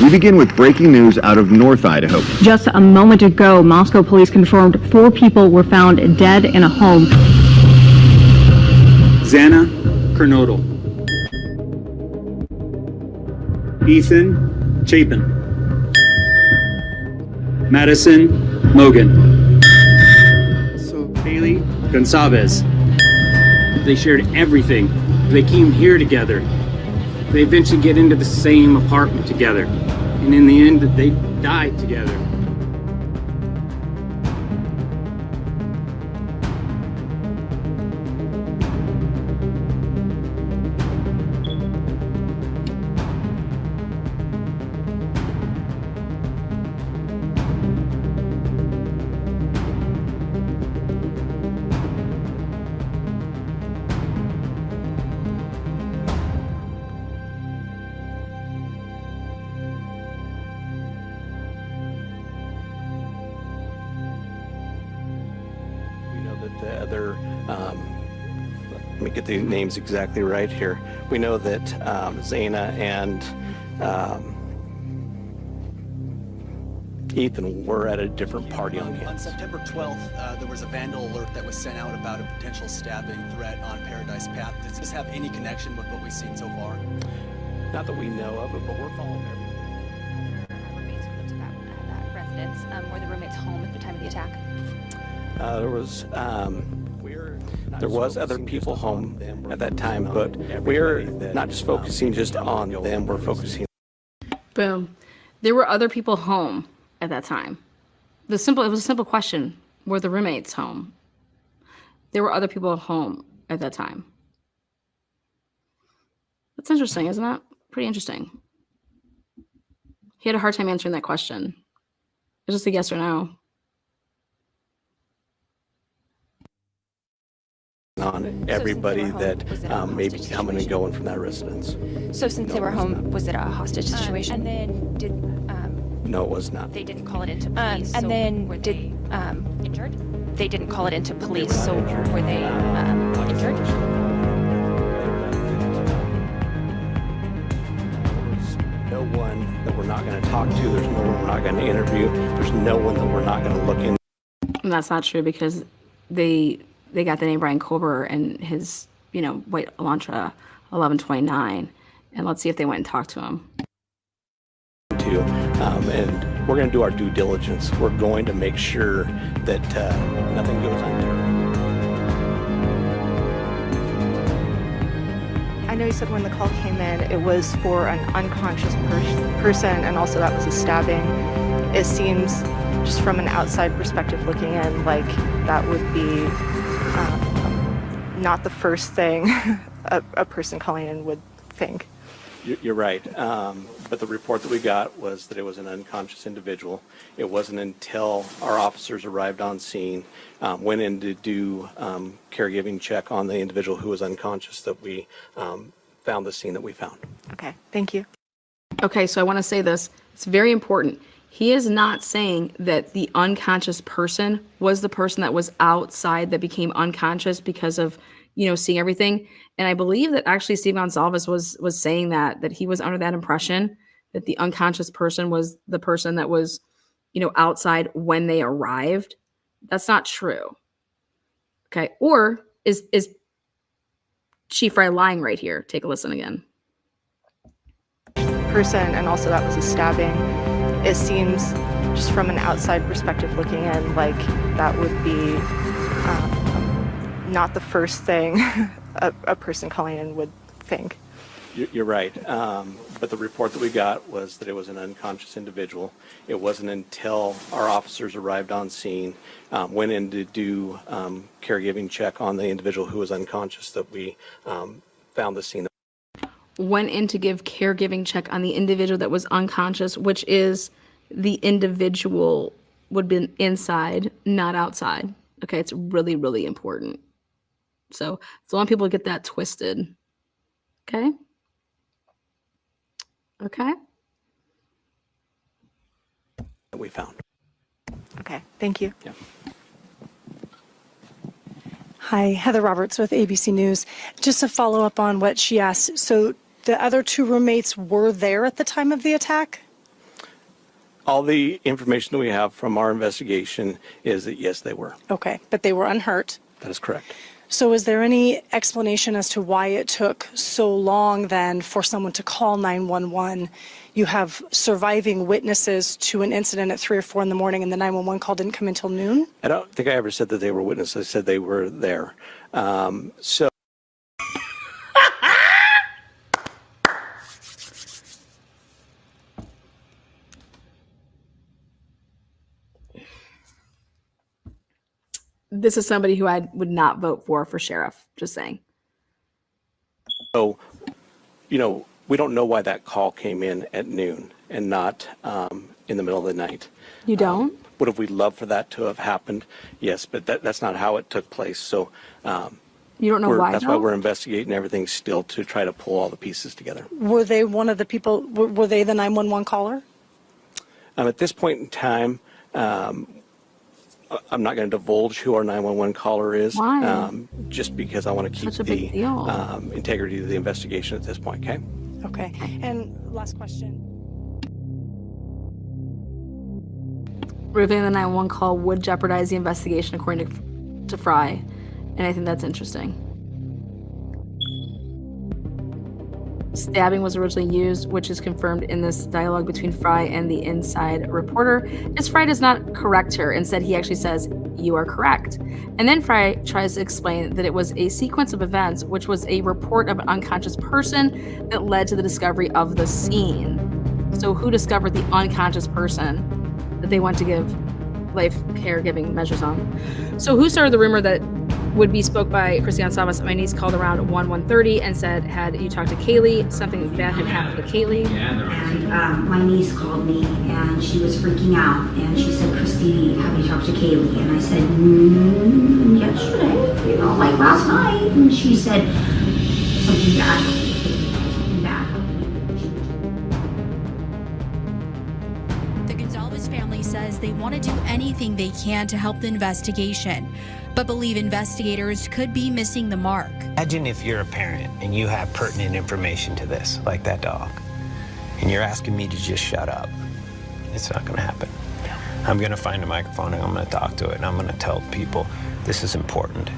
We begin with breaking news out of North Idaho. Just a moment ago, Moscow police confirmed 4 people were found dead in a home. Xana Kernodle. Ethan Chapin. Madison Logan. So Bailey Gonçalves. They shared everything. They came here together. They eventually get into the same apartment together. And in the end, they died together. The other, let me get the names exactly right here. We know that Xana and Ethan were at a different party on campus. On September 12th, there was a vandal alert that was sent out about a potential stabbing threat on Paradise Path. Does this have any connection with what we've seen so far? Not that we know of it, but we're following everything. Roommates who lived at that residence. Were the roommates home at the time of the attack? There was other people home at that time, but we're not just focusing just on them, we're focusing. Boom. There were other people home at that time. It was a simple question. Were the roommates home? There were other people home at that time. That's interesting, isn't it? Pretty interesting. He had a hard time answering that question. It's just a yes or no. On everybody that may be coming and going from that residence. So since they were home, was it a hostage situation? And then did No, it was not. they didn't call it into police? And then were they injured? They didn't call it into police, so were they injured? No one that we're not going to talk to. There's no one we're not going to interview. There's no one that we're not going to look in. And that's not true because they got the name Brian Kober and his, white Elantra 1129. And let's see if they went and talked to him. And we're going to do our due diligence. We're going to make sure that nothing goes under. I know you said when the call came in, it was for an unconscious person, and also that was a stabbing. It seems, just from an outside perspective looking in, like that would be not the first thing a person calling in would think. You're right. But the report that we got was that it was an unconscious individual. It wasn't until our officers arrived on scene, went in to do caregiving check on the individual who was unconscious, that we found the scene that we found. Okay, thank you. Okay, so I want to say this. It's very important. He is not saying that the unconscious person was the person that was outside that became unconscious because of, seeing everything. And I believe that actually Steve Gonsalves was saying that he was under that impression that the unconscious person was the person that was, outside when they arrived. That's not true. Okay. Or is Chief Fry lying right here? Take a listen again. Person, and also that was a stabbing. It seems, just from an outside perspective looking in, like that would be not the first thing a person calling in would think. You're right. But But the report that we got was that it was an unconscious individual. It wasn't until our officers arrived on scene, went in to do caregiving check on the individual who was unconscious, that we found the scene. Went in to give caregiving check on the individual that was unconscious, which is the individual would be inside, not outside. Okay, it's really, really important. So a lot of people get that twisted. Okay. Okay. That we found. Okay, thank you. Yeah. Hi, Heather Roberts with ABC News. Just to follow up on what she asked, so the other two roommates were there at the time of the attack? All the information that we have from our investigation is that yes, they were. Okay, but they were unhurt. That is correct. So is there any explanation as to why it took so long then for someone to call 911? You have surviving witnesses to an incident at 3 or 4 in the morning, and the 911 call didn't come until noon? I don't think I ever said that they were witnesses. I said they were there. So. This is somebody who I would not vote for sheriff, just saying. So, you know, we don't know why that call came in at noon and not in the middle of the night. You don't? Would have we loved for that to have happened? Yes, but that's not how it took place. So you don't know why? That's why we're investigating everything still, to try to pull all the pieces together. Were they one of the people, were they the 911 caller? At this point in time, I'm not going to divulge who our 911 caller is. Why? Just because I want to keep the integrity of the investigation at this point, okay? Okay. And last question. Revealing the 911 call would jeopardize the investigation, according to Fry. And I think that's interesting. Stabbing was originally used, which is confirmed in this dialogue between Fry and the inside reporter. As Fry does not correct her. Instead, he actually says, "You are correct." And then Fry tries to explain that it was a sequence of events, which was a report of an unconscious person that led to the discovery of the scene. So who discovered the unconscious person that they want to give life caregiving measures on? So who started the rumor that would be spoke by Christy Gonzalez? My niece called around 1:30 and said, "Had you talked to Kaylee? Something bad had happened to Kaylee." And my niece called me and she was freaking out and she said, "Christy, have you talked to Kaylee?" And I said, "Yesterday, you know, like last night." And she said, "Something bad. Something bad." The Gonzalez family says they want to do anything they can to help the investigation, but believe investigators could be missing the mark. Imagine if you're a parent and you have pertinent information to this, like that dog, and you're asking me to just shut up. It's not going to happen. I'm going to find a microphone and I'm going to talk to it and I'm going to tell people this is important.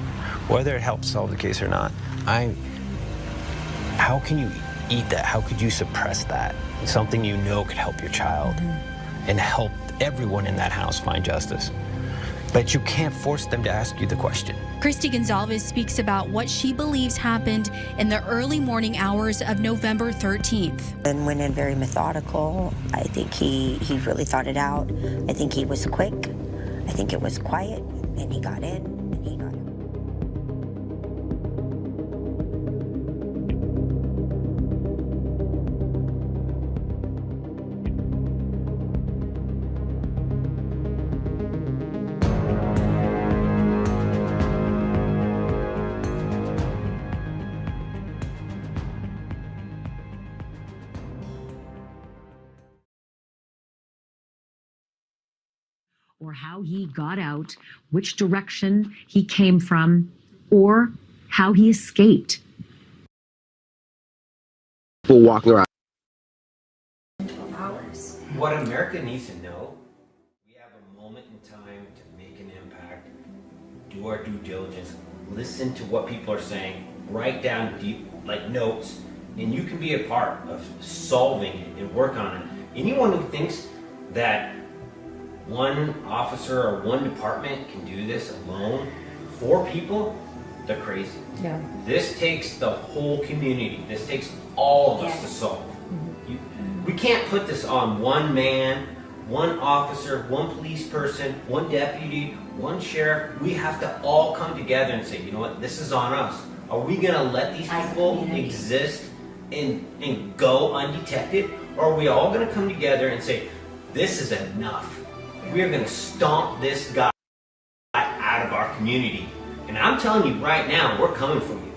Whether it helps solve the case or not, how can you eat that? How could you suppress that? Something you know could help your child and help everyone in that house find justice. But you can't force them to ask you the question. Christy Gonzalez speaks about what she believes happened in the early morning hours of November 13th. And went in very methodical. I think he really thought it out. I think he was quick. I think it was quiet, and he got in. Or how he got out, which direction he came from, or how he escaped. People walking around. What America needs to know, we have a moment in time to make an impact, do our due diligence, listen to what people are saying, write down deep, like notes, and you can be a part of solving it and work on it. Anyone who thinks that one officer or one department can do this alone, 4 people, they're crazy. Yeah. This takes the whole community. This takes all of us to solve. We can't put this on one man, one officer, one police person, one deputy, one sheriff. We have to all come together and say, you know what, this is on us. Are we gonna let these people exist and go undetected? Or are we all gonna come together and say, this is enough. We are gonna stomp this guy out of our community. And I'm telling you right now, we're coming for you.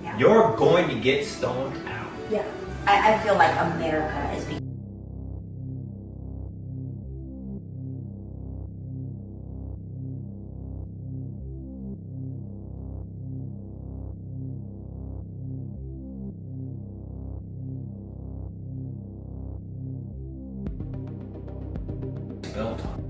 Yeah. You're going to get stomped out. Yeah. I feel like America is being built on.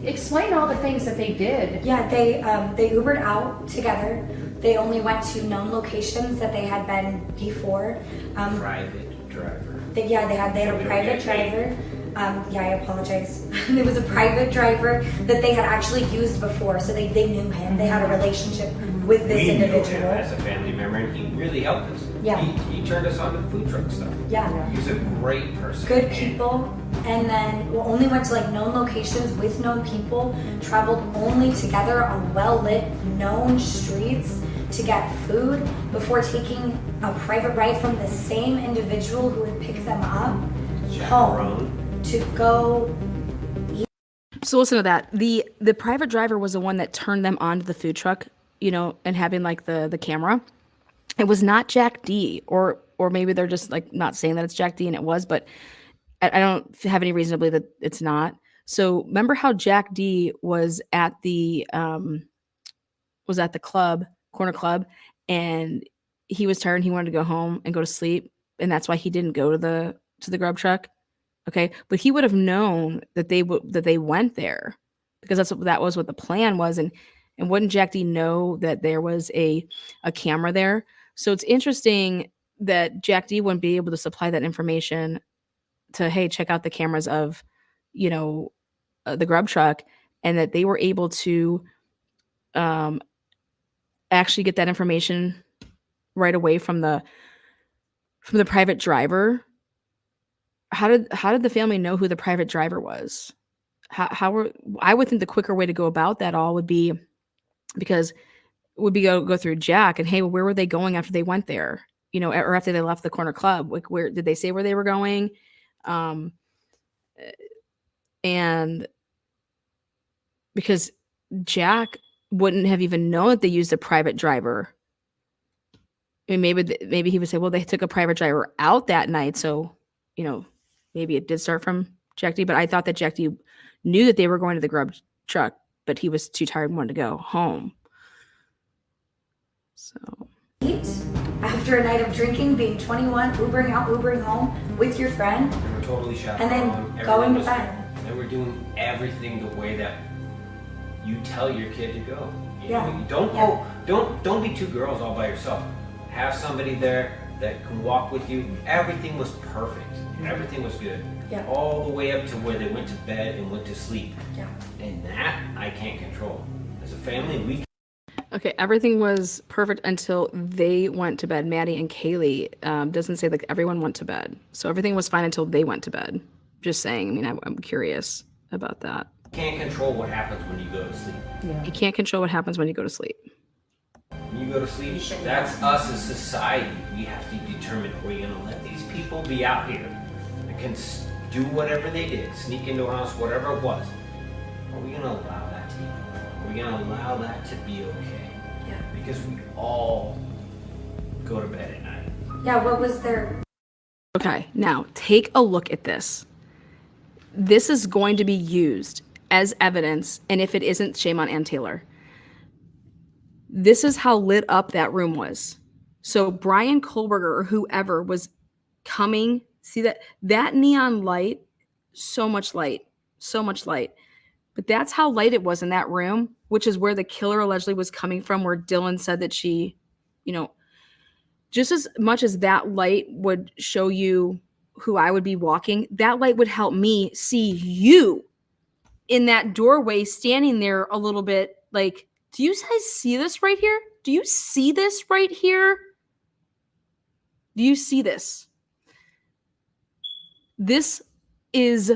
Explain all the things that they did. Yeah, they Ubered out together. They only went to known locations that they had been before. Private driver. They had a private driver. I apologize. There was a private driver that they had actually used before, so they knew him. They had a relationship with this We individual. knew him as a family member, and he really helped us. Yeah. He turned us on to the food truck stuff. Yeah. He was a great person. Good people, and then only went to like known locations with known people, traveled only together on well-lit, known streets to get food before taking a private ride from the same individual who had picked them up home to go eat. So listen to that. The private driver was the one that turned them onto the food truck, and having like the camera. It was not Jack D, or maybe they're just like not saying that it's Jack D, and it was, but I don't have any reason to believe that it's not. So remember how Jack D was at the corner club, and he was tired and he wanted to go home and go to sleep, and that's why he didn't go to the grub truck. Okay, but he would have known that they went there, because that was what the plan was, and wouldn't Jack D know that there was a camera there? So it's interesting that Jack D wouldn't be able to supply that information to, hey, check out the cameras of, the grub truck, and that they were able to actually get that information right away from the private driver. How did the family know who the private driver was? I would think the quicker way to go about that all would be go through Jack and, hey, well, where were they going after they went there? Or after they left the corner club, like, where did they say where they were going? And because Jack wouldn't have even known that they used a private driver. I mean, maybe he would say, well, they took a private driver out that night, so maybe it did start from Jack D. But I thought that Jack D knew that they were going to the grub truck, but he was too tired and wanted to go home. So Eat after a night of drinking, being 21, Ubering out, Ubering home with your friend, We were totally shot. and then going to bed. And we're doing everything the way that you tell your kid to go. Yeah. Don't be two girls all by yourself. Have somebody there that can walk with you. Everything was perfect. Everything was good. Yeah. All the way up to where they went to bed and went to sleep. Yeah. And that I can't control. As a family, we okay, everything was perfect until they went to bed. Maddie and Kaylee doesn't say like everyone went to bed, so everything was fine until they went to bed. Just saying. I mean, I'm curious about that. can't control what happens when you go to sleep. Yeah. You can't control what happens when you go to sleep. When you go to sleep, that's us as society. We have to determine, are we going to let these people be out here that can do whatever they did, sneak into a house, whatever it was? Are we going to allow that to be? Are we going to allow that to be okay? Yeah. Because we all go to bed at night. Yeah, what was their... Okay, now take a look at this. This is going to be used as evidence, and if it isn't, shame on Ann Taylor. This is how lit up that room was. So Brian Kohlberger or whoever was coming, see that neon light, so much light. But that's how light it was in that room, which is where the killer allegedly was coming from, where Dylan said that she, just as much as that light would show you who I would be walking, that light would help me see you in that doorway standing there a little bit like, do you guys see this right here? Do you see this right here? Do you see this? This is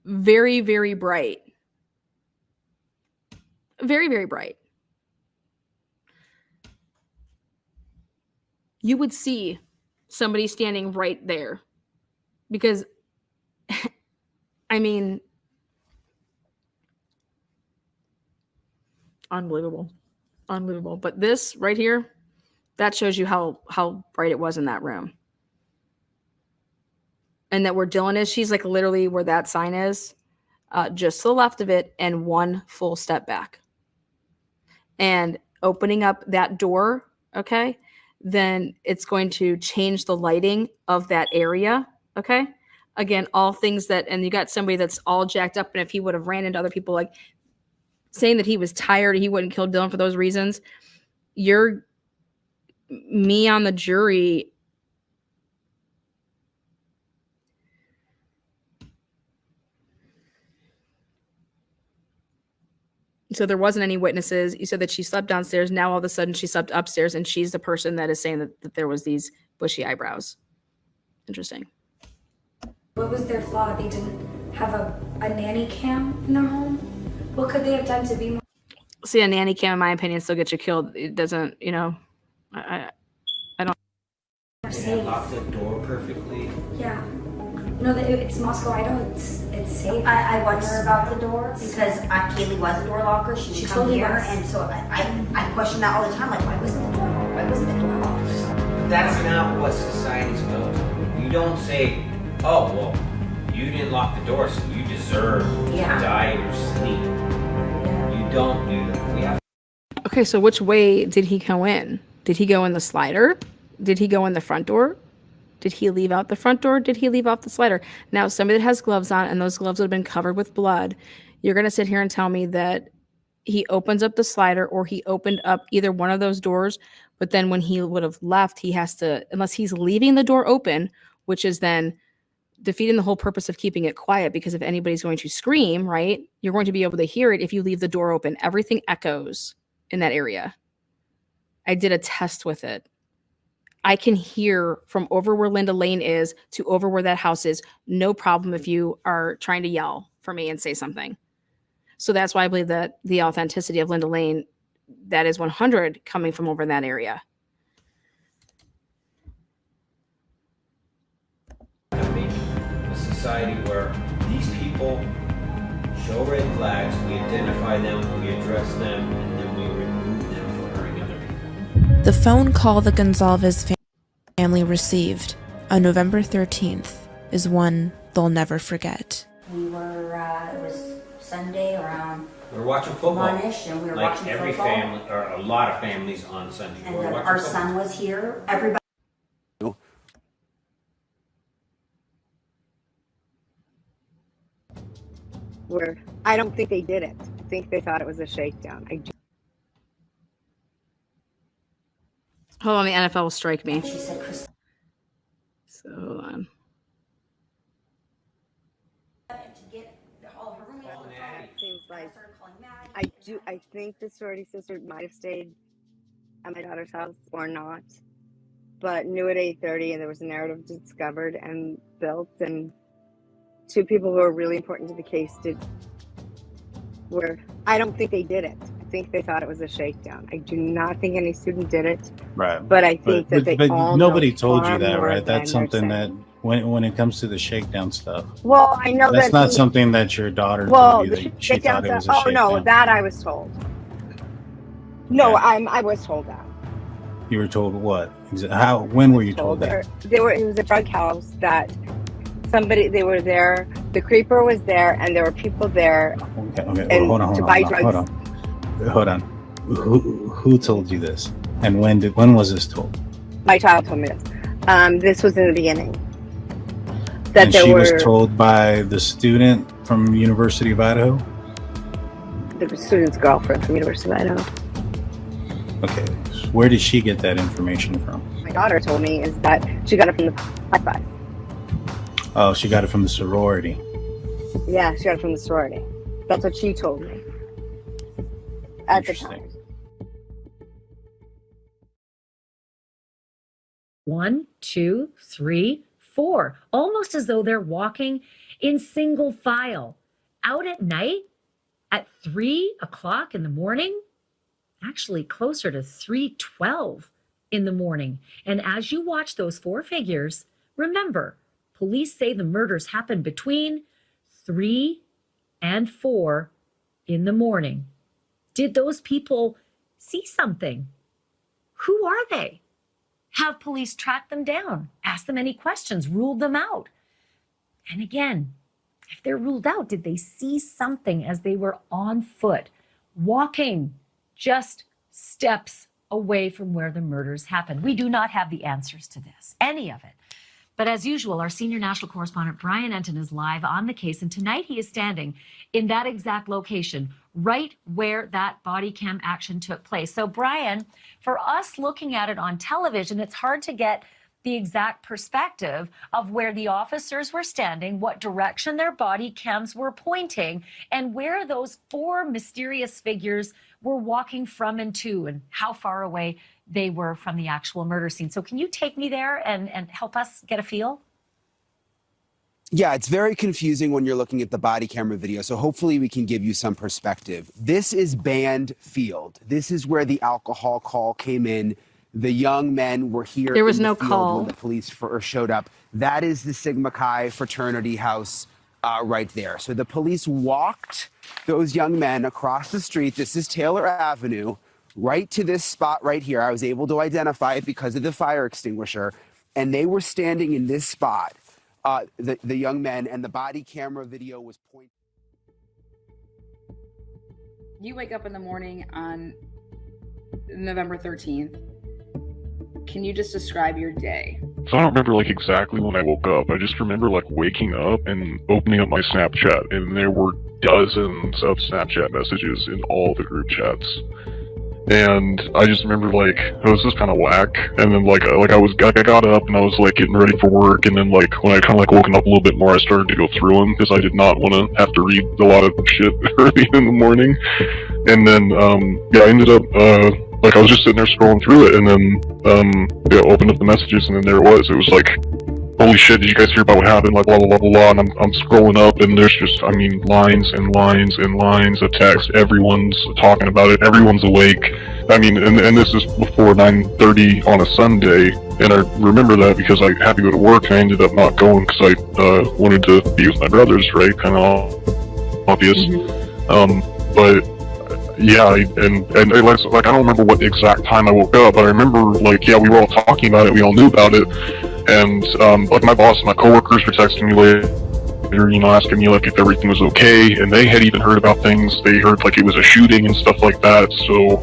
very, very bright. Very, very bright. You would see somebody standing right there because, I mean, unbelievable. Unbelievable. But this right here, that shows you how bright it was in that room. And that where Dylan is, she's like literally where that sign is, just to the left of it and one full step back. And opening up that door, okay, then it's going to change the lighting of that area, okay? Again, all things that, and you got somebody that's all jacked up, and if he would have ran into other people, like saying that he was tired, he wouldn't kill Dylan for those reasons, you're me on the jury. So there wasn't any witnesses. You said that she slept downstairs. Now all of a sudden she slept upstairs, and she's the person that is saying that there was these bushy eyebrows. Interesting. What was their flaw? They didn't have a nanny cam in their home? What could they have done to be more? See, a nanny cam, in my opinion, still gets you killed. It doesn't, you know, I don't. They locked the door perfectly. Yeah. No, it's Moscow, Idaho. It's safe. I wonder about the door because Kaylee was a door locker. She would come totally here, was. and so I question that all the time. Like, why wasn't the door locked? Why wasn't the door locked? That's not what society's built. You don't say, oh, well, you didn't lock the door, so you deserve to die in your sleep. You don't do that. We have. Okay, so which way did he go in? Did he go in the slider? Did he go in the front door? Did he leave out the front door? Did he leave out the slider? Now, somebody that has gloves on and those gloves would have been covered with blood, you're going to sit here and tell me that he opens up the slider or he opened up either one of those doors, but then when he would have left, he has to, unless he's leaving the door open, which is then defeating the whole purpose of keeping it quiet, because if anybody's going to scream, right, you're going to be able to hear it if you leave the door open. Everything echoes in that area. I did a test with it. I can hear from over where Linda Lane is to over where that house is. No problem if you are trying to yell for me and say something. So that's why I believe that the authenticity of Linda Lane, that is 100 coming from over in that area. A society where these people show red flags, we identify them, we address them, and then we remove them from hurting other people. The phone call the Gonzalez family received on November 13th is one they'll never forget. We were, it was Sunday around We're watching football. 1-ish, and we were like watching every football. family, or a lot of families on Sunday. And We're then watching our football. son was here. Everybody. Where I don't think they did it. I think they thought it was a shakedown. Hold on, the NFL will strike me. She said, Chris. So hold on. Seems like I think the sorority sister might have stayed at my daughter's house or not, but knew at 8:30, and there was a narrative discovered and built, and two people who are really important to the case did. Where I don't think they did it. I think they thought it was a shakedown. I do not think any student did it. Right. But I think that they all nobody know told you far that, more right? than That's they're something saying. that when it comes to the shakedown stuff. Well, I know that's that not he- something that your daughter Well, told you the that she shakedown thought it was a stuff. Oh shakedown. no, that I was told. No, I was told that. You were told what? How? When were you told There, that? they were. It was a drug house that they were there. The creeper was there, and there were people there. Okay. And Hold on. to buy Hold on. Who told you this? And when was this told? My child told me this. This was in the beginning. That And there she were was told by the student from University of Idaho? the student's girlfriend from University of Idaho. Okay. Where did she get that information from? My daughter told me is that she got it from the high-five. Oh, she got it from the sorority. Yeah, she got it from the sorority. That's what she told me at the time. 1, 2, 3, 4, almost as though they're walking in single file. Out at night at 3 o'clock in the morning, actually closer to 3:12 in the morning. And as you watch those 4 figures, remember, police say the murders happened between 3 and 4 in the morning. Did those people see something? Who are they? Have police tracked them down, asked them any questions, ruled them out? And again, if they're ruled out, did they see something as they were on foot, walking just steps away from where the murders happened? We do not have the answers to this, any of it. But as usual, our senior national correspondent, Brian Enton, is live on the case. And tonight he is standing in that exact location, right where that body cam action took place. So, Brian, for us looking at it on television, it's hard to get the exact perspective of where the officers were standing, what direction their body cams were pointing, and where those 4 mysterious figures were walking from and to, and how far away they were from the actual murder scene. So can you take me there and help us get a feel? Yeah, it's very confusing when you're looking at the body camera video, so hopefully we can give you some perspective. This is Band Field. This is where the alcohol call came in. The young men were here. There was in the no field call. when the police first showed up. That is the Sigma Chi fraternity house right there. So the police walked those young men across the street. This is Taylor Avenue, right to this spot right here. I was able to identify it because of the fire extinguisher. And they were standing in this spot, the young men, and the body camera video was pointing. You wake up in the morning on November 13th. Can you just describe your day? So I don't remember like exactly when I woke up. I just remember like waking up and opening up my Snapchat, and there were dozens of Snapchat messages in all the group chats. And I just remember like, oh, this is kind of whack. And then like I got up and I was like getting ready for work, and then like when I kind of like woken up a little bit more, I started to go through them because I did not want to have to read a lot of shit early in the morning. And then yeah, I ended up like I was just sitting there scrolling through it, and then yeah, opened up the messages, and then there it was. It was like, holy shit, did you guys hear about what happened? Like, blah, blah, blah, blah, blah. And I'm scrolling up, and there's just, I mean, lines and lines and lines of text. Everyone's talking about it. Everyone's awake. I mean, and this is before 9:30 on a Sunday. And I remember that because I had to go to work, and I ended up not going because I wanted to be with my brothers, right? Kind of obvious. But yeah, and like I don't remember what exact time I woke up, but I remember like, yeah, we were all talking about it. We all knew about it. And like my boss and my coworkers were texting me later, you know, asking me like if everything was okay, and they had even heard about things. They heard like it was a shooting and stuff like that. So,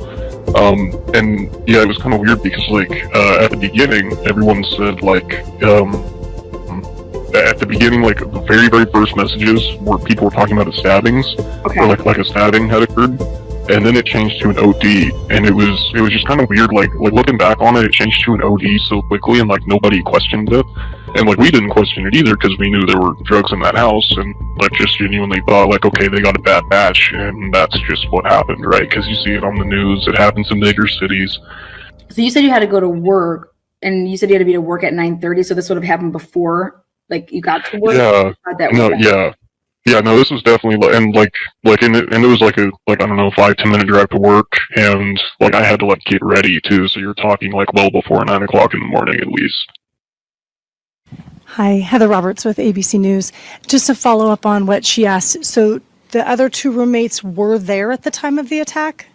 and yeah, it was kind of weird because like at the beginning, everyone said like at the beginning, like the very first messages where people were talking about the stabbings, or like a stabbing had occurred. And then it changed to an OD, and it was just kind of weird. Like looking back on it, it changed to an OD so quickly, and like nobody questioned it, and like we didn't question it either because we knew there were drugs in that house, and like just genuinely thought like, okay, they got a bad batch, and that's just what happened, right? Because you see it on the news. It happens in bigger cities. So you said you had to go to work, and you said you had to be to work at 9:30. So this would have happened before, like you got to work. Yeah. No. Yeah. Yeah, no, this was definitely and it was like a I don't know 5-10 minute drive to work, and like I had to like get ready too. So you're talking like well before 9 o'clock in the morning at least. Hi, Heather Roberts with ABC News. Just to follow up on what she asked, so the other 2 roommates were there at the time of the attack?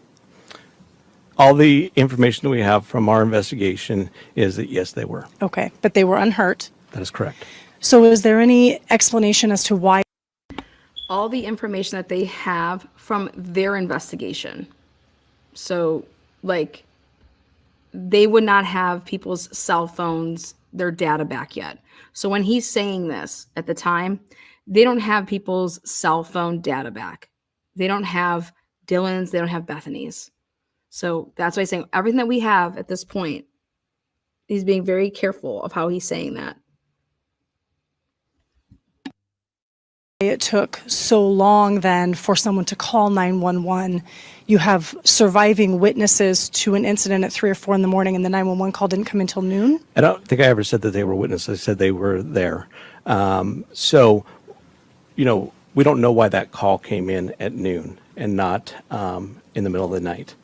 All the information that we have from our investigation is that yes, they were. Okay, but they were unhurt. That is correct. So is there any explanation as to why? All the information that they have from their investigation. So like they would not have people's cell phones, their data back yet. So when he's saying this at the time, they don't have people's cell phone data back. They don't have Dylan's, they don't have Bethany's. So that's why I'm saying everything that we have at this point, he's being very careful of how he's saying that. it took so long then for someone to call 911. You have surviving witnesses to an incident at 3 or 4 in the morning, and the 911 call didn't come until noon. I don't think I ever said that they were witnesses. I said they were there. So, you know, we don't know why that call came in at noon and not in the middle of the night.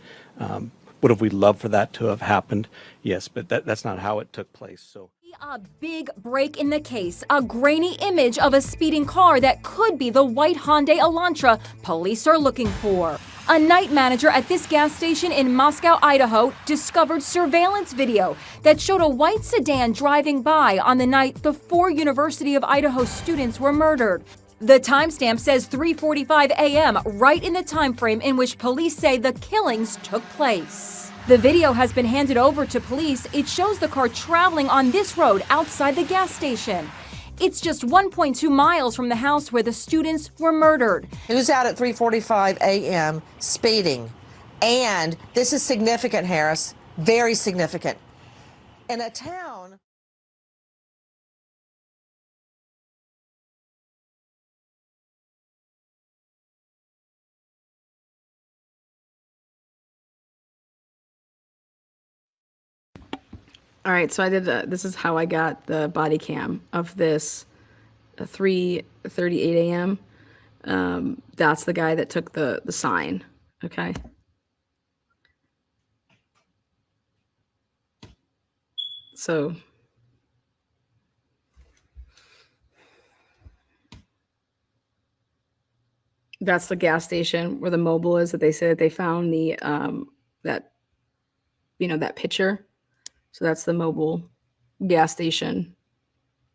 Would have we loved for that to have happened? Yes, but that's not how it took place. So. A big break in the case, a grainy image of a speeding car that could be the white Hyundai Elantra police are looking for. A night manager at this gas station in Moscow, Idaho, discovered surveillance video that showed a white sedan driving by on the night the 4 University of Idaho students were murdered. The timestamp says 3:45 a.m., right in the time frame in which police say the killings took place. The video has been handed over to police. It shows the car traveling on this road outside the gas station. It's just 1.2 miles from the house where the students were murdered. Who's out at 3:45 a.m. speeding? And this is significant, Harris, very significant. In a town. All right, so I did this is how I got the body cam of this 3:38 a.m. That's the guy that took the sign, okay? So that's the gas station where the mobile is that they said they found the that picture. So that's the mobile gas station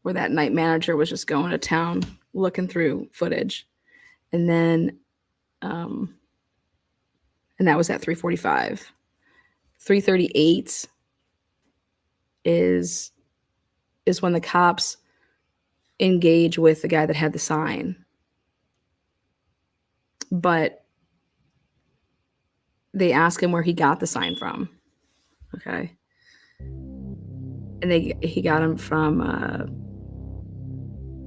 where that night manager was just going to town looking through footage. And then and that was at 3:45. 3:38 is when the cops engage with the guy that had the sign. But they ask him where he got the sign from. Okay. And he got him from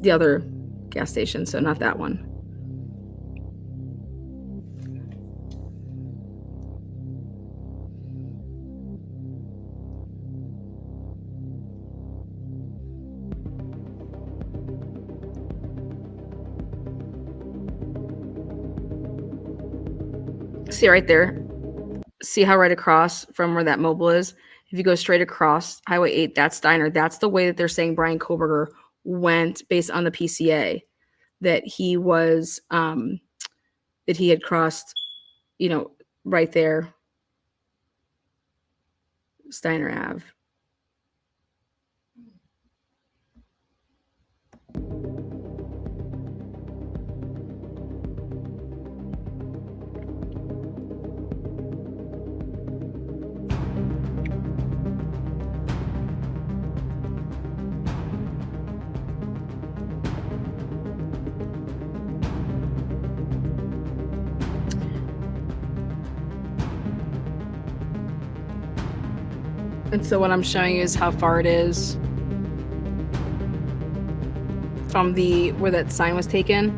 the other gas station, so not that one. See right there? See how right across from where that mobile is? If you go straight across Highway 8, that's Steiner. That's the way that they're saying Brian Koberger went based on the PCA, that he was, that he had crossed, right there, Steiner Ave. And so what I'm showing you is how far it is from where that sign was taken.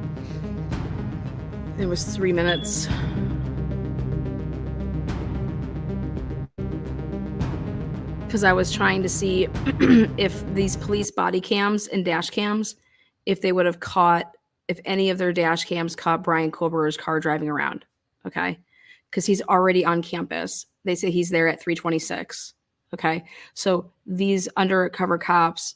It was 3 minutes. Because I was trying to see if these police body cams and dash cams, if they would have caught, if any of their dash cams caught Brian Koberger's car driving around. Okay. Because he's already on campus. They say he's there at 3:26. Okay, so these undercover cops,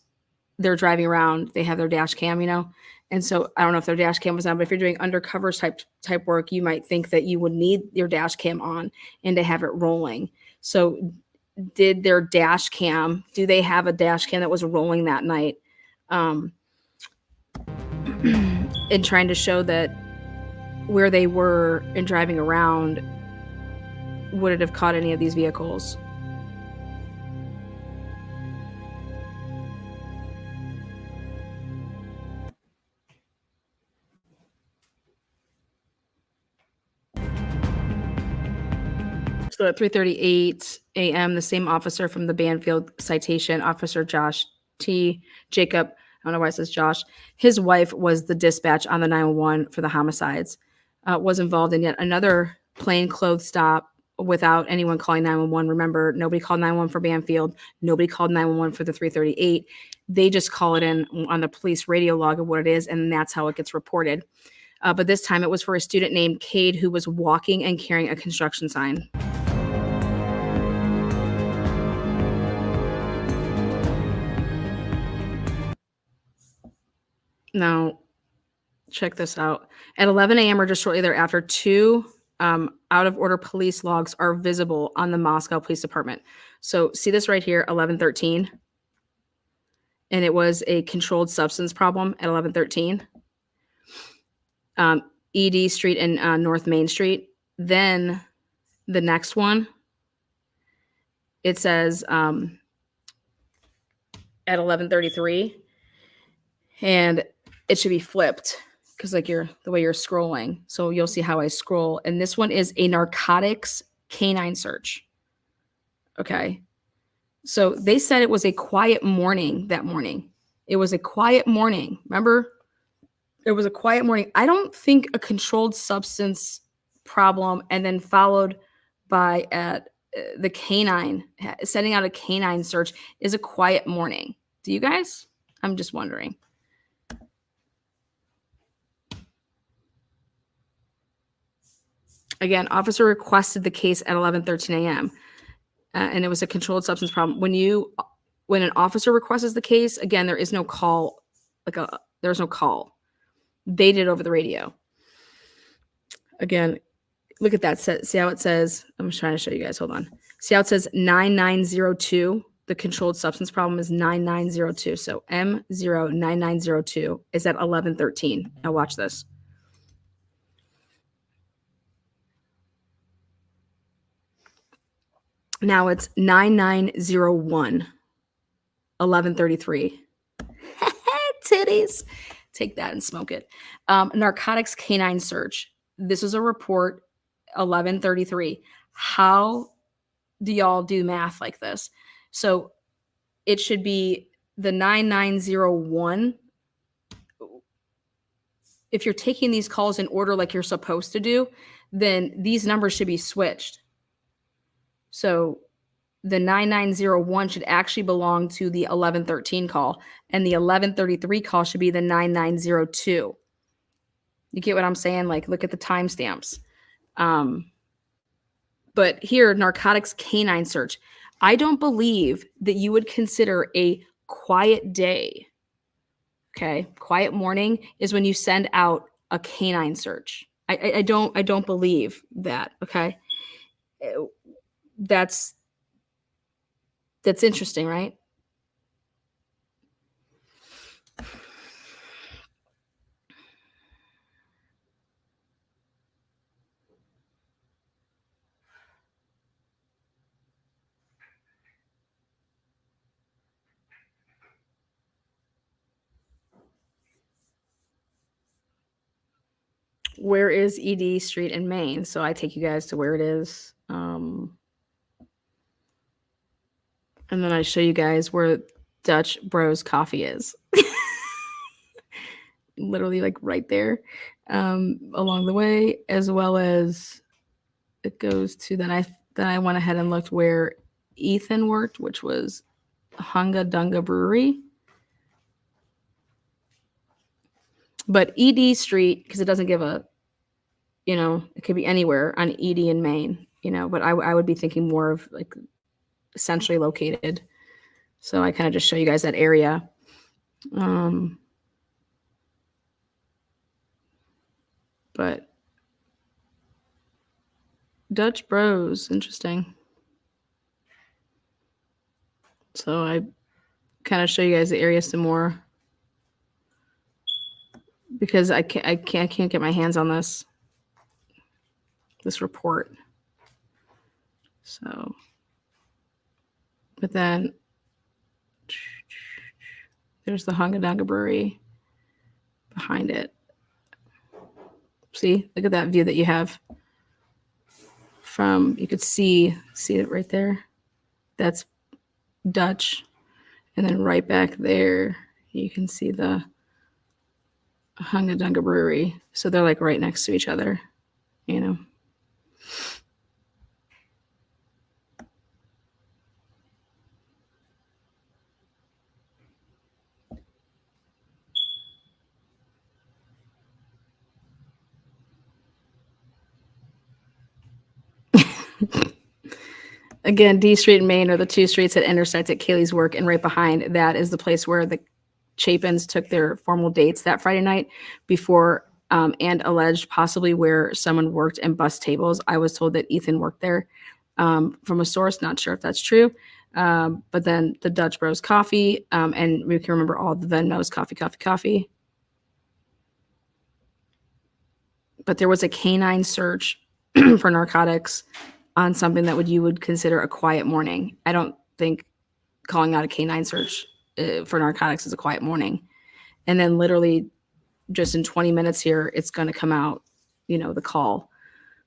they're driving around, they have their dash cam, and so I don't know if their dash cam was on, but if you're doing undercover type work, you might think that you would need your dash cam on and to have it rolling. So did their dash cam, do they have a dash cam that was rolling that night? And trying to show that where they were and driving around, would it have caught any of these vehicles? So at 3:38 a.m., the same officer from the Banfield citation, Officer Josh T. Jacob, don't know why it says Josh. His wife was the dispatch on the 911 for the homicides, was involved in yet another plainclothes stop without anyone calling 911. Remember, nobody called 911 for Banfield. Nobody called 911 for the 338. They just call it in on the police radio log of what it is, and that's how it gets reported. But this time it was for a student named Cade who was walking and carrying a construction sign. Now, check this out. At 11 a.m. or just shortly thereafter, two out-of-order police logs are visible on the Moscow Police Department. So see this right here, 11:13. And it was a controlled substance problem at 11:13. ED Street and North Main Street. Then the next one, it says at 11:33. And it should be flipped because like the way you're scrolling. So you'll see how I scroll. And this one is a narcotics canine search. Okay. So they said it was a quiet morning that morning. It was a quiet morning. Remember? It was a quiet morning. I don't think a controlled substance problem and then followed by the canine, sending out a canine search is a quiet morning. Do you guys? I'm just wondering. Again, officer requested the case at 11:13 a.m. And it was a controlled substance problem. When an officer requests the case, again, there is no call. There's no call. They did it over the radio. Again, look at that. See how it says? I'm just trying to show you guys. Hold on. See how it says 9902? The controlled substance problem is 9902. So M09902 is at 11:13. Now watch this. Now it's 9901, 11:33. Titties. Take that and smoke it. Narcotics canine search. This is a report, 11:33. How do y'all do math like this? So it should be the 9901. If you're taking these calls in order like you're supposed to do, then these numbers should be switched. So the 9901 should actually belong to the 1113 call, and the 1133 call should be the 9902. You get what I'm saying? Like, look at the timestamps. But here, narcotics canine search. I don't believe that you would consider a quiet day. Okay, quiet morning is when you send out a canine search. I don't believe that. Okay. That's interesting, right? Where is ED Street in Maine? So I take you guys to where it is. And then I show you guys where Dutch Bros Coffee is. Literally like right there along the way, as well as it goes to then I went ahead and looked where Ethan worked, which was Hunga Dunga Brewery. But ED Street, because it doesn't give a, it could be anywhere on ED in Maine, but I would be thinking more of like centrally located. So I kind of just show you guys that area. But Dutch Bros, interesting. So I kind of show you guys the area some more because I can't get my hands on this report. So, but then there's the Hungadanga Brewery behind it. See, look at that view that you have from, you could see it right there. That's Dutch. And then right back there, You can see the Hunga Dunga Brewery. So they're like right next to each other, you know. Again, D Street and Main are the two streets that intersect at Kaylee's work, and right behind that is the place where the Chapins took their formal dates that Friday night before and alleged possibly where someone worked and bus tables. I was told that Ethan worked there from a source, not sure if that's true. But then the Dutch Bros Coffee, and we can remember all the Venmos, coffee. But there was a canine search for narcotics on something that you would consider a quiet morning. I don't think calling out a canine search for narcotics is a quiet morning. And then literally just in 20 minutes here, it's going to come out, you know, the call.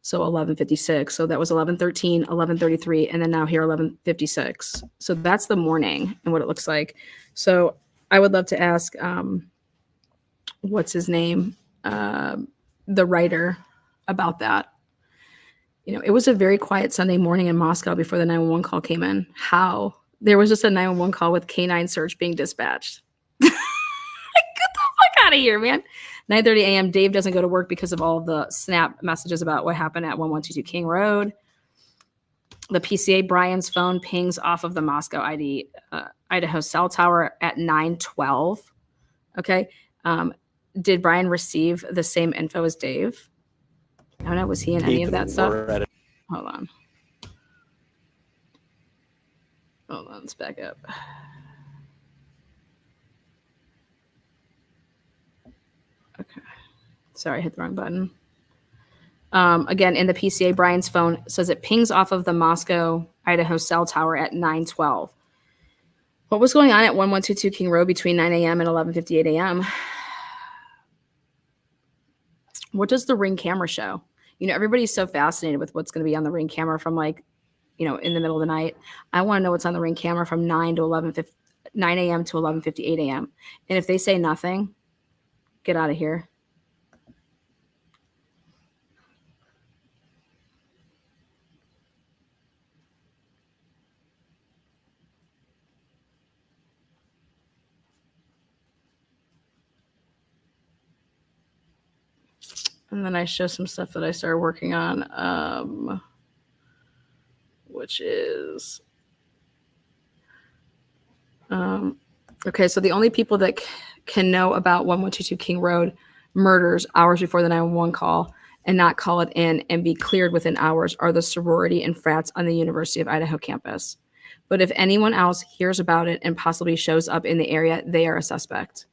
So 11:56. So that was 11:13, 11:33, and then now here 11:56. So that's the morning and what it looks like. So I would love to ask, what's his name, the writer, about that. You know, it was a very quiet Sunday morning in Moscow before the 911 call came in. How? There was just a 911 call with canine search being dispatched. Like, get the fuck out of here, man. 9:30 a.m. Dave doesn't go to work because of all of the snap messages about what happened at 1122 King Road. The PCA Brian's phone pings off of the Moscow Idaho cell tower at 9:12. Okay. Did Brian receive the same info as Dave? I don't know. Was he in any of that stuff? Hold on. Let's back up. Okay. Sorry, I hit the wrong button. Again, in the PCA, Brian's phone says it pings off of the Moscow, Idaho cell tower at 9:12. What was going on at 1122 King Road between 9 a.m. and 11:58 a.m.? What does the Ring camera show? You know, everybody's so fascinated with what's going to be on the Ring camera from, like, you know, in the middle of the night. I want to know what's on the Ring camera from 9 a.m. to 11:58 a.m. And if they say nothing, get out of here. And then I show some stuff that I started working on, which is, okay, so the only people that can know about 1122 King Road murders hours before the 911 call and not call it in and be cleared within hours are the sorority and frats on the University of Idaho campus. But if anyone else hears about it and possibly shows up in the area, they are a suspect.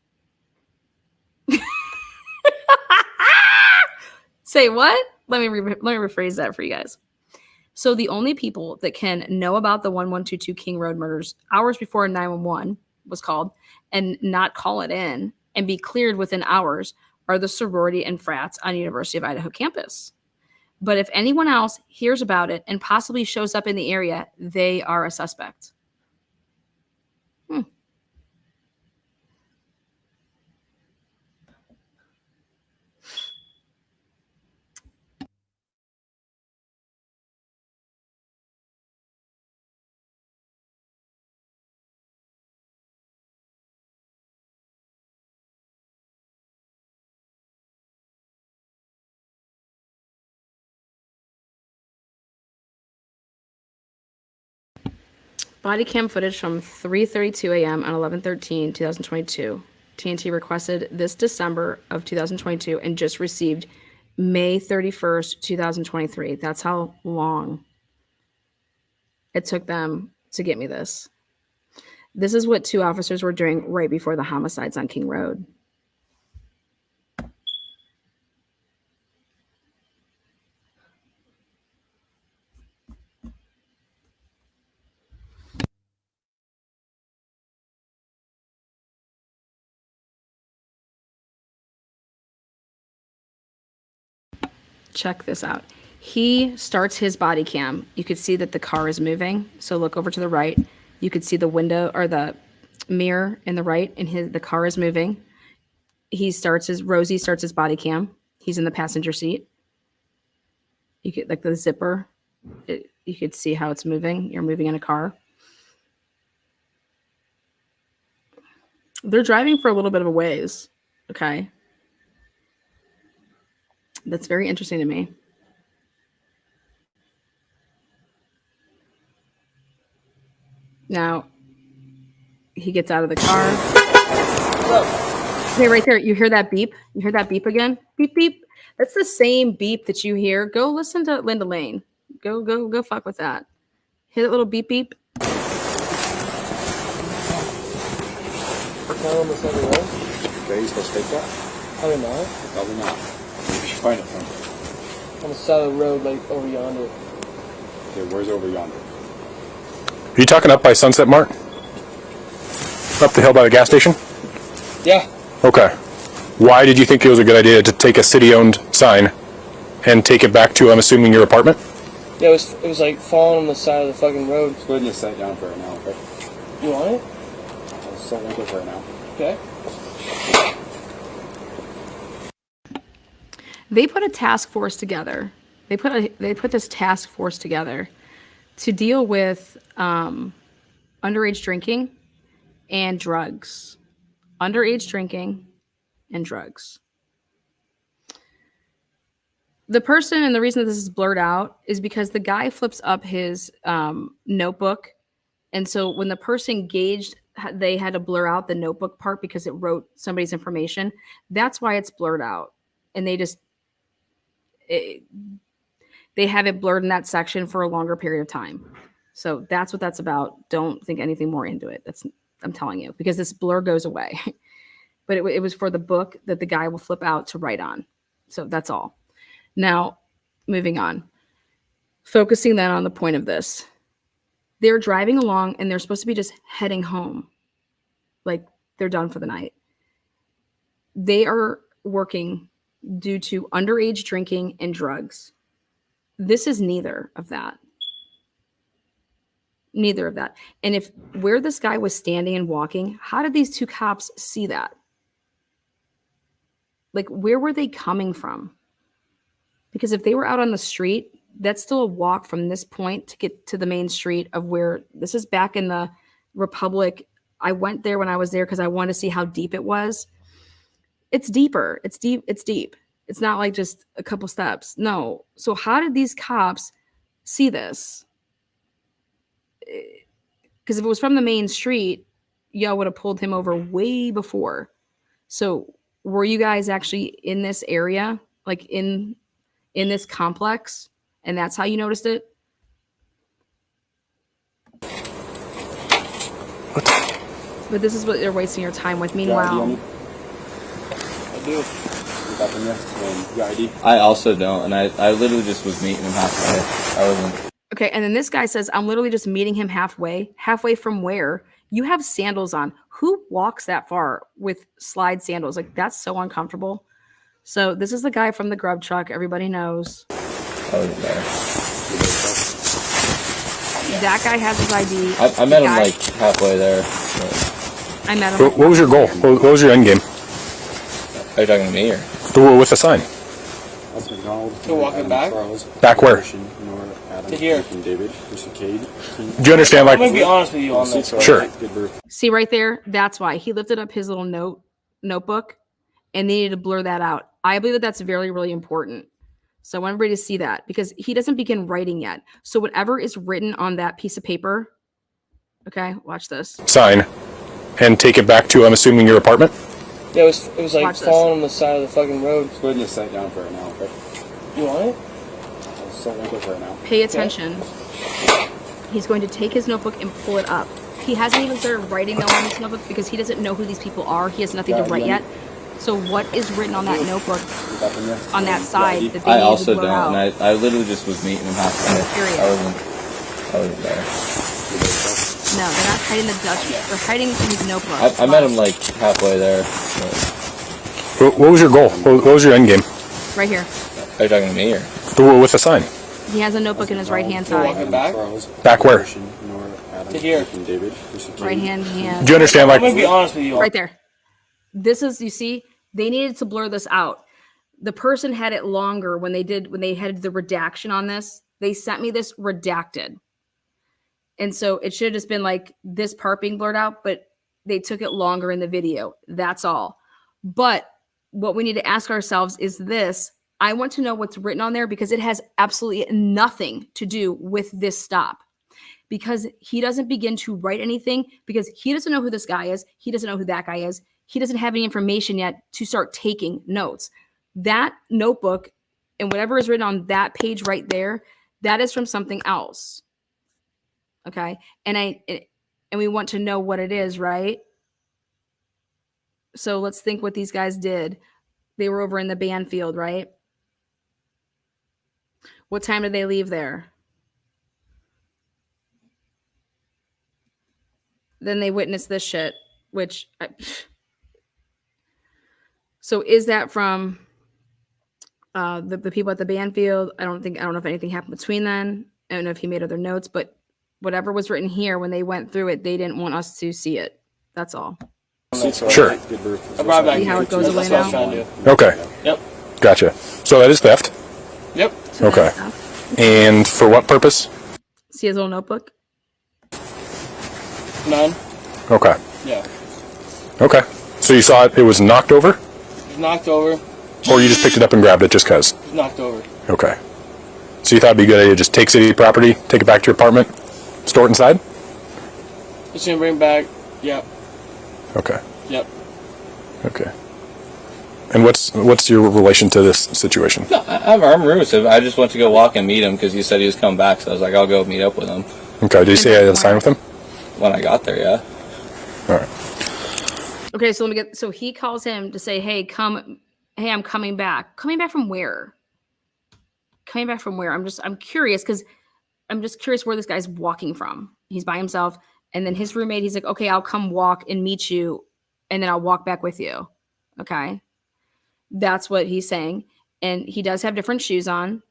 Say what? Let me rephrase that for you guys. So the only people that can know about the 1122 King Road murders hours before 911 was called and not call it in and be cleared within hours are the sorority and frats on University of Idaho campus. But if anyone else hears about it and possibly shows up in the area, they are a suspect. Body cam footage from 3:32 a.m. on 11/13/2022. TNT requested this December of 2022 and just received May 31st, 2023. That's how long it took them to get me this. This is what two officers were doing right before the homicides on King Road. Check this out. He starts his body cam. You could see that the car is moving. So look over to the right. You could see the window or the mirror in the right, and the car is moving. Rosie starts his body cam. He's in the passenger seat. You could, like the zipper, you could see how it's moving. You're moving in a car. They're driving for a little bit of a ways. Okay. That's very interesting to me. Now, he gets out of the car. Okay, right there. You hear that beep? You hear that beep again? Beep, beep. That's the same beep that you hear. Go listen to Linda Lane. Go fuck with that. Hear that little beep, beep? On the side of the road? Okay, you supposed to take that? Probably not. Probably not. Where should you find it from? On the side of the road, like over yonder. Okay, where's over yonder? Are you talking up by Sunset Mart? Up the hill by the gas station? Yeah. Okay. Why did you think it was a good idea to take a city-owned sign and take it back to, I'm assuming, your apartment? Yeah, it was like falling on the side of the fucking road. Let's go ahead and just set it down for right now, okay? You want it? I'll set it for right now. Okay. They put a task force together. They put this task force together to deal with underage drinking and drugs. Underage drinking and drugs. The person, and the reason that this is blurred out is because the guy flips up his notebook. And so when the person gauged, they had to blur out the notebook part because it wrote somebody's information. That's why it's blurred out. And they have it blurred in that section for a longer period of time. So that's what that's about. Don't think anything more into it. I'm telling you, because this blur goes away. But it was for the book that the guy will flip out to write on. So that's all. Now, moving on. Focusing then on the point of this. They're driving along and they're supposed to be just heading home. Like they're done for the night. They are working due to underage drinking and drugs. This is neither of that. Neither of that. And if where this guy was standing and walking, how did these two cops see that? Like, where were they coming from? Because if they were out on the street, that's still a walk from this point to get to the main street of where this is back in the Republic. I went there when I was there because I wanted to see how deep it was. It's deeper. It's deep. It's deep. It's not like just a couple steps. No. So how did these cops see this? Because if it was from the main street, y'all would have pulled him over way before. So were you guys actually in this area, like in this complex, and that's how you noticed it? But this is what they're wasting your time with. Meanwhile, I do. I also don't, and I literally just was meeting him halfway. I wasn't. Okay, and then this guy says, I'm literally just meeting him halfway. Halfway from where? You have sandals on. Who walks that far with slide sandals? Like, that's so uncomfortable. So this is the guy from the grub truck. Everybody knows. That guy has his ID. I met him like halfway there. I met him. What was your goal? What was your end game? Are you talking to me or? With the sign. To walking back? Back where? To here. Do you understand? Like, I'm gonna be honest with you on this. Sure. See right there? That's why he lifted up his little notebook and they needed to blur that out. I believe that that's very, really important. So I want everybody to see that because he doesn't begin writing yet. So whatever is written on that piece of paper, okay, watch this. Sign and take it back to, I'm assuming, your apartment? Yeah, it was like falling on the side of the fucking road. Let's go ahead and just set it down for right now, okay? You want it? I'll set it for right now. Pay attention. Okay. He's going to take his notebook and pull it up. He hasn't even started writing though on his notebook because he doesn't know who these people are. He has nothing to write yet. So what is written on that notebook on that side that they I need also to blur don't, out? and I literally just was meeting him halfway. I wasn't there. No, they're not hiding the Dutch. They're hiding his notebook. I met him like halfway there. What was your goal? What was your end game? Right here. Are you talking to me or? With the sign. He has a notebook in his right hand side. Back? Back where? To here. Right hand. Do you understand, like, I'm gonna be honest with you. Right there. This is, you see, they needed to blur this out. The person had it longer when they had the redaction on this. They sent me this redacted. And so it should have just been like this part being blurred out, but they took it longer in the video. That's all. But what we need to ask ourselves is this. I want to know what's written on there because it has absolutely nothing to do with this stop. Because he doesn't begin to write anything because he doesn't know who this guy is. He doesn't know who that guy is. He doesn't have any information yet to start taking notes. That notebook and whatever is written on that page right there, that is from something else. Okay. And we want to know what it is, right? So let's think what these guys did. They were over in the band field, right? What time did they leave there? Then they witnessed this shit, which so is that from the people at the band field? I don't know if anything happened between then. I don't know if he made other notes, but whatever was written here when they went through it, they didn't want us to see it. That's all. Sure. See how it goes away now? Okay. Yep. Gotcha. So that is theft. Yep. So Okay. that's theft. And for what purpose? See his little notebook? None. Okay. Yeah. Okay. So you saw it was knocked over? It was knocked over. Or you just picked it up and grabbed it just because? It was knocked over. Okay. So you thought it'd be a good idea to just take city property, take it back to your apartment, store it inside? Just gonna bring it back. Yep. Okay. Yep. Okay. And what's your relation to this situation? No, I'm roommates. I just went to go walk and meet him because he said he was coming back. So I was like, I'll go meet up with him. Okay. Did you say I had a sign with him? When I got there, yeah. All right. Okay, so so he calls him to say, hey, I'm coming back. Coming back from where? Coming back from where? I'm curious because I'm just curious where this guy's walking from. He's by himself. And then his roommate, he's like, okay, I'll come walk and meet you. And then I'll walk back with you. Okay. That's what he's saying. And he does have different shoes on.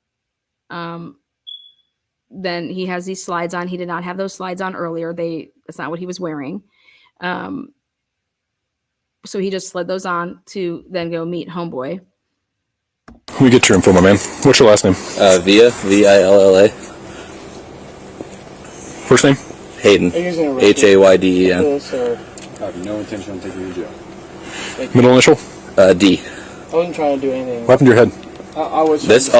Then he has these slides on. He did not have those slides on earlier. That's not what he was wearing. So he just slid those on to then go meet homeboy. Let me get your info, my man. What's your last name? Villa, V-I-L-L-A. First name? Hayden. Hayden. I have no intention of taking you to jail. Middle initial? D. I wasn't trying to do anything. What happened to your head? I was. This?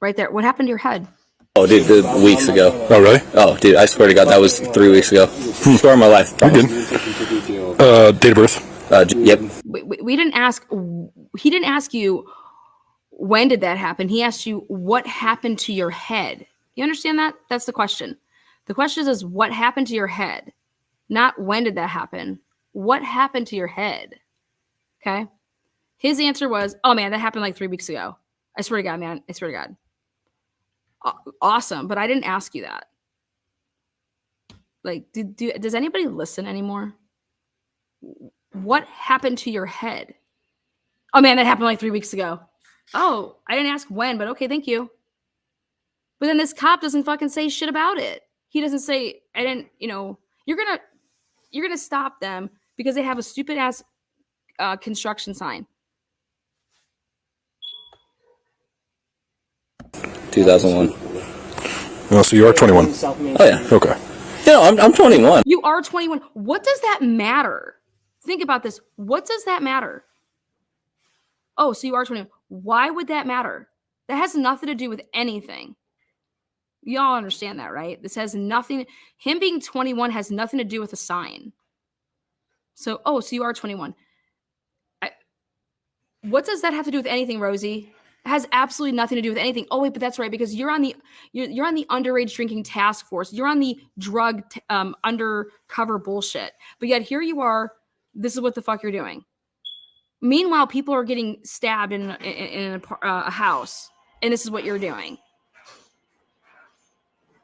Right there. What happened to your head? Oh, dude, weeks ago. Oh, really? Oh, dude, I swear to God, that was 3 weeks ago. Story of my life. You did. Date of birth? Yep. We didn't ask. He didn't ask you when did that happen. He asked you what happened to your head. You understand that? That's the question. The question is what happened to your head, not when did that happen. What happened to your head? Okay. His answer was, "Oh man, that happened like 3 weeks ago." I swear to God, man. I swear to God. Awesome, but I didn't ask you that. Like, does anybody listen anymore? What happened to your head? Oh man, that happened like 3 weeks ago. Oh, I didn't ask when, but okay, thank you. But then this cop doesn't fucking say shit about it. He doesn't say, I didn't, you're gonna stop them because they have a stupid ass construction sign. 2001. Oh, so you are 21. Oh, yeah. Okay. Yeah, I'm 21. You are 21. What does that matter? Think about this. What does that matter? Oh, so you are 21. Why would that matter? That has nothing to do with anything. Y'all understand that, right? This has nothing. Him being 21 has nothing to do with a sign. So you are 21. What does that have to do with anything, Rosie? It has absolutely nothing to do with anything. Oh wait, but that's right because you're on the underage drinking task force. You're on the drug undercover bullshit. But yet here you are. This is what the fuck you're doing. Meanwhile, people are getting stabbed in a house, and this is what you're doing.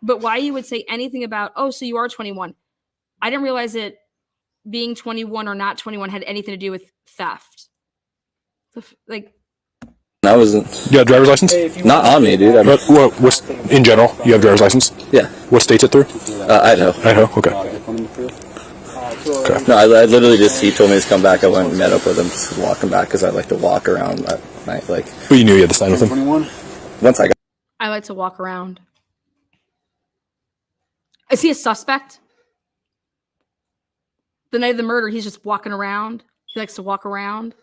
But why you would say anything about, so you are 21. I didn't realize that being 21 or not 21 had anything to do with theft. Like, I wasn't. You have a driver's license? Not on me, dude. But what's in general? You have a driver's license? Yeah. What state's it through? Idaho. Idaho. Okay. No, I literally he told me to come back. I went and met up with him, just walking back because I like to walk around at night. Like. But you knew you had to sign with him. Once I got. I like to walk around. Is he a suspect? The night of the murder, he's just walking around. He likes to walk around.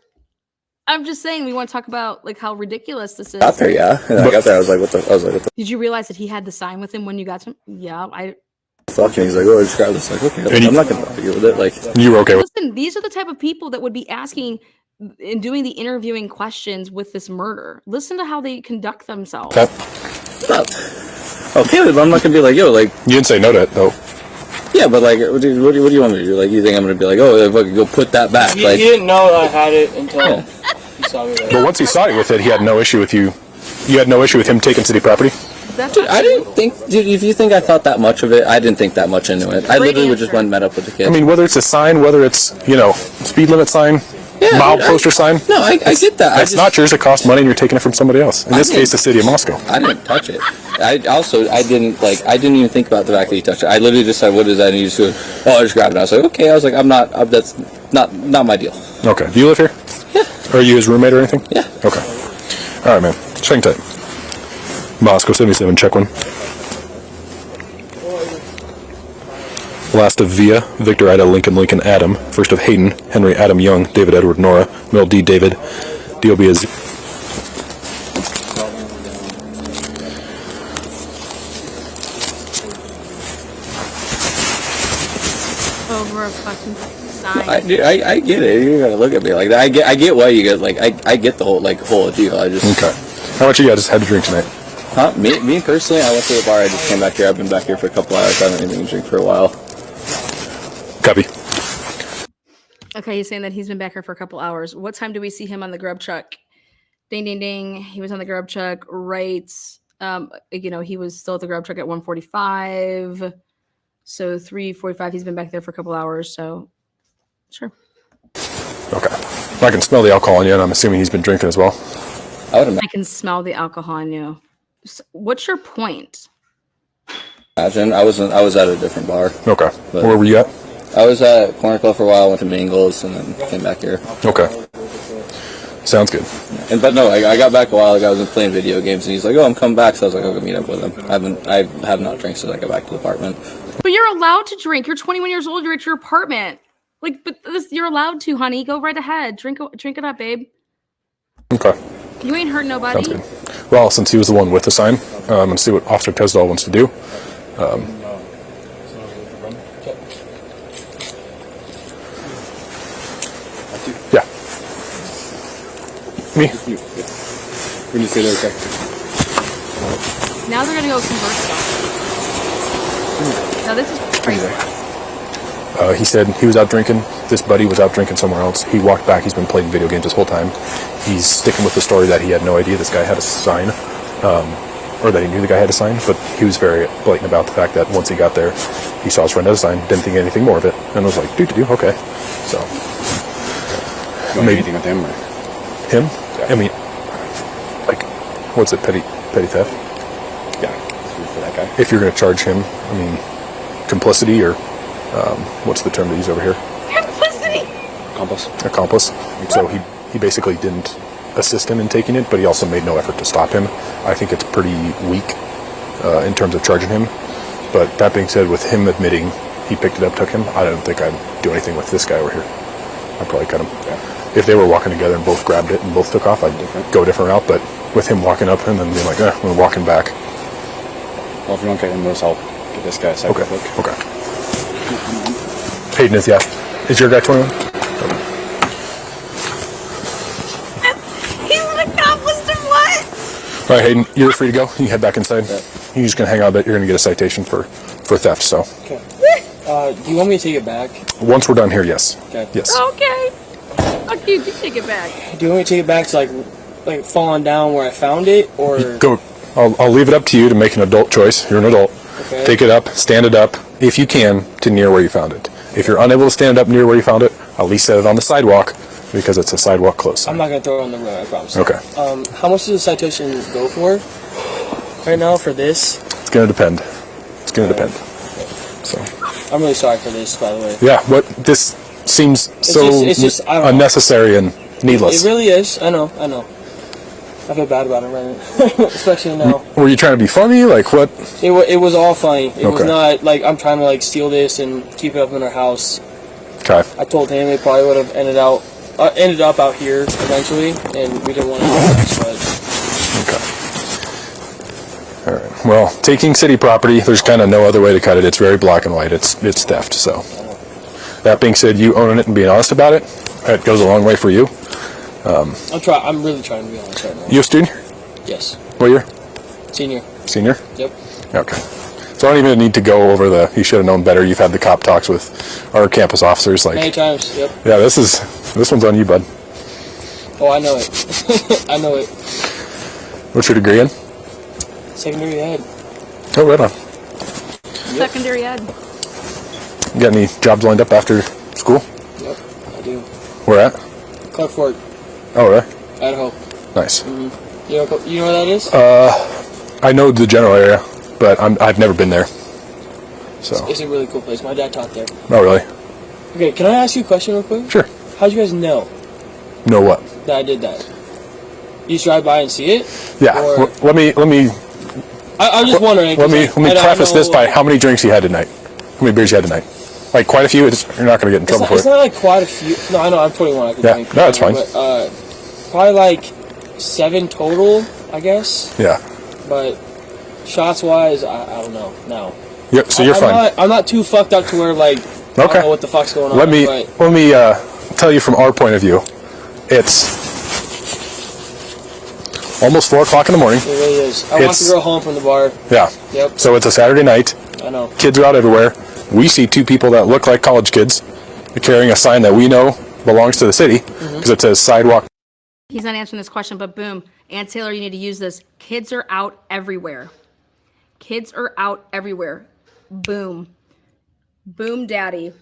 I'm just saying, we want to talk about like how ridiculous this is. Got there, yeah. And I got there, I was like, what the? Did you realize that he had the sign with him when you got to him? Yeah, Fuck, and he's like, oh, I just grabbed this. Like, okay, I'm not gonna argue with it. Like, you were okay with. Listen, these are the type of people that would be asking and doing the interviewing questions with this murder. Listen to how they conduct themselves. Okay, but I'm not gonna be like, yo, like. You didn't say no to it, though. Yeah, but like, what do you want me to do? Like, you think I'm gonna be like, oh, fucking go put that back? He Like, didn't know I had it until he saw me. But once he saw you with it, he had no issue with you. You had no issue with him taking city property? Dude, I didn't think, dude, if you think I thought that much of it, I didn't think that much into it. I literally would just went and met up with the kid. I mean, whether it's a sign, whether it's, speed limit sign, mild poster sign. No, I get that. It's not yours. It costs money and you're taking it from somebody else. In this case, the city of Moscow. I didn't touch it. I didn't even think about the fact that he touched it. I literally just said, what is that? And he just goes, oh, I just grabbed it. I was like, okay. I was like, that's not my deal. Okay. Do you live here? Yeah. Are you his roommate or anything? Yeah. Okay. All right, man. Check tight. Moscow 77, check one. Last of Via, Victor Ida, Lincoln Adam. First of Hayden, Henry Adam Young, David Edward Nora, Middle D David. DOB is Over a fucking sign. I get it. You're gonna look at me like that. I get why you get I get the whole deal. I just. Okay. How much you guys had to drink tonight? Huh? Me personally, I went to the bar. I just came back here. I've been back here for a couple hours. I haven't even drank for a while. Copy. Okay, he's saying that he's been back here for a couple hours. What time do we see him on the grub truck? Ding, ding, ding. He was on the grub truck, right? He was still at the grub truck at 1:45. So 3:45, he's been back there for a couple hours. So, sure. Okay. I can smell the alcohol on you, and I'm assuming he's been drinking as well. I can smell the alcohol on you. So what's your point? Imagine I was at a different bar. Okay. Where were you at? I was at Corner Club for a while. Went to Mingles and then came back here. Okay. Sounds good. But no, I got back a while ago. I was playing video games, and he's like, "Oh, I'm coming back." So I was like, "I'll go meet up with him." I have not drank since I got back to the apartment. But you're allowed to drink. You're 21 years old. You're at your apartment. You're allowed to, honey. Go right ahead. Drink it up, babe. Okay. You ain't hurt nobody. Sounds good. Well, since he was the one with the sign, and see what Officer Tesdall wants to do. Yeah. Me? You. Yeah. When you say they're okay. Now they're gonna go converse stuff. Now this is priceless. He said he was out drinking. This buddy was out drinking somewhere else. He walked back. He's been playing video games this whole time. He's sticking with the story that he had no idea this guy had a sign, or that he knew the guy had a sign, but he was very blatant about the fact that once he got there, he saw his friend had a sign, didn't think anything more of it, and was like, dude, okay. So, maybe anything with him or him? Yeah. I mean, like, what's it, petty theft? Yeah, for that guy. If you're going to charge him, I mean, complicity or what's the term they use over here? Complicity. Accomplice. So he basically didn't assist him in taking it, but he also made no effort to stop him. I think it's pretty weak in terms of charging him. But that being said, with him admitting he picked it up, took him, I don't think I'd do anything with this guy over here. I'd probably cut him. Yeah. If they were walking together and both grabbed it and both took off, I'd go a different route. But with him walking up and then being like, we're walking back. Well, if you don't get him, I'll get this guy a second look. Okay. Hayden is, Is your guy 21? He's an accomplice to what? All right, Hayden, you're free to go. You can head back inside. Yeah. You're just going to hang out a bit. You're going to get a citation for theft, so. Okay. Do you want me to take it back? Once we're done here, yes. Okay. Yes. Okay. Fuck you, take it back. Do you want me to take it back to like falling down where I found it, or? Go. I'll leave it up to you to make an adult choice. You're an adult. Okay. Take it up, stand it up, if you can, to near where you found it. If you're unable to stand it up near where you found it, at least set it on the sidewalk because it's a sidewalk close sign. I'm not gonna throw it on the road, I promise. Okay. How much does the citation go for right now for this? It's gonna depend. It's gonna depend. So. I'm really sorry for this, by the way. Yeah, what this seems It's just I don't know. unnecessary and needless. It really is. I know. I feel bad about it right now, especially now. Were you trying to be funny? Like what? It was all funny. It was Okay. not like I'm trying to like steal this and keep it up in our house. Okay. I told him it probably would have ended up out here eventually, and we didn't want to do that. But. Okay. All right. Well, taking city property, there's kind of no other way to cut it. It's very black and white. It's theft. So, that being said, you owning it and being honest about it, it goes a long way for you. I'm really trying to be honest right now. You a student? Yes. What year? Senior. Senior? Yep. Okay. So I don't even need to go over the you should have known better. You've had the cop talks with our campus officers. Like Many times. Yep. Yeah, this one's on you, bud. Oh, I know it. I know it. What's your degree in? Secondary ed. Oh, right on. Secondary ed. You got any jobs lined up after school? Yep, I do. Where at? Clark Fort. Oh, really? Idaho. Nice. You know where that is? I know the general area, but I've never been there. So. It's a really cool place. My dad taught there. Oh, really? Okay, can I ask you a question real quick? Sure. How'd you guys know Know what? that I did that? You just drive by and see it? Yeah. Or, Let me. I'm just wondering. Let me preface this by how many drinks you had tonight. How many beers you had tonight? Like quite a few. You're not going to get in trouble for it. It's not like quite a few. No, I know. I'm 21. I can drink. No, it's fine. But, probably like 7 total, I guess. Yeah. But shots wise, I don't know. No. Yep. So you're fine. I'm not too fucked up to where like I don't know what the fuck's going on. Let me tell you from our point of view. It's almost 4 o'clock in the morning. It really is. I walked the girl home from the bar. Yeah. Yep. So it's a Saturday night. I know. Kids are out everywhere. We see 2 people that look like college kids carrying a sign that we know belongs to the city because it says sidewalk. He's not answering this question, but boom. Aunt Taylor, you need to use this. Kids are out everywhere. Kids are out everywhere. Boom. Boom, daddy.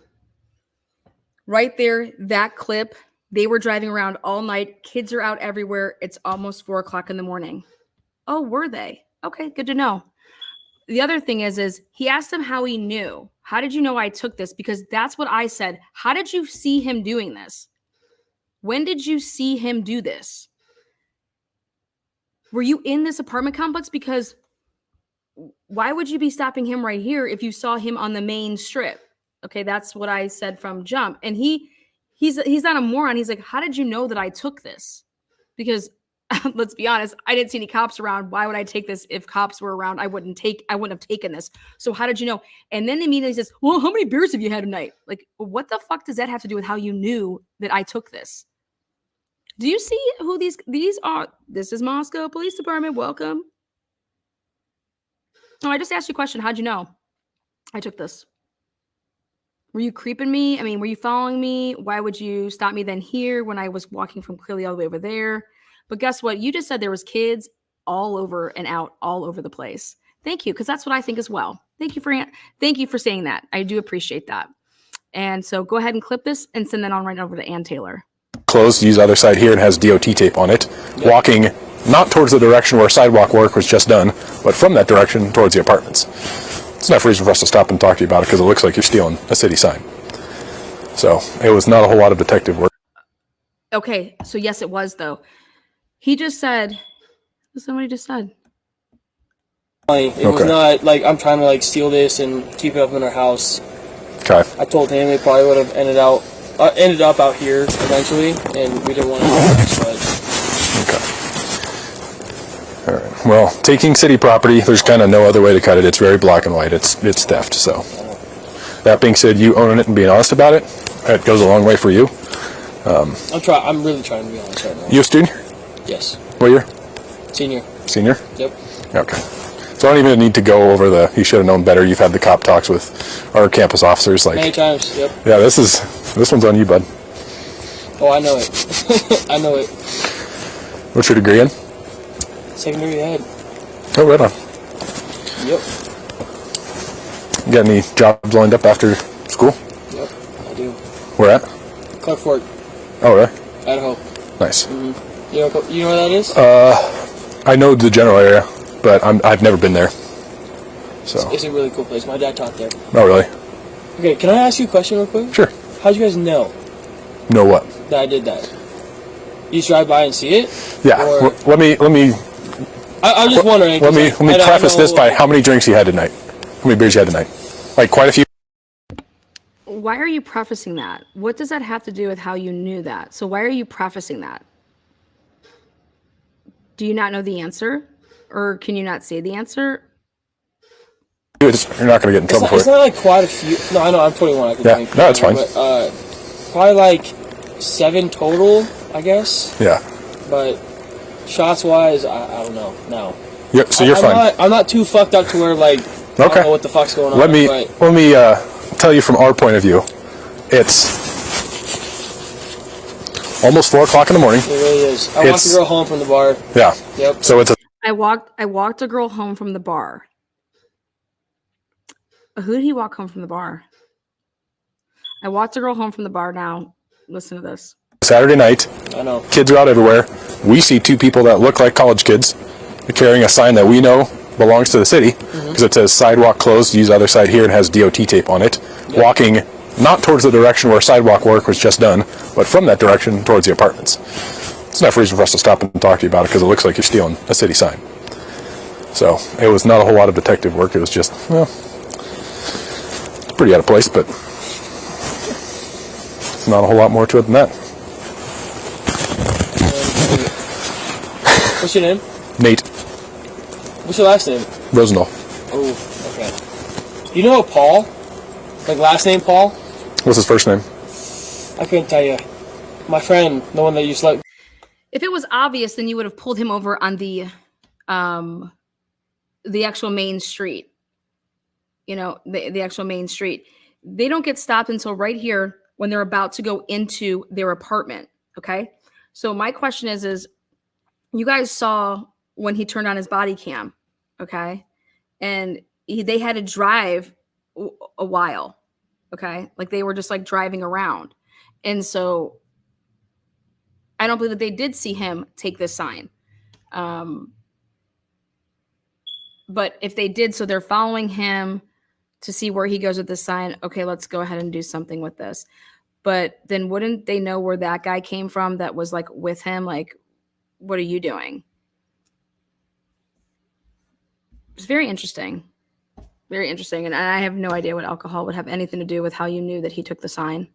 Right there, that clip. They were driving around all night. Kids are out everywhere. It's almost 4 o'clock in the morning. Oh, were they? Okay, good to know. The other thing is he asked him how he knew. How did you know I took this? Because that's what I said. How did you see him doing this? When did you see him do this? Were you in this apartment complex? Because why would you be stopping him right here if you saw him on the main strip? Okay, that's what I said from jump. And he's not a moron. He's like, how did you know that I took this? Because let's be honest, I didn't see any cops around. Why would I take this? If cops were around, I wouldn't have taken this. So how did you know? And then immediately says, well, how many beers have you had tonight? Like, what the fuck does that have to do with how you knew that I took this? Do you see who these are? This is Moscow Police Department. Welcome. Oh, I just asked you a question. How'd you know I took this? Were you creeping me? I mean, were you following me? Why would you stop me then here when I was walking from clearly all the way over there? But guess what? You just said there was kids all over and out all over the place. Thank you, because that's what I think as well. Thank you for saying that. I do appreciate that. And so go ahead and clip this and send that on right over to Ann Taylor. Closed, use other side here and has DOT tape on it. Yep. Walking not towards the direction where sidewalk work was just done, but from that direction towards the apartments. It's enough reason for us to stop and talk to you about it because it looks like you're stealing a city sign. So it was not a whole lot of detective work. Okay, so yes, it was though. He just said, somebody just said. It was not like I'm trying to like steal this and keep it up in our house. Okay. I told him it probably would have ended up out here eventually, and we didn't want to do that. Okay. All right. Well, taking city property, there's kind of no other way to cut it. It's very black and white. It's theft. So, that being said, you owning it and being honest about it, it goes a long way for you. I'm really trying to be honest right now. You a student? Yes. What year? Senior. Senior? Yep. Okay. So I don't even need to go over the you should have known better. You've had the cop talks with our campus officers. Like many times. Yep. Yeah, this one's on you, bud. Oh, I know it. I know it. What's your degree in? Secondary ed. Oh, right on. Yep. You got any jobs lined up after school? Yep, I do. Where at? Clark Fort. Oh, really? Idaho. Nice. Mm-hmm. You know where that is? I know the general area, but I've never been there. So. It's a really cool place. My dad taught there. Oh, really? Okay, can I ask you a question real quick? Sure. How'd you guys know? Know what? That I did that. You just drive by and see it? Yeah. Or... Let me. I'm just wondering. Let me preface this by how many drinks you had tonight. How many beers you had tonight? Like quite a few. Why are you prefacing that? What does that have to do with how you knew that? So why are you prefacing that? Do you not know the answer? Or can you not say the answer? You're not going to get in trouble for it. It's not like quite a few. No, I know, I'm 21. I can drink. No, it's fine. But, probably like 7 total, I guess. Yeah. But shots-wise, I don't know. No. Yep, so you're fine. I'm not too fucked up to where, like, I don't know what the fuck's going on. Let me tell you from our point of view. It's almost 4 o'clock in the morning. It really is. I walked the girl home from the bar. Yeah. Yep. So it's I walked a girl home from the bar. Who did he walk home from the bar? I walked a girl home from the bar. Now, listen to this. Saturday night. I know. Kids are out everywhere. We see 2 people that look like college kids carrying a sign that we know belongs to the city because it says sidewalk closed, use other side here, and has DOT tape on it. Yep. Walking not towards the direction where sidewalk work was just done, but from that direction towards the apartments. It's enough reason for us to stop and talk to you about it because it looks like you're stealing a city sign. So it was not a whole lot of detective work. It was just, well, pretty out of place, but not a whole lot more to it than that. What's your name? Nate. What's your last name? Rosendahl. Oh, okay. You know Paul? Like last name Paul? What's his first name? I couldn't tell you. My friend, the one that you slept. If it was obvious, then you would have pulled him over on the actual main street. You know, the actual main street. They don't get stopped until right here when they're about to go into their apartment. Okay. So my question is you guys saw when he turned on his body cam. Okay. And they had to drive a while. Okay. Like they were just like driving around. And so I don't believe that they did see him take this sign. But if they did, so they're following him to see where he goes with the sign. Okay, let's go ahead and do something with this. But then wouldn't they know where that guy came from that was like with him? Like, what are you doing? It's very interesting. Very interesting. And I have no idea what alcohol would have anything to do with how you knew that he took the sign.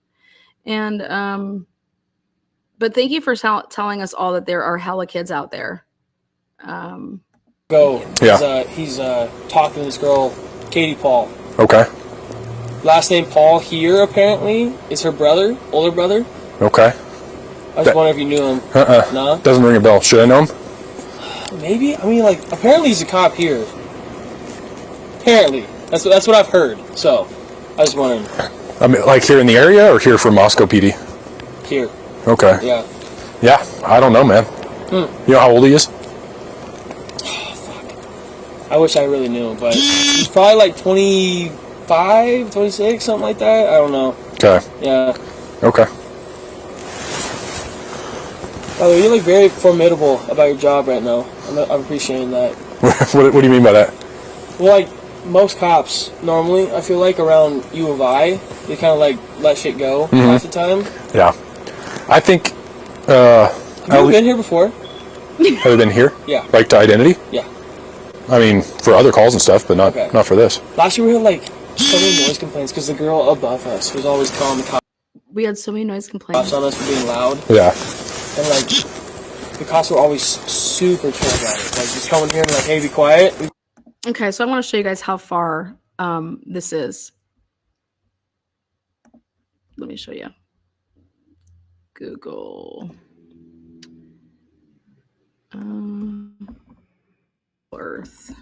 And, but thank you for telling us all that there are hella kids out there. Yeah. He's talking to this girl, Katie Paul. Okay. Last name Paul here, apparently, is her brother, older brother. Okay. I was wondering if you knew him. No? Doesn't ring a bell. Should I know him? Maybe. I mean, like, apparently he's a cop here. Apparently. That's what I've heard. So, I was wondering. I mean, like here in the area or here from Moscow PD? Here. Okay. Yeah. Yeah, I don't know, man. You know how old he is? I wish I really knew him, but he's probably like 25, 26, something like that. I don't know. Okay. Yeah. Okay. By the way, you look very formidable about your job right now. I'm appreciating that. What do you mean by that? Well, like most cops normally, I feel like around U of I, they kind of like let shit go half the time. Yeah. I think. Have you been here before? Have you been here? Yeah. Like to identity? Yeah. I mean, for other calls and stuff, but not for this. Last year we had like so many noise complaints because the girl above us was always calling the cops. We had so many noise complaints On us for being loud. Yeah. And like, the cops were always super chill about it. Like, just coming here and like, hey, be quiet. Okay, so I want to show you guys how far this is. Let me show you. Google. Earth.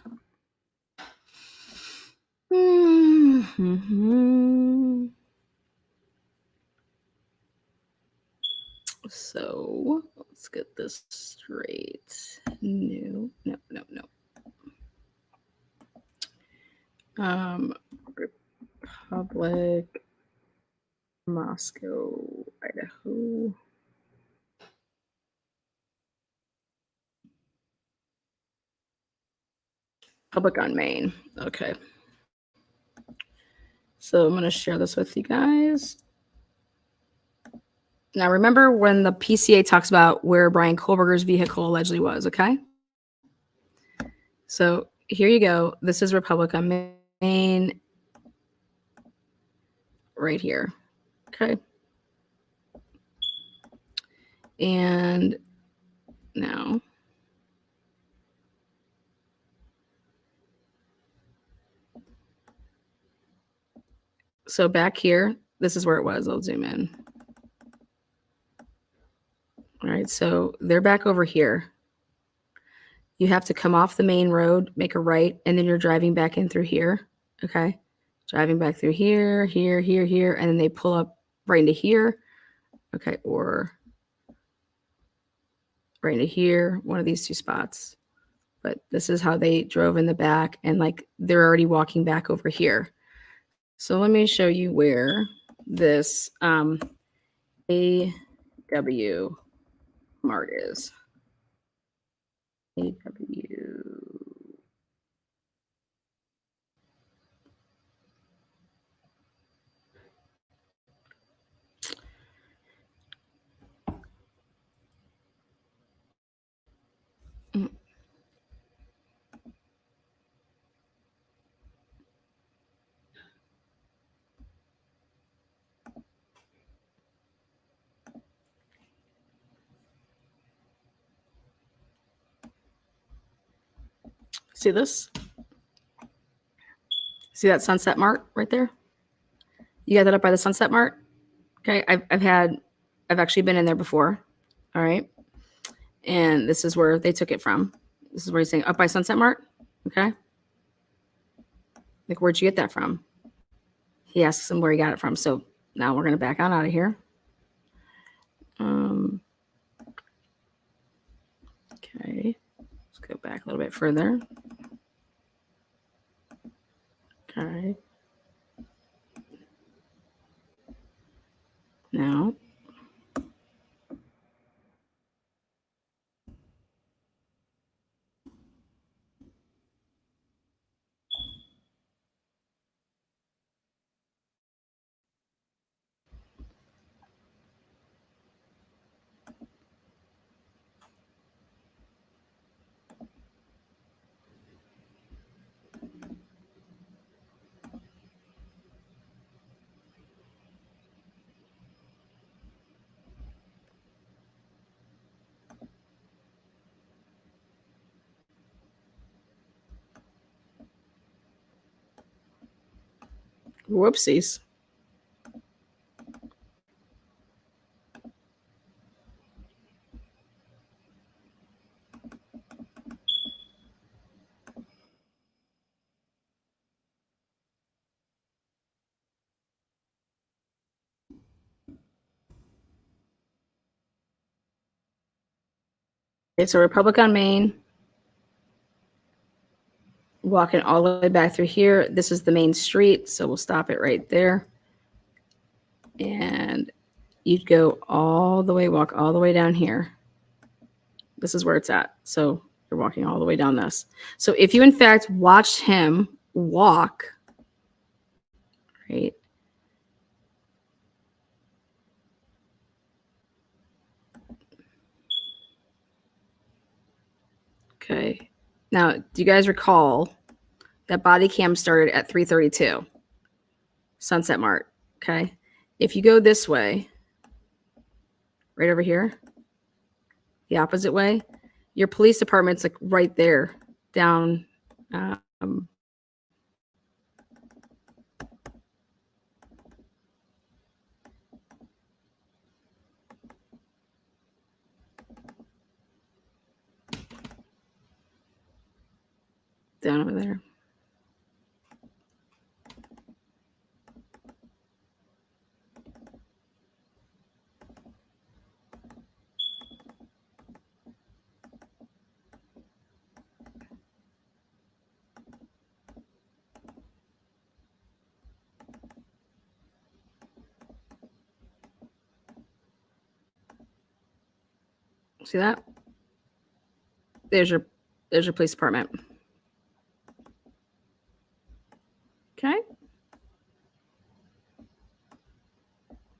So let's get this straight. No. Republic, Moscow, Idaho. Public on Main. Okay. So I'm going to share this with you guys. Now, remember when the PCA talks about where Brian Kohlberger's vehicle allegedly was, okay? So here you go. This is Republic on Main right here. Okay. And now, so back here, this is where it was. I'll zoom in. All right, so they're back over here. You have to come off the main road, make a right, and then you're driving back in through here. Okay. Driving back through here, here, here, here, and then they pull up right into here. Okay, or right into here, one of these two spots. But this is how they drove in the back, and like they're already walking back over here. So let me show you where this AW Mart is. AW. See this? See that Sunset Mart right there? You got that up by the Sunset Mart? Okay, I've actually been in there before. All right. And this is where they took it from. This is where he's saying up by Sunset Mart. Okay. Like, where'd you get that from? He asks him where he got it from. So now we're going to back on out of here. Okay. Let's go back a little bit further. Okay. Now. Whoopsies. Okay, so Republic on Main. Walking all the way back through here. This is the main street, so we'll stop it right there. And you'd go all the way, walk all the way down here. This is where it's at. So you're walking all the way down this. So if you, in fact, watched him walk, right? Okay. Now, do you guys recall that body cam started at 3:32? Sunset Mart. Okay. If you go this way, right over here, the opposite way, your police department's like right there down. Down over there. See that? There's your police department. Okay.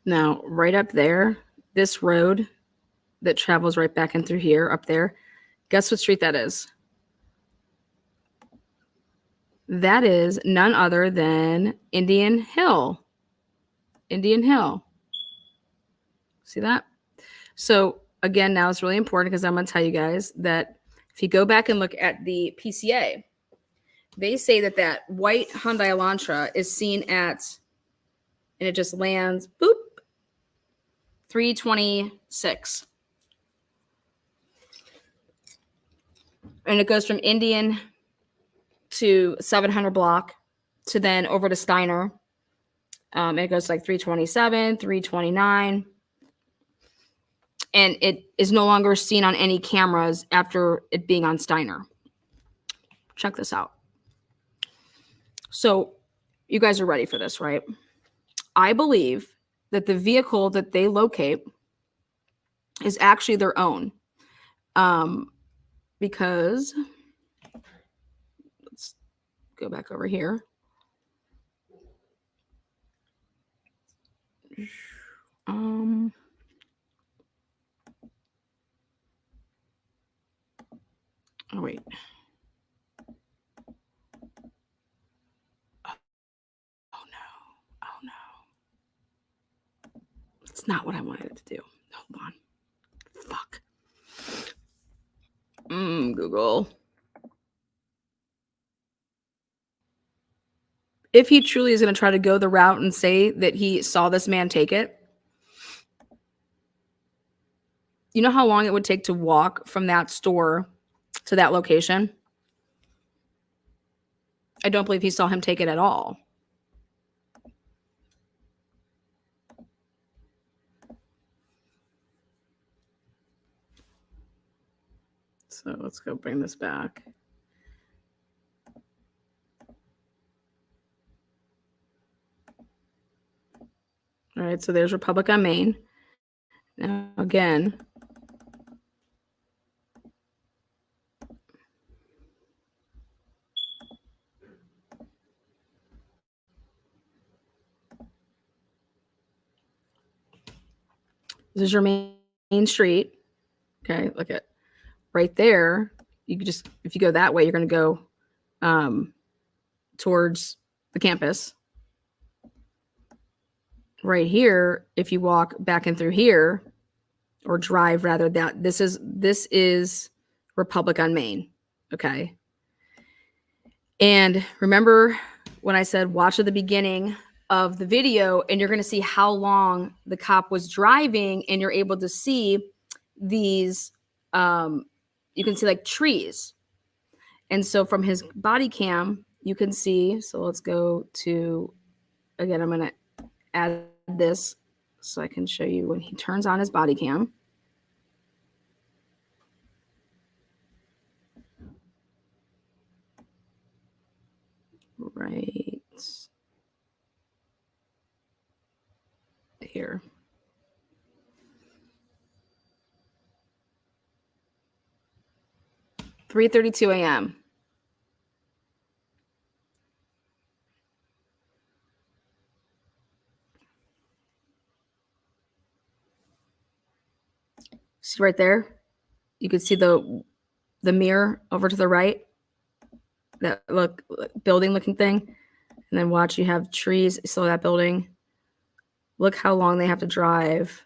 Now, right up there, this road that travels right back in through here, up there, guess what street that is? That is none other than Indian Hill. Indian Hill. See that? So again, now it's really important because I'm going to tell you guys that if you go back and look at the PCA, they say that that white Hyundai Elantra is seen at, and it just lands, boop, 326. And it goes from Indian to 700 block to then over to Steiner. It goes like 327, 329. And it is no longer seen on any cameras after it being on Steiner. Check this out. So you guys are ready for this, right? I believe that the vehicle that they locate is actually their own. Because let's go back over here. Oh, wait. Oh, no. It's not what I wanted it to do. Hold on. Fuck. Google. If he truly is going to try to go the route and say that he saw this man take it, you know how long it would take to walk from that store to that location? I don't believe he saw him take it at all. So let's go bring this back. All right, so there's Republic on Main. Now, again, this is your main street. Okay, look at right there. You could just, if you go that way, you're going to go towards the campus. Right here, if you walk back in through here, or drive rather, that this is Republic on Main. Okay. And remember when I said watch at the beginning of the video, and you're going to see how long the cop was driving, and you're able to see these, you can see like trees. And so from his body cam, you can see, so let's go to, again, I'm going to add this so I can show you when he turns on his body cam. Right here. $3:32 a.m. See right there? You can see the mirror over to the right. That building looking thing. And then watch, you have trees. So that building. Look how long they have to drive.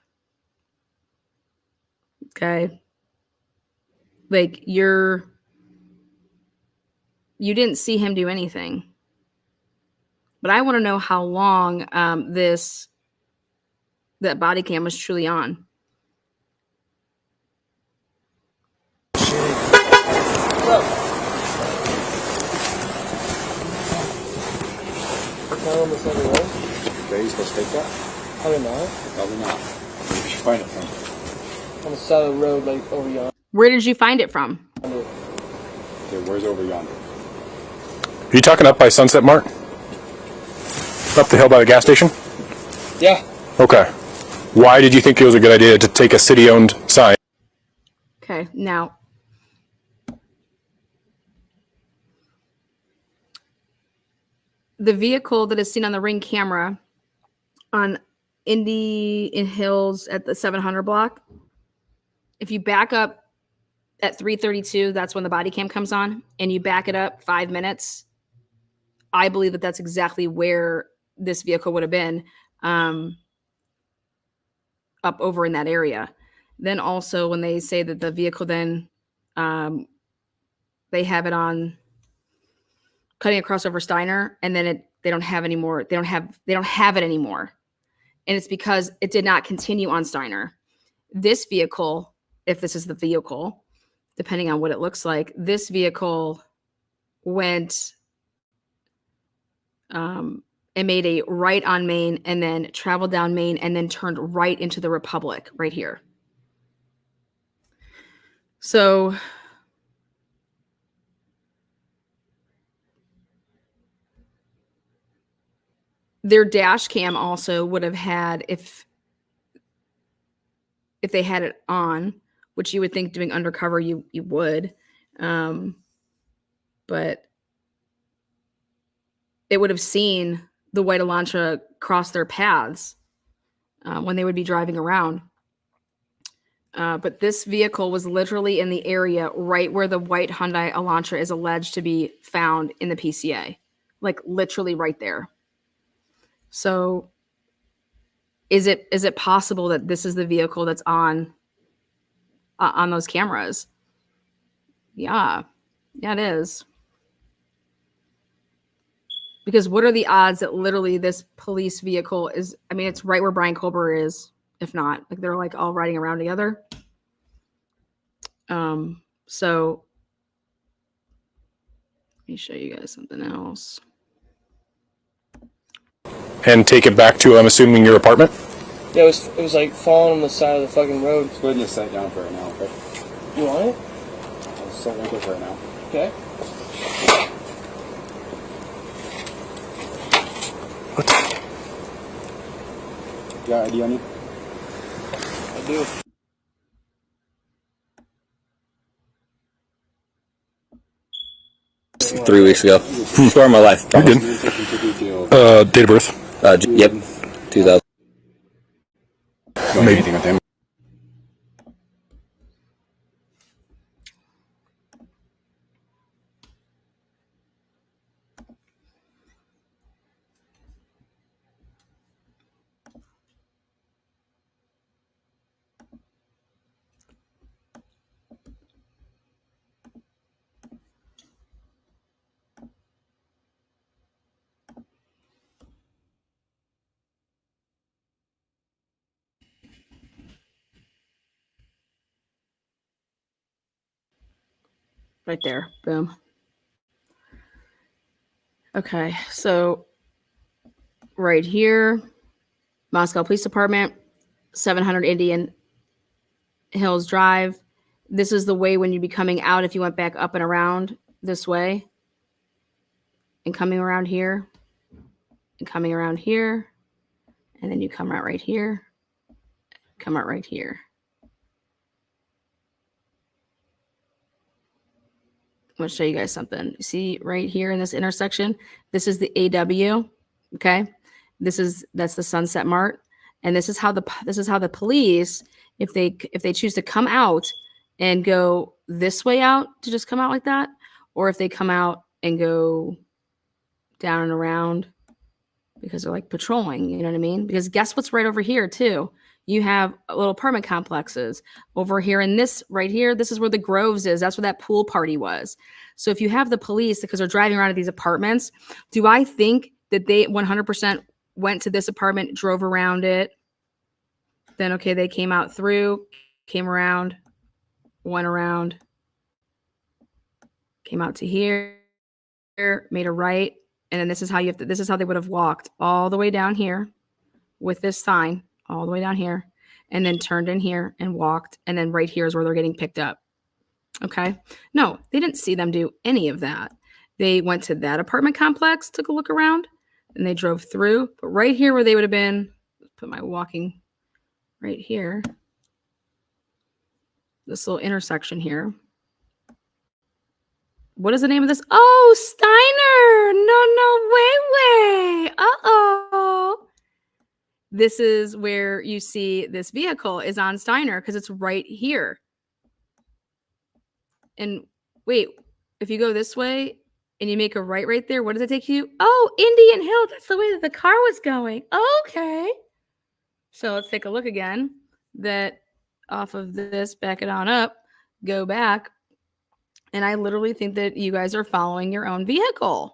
Okay. Like you didn't see him do anything. But I want to know how long that body cam was truly on. Not on the side of the road? Okay, you supposed to take that? Probably not. Probably not. Where did you find it from? On the side of the road, like over yonder. Where did you find it from? Okay, where's over yonder? Are you talking up by Sunset Mart? Up the hill by the gas station? Yeah. Okay. Why did you think it was a good idea to take a city-owned sign? Okay, now the vehicle that is seen on the Ring camera on Indian Hills at the 700 block, if you back up at 3:32, that's when the body cam comes on, and you back it up 5 minutes, I believe that that's exactly where this vehicle would have been, up over in that area. Then also when they say that the vehicle then, they have it on cutting across over Steiner, and then they don't have anymore. They don't have it anymore. And it's because it did not continue on Steiner. This vehicle, if this is the vehicle, depending on what it looks like, this vehicle went and made a right on Main and then traveled down Main and then turned right into the Republic right here. So their dash cam also would have had, if they had it on, which you would think doing undercover you would, but it would have seen the white Elantra cross their paths when they would be driving around. But this vehicle was literally in the area right where the white Hyundai Elantra is alleged to be found in the PCA, like literally right there. So is it possible that this is the vehicle that's on those cameras? Yeah, it is. Because what are the odds that literally this police vehicle is, I mean, it's right where Brian Colbert is, if not, like they're like all riding around together. So let me show you guys something else. And take it back to, I'm assuming, your apartment? Yeah, it was like falling on the side of the fucking road. Let's go ahead and just sit down for right now, okay? You want it? I'll sit right there for right now. Okay. You got ID on you? I do. Like 3 weeks ago. Story of my life. You're good. Date of birth? Yep. 2000. Don't do anything with him. Right there. Boom. Okay, so right here, Moscow Police Department, 700 Indian Hills Drive. This is the way when you'd be coming out if you went back up and around this way. And coming around here. And coming around here. And then you come out right here. Come out right here. I'm going to show you guys something. You see right here in this intersection, this is the AW, okay? That's the Sunset Mart, and this is how the police, if they choose to come out and go this way out, to just come out like that, or if they come out and go down and around because they're like patrolling, you know what I mean? Because guess what's right over here too? You have little apartment complexes over here, and this right here, this is where the Groves is. That's where that pool party was. So if you have the police, because they're driving around to these apartments, do I think that they 100% went to this apartment, drove around it? Then, okay, they came out through, came around, went around, came out to here, made a right, and then this is how they would have walked all the way down here with this sign. All the way down here, and then turned in here and walked, and then right here is where they're getting picked up. Okay? No, they didn't see them do any of that. They went to that apartment complex, took a look around, and they drove through. But right here where they would have been, put my walking right here, this little intersection here. What is the name of this? Oh, Steiner! No this is where you see this vehicle is on Steiner because it's right here. And wait, if you go this way and you make a right there, what does it take you? Oh, Indian Hill. That's the way that the car was going. Okay. So let's take a look again. That off of this, back it on up, go back. And I literally think that you guys are following your own vehicle.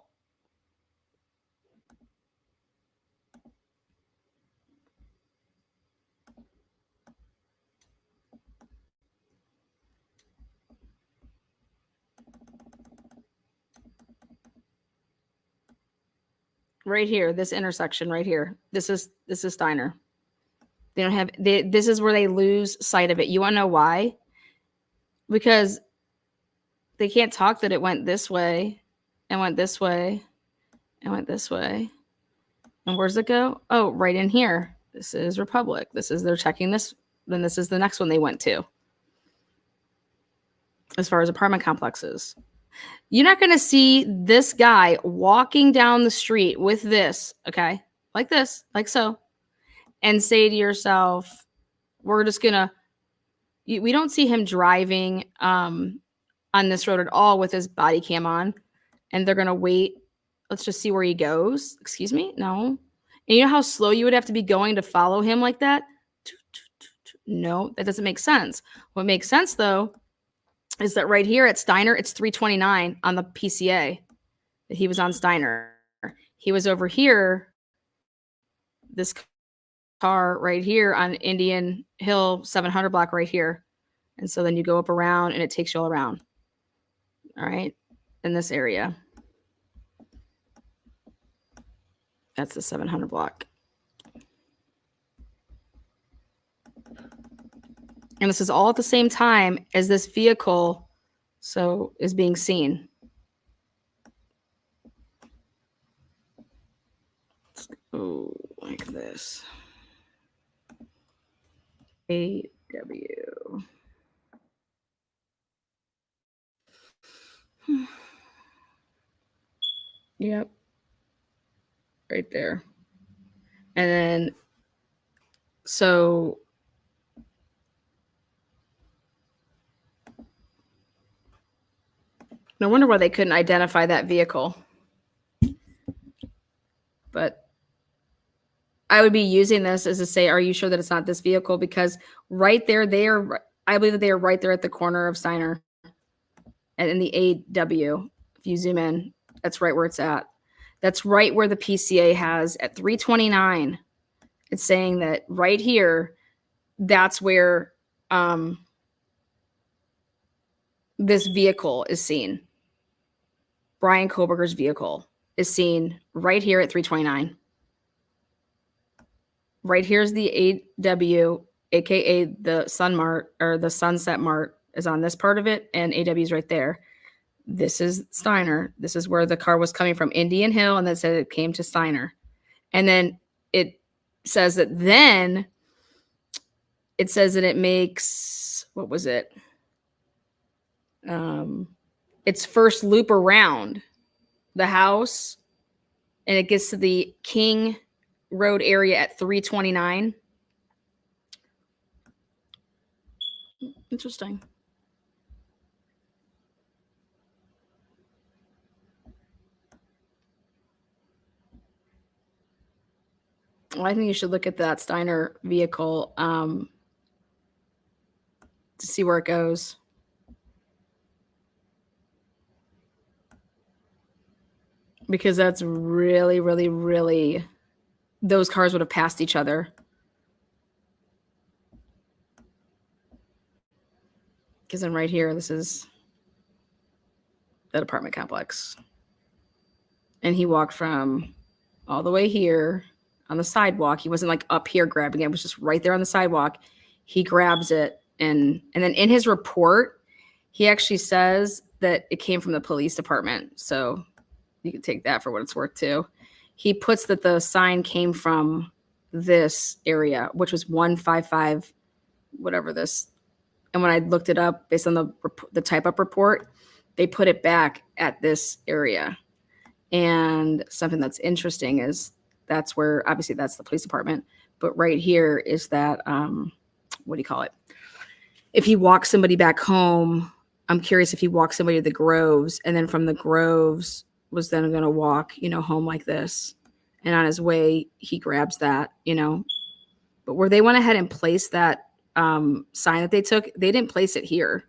Right here, this intersection right here. This is Steiner. They don't have this is where they lose sight of it. You want to know why? Because they can't talk that it went this way and went this way and went this way. And where's it go? Oh, right in here. This is Republic. They're checking this. Then this is the next one they went to. As far as apartment complexes. You're not going to see this guy walking down the street with this, okay? Like this, like so. And say to yourself, we're just going to, we don't see him driving on this road at all with his body cam on. And they're going to wait. Let's just see where he goes. Excuse me? No. And you know how slow you would have to be going to follow him like that? No, that doesn't make sense. What makes sense, though, is that right here at Steiner, it's 329 on the PCA that he was on Steiner. He was over here, this car right here on Indian Hill 700 block right here. And so then you go up around and it takes you all around. All right. In this area. That's the 700 block. And this is all at the same time as this vehicle is being seen. Oh, like this. AW. Yep. Right there. And then, so no wonder why they couldn't identify that vehicle. But I would be using this as to say, are you sure that it's not this vehicle? Because right there, I believe that they are right there at the corner of Steiner and in the AW. If you zoom in, that's right where it's at. That's right where the PCA has at 329. It's saying that right here, that's where this vehicle is seen. Brian Koberger's vehicle is seen right here at 329. Right here's the AW, aka the Sun Mart or the Sunset Mart is on this part of it, and AW is right there. This is Steiner. This is where the car was coming from, Indian Hill, and then said it came to Steiner. And then it says that it makes, what was it? Its first loop around the house, and it gets to the King Road area at 329. Interesting. Well, I think you should look at that Steiner vehicle to see where it goes. Because that's really, really, really, those cars would have passed each other. Because then right here, this is that apartment complex. And he walked from all the way here on the sidewalk. He wasn't like up here grabbing it. It was just right there on the sidewalk. He grabs it. And then in his report, he actually says that it came from the police department. So you can take that for what it's worth too. He puts that the sign came from this area, which was 155, whatever this. And when I looked it up based on the type up report, they put it back at this area. And something that's interesting is That's where, obviously, that's the police department. But right here is that, what do you call it? If he walks somebody back home, I'm curious if he walks somebody to the Groves, and then from the Groves was then going to walk, home like this. And on his way, he grabs that, But where they went ahead and placed that sign that they took, they didn't place it here.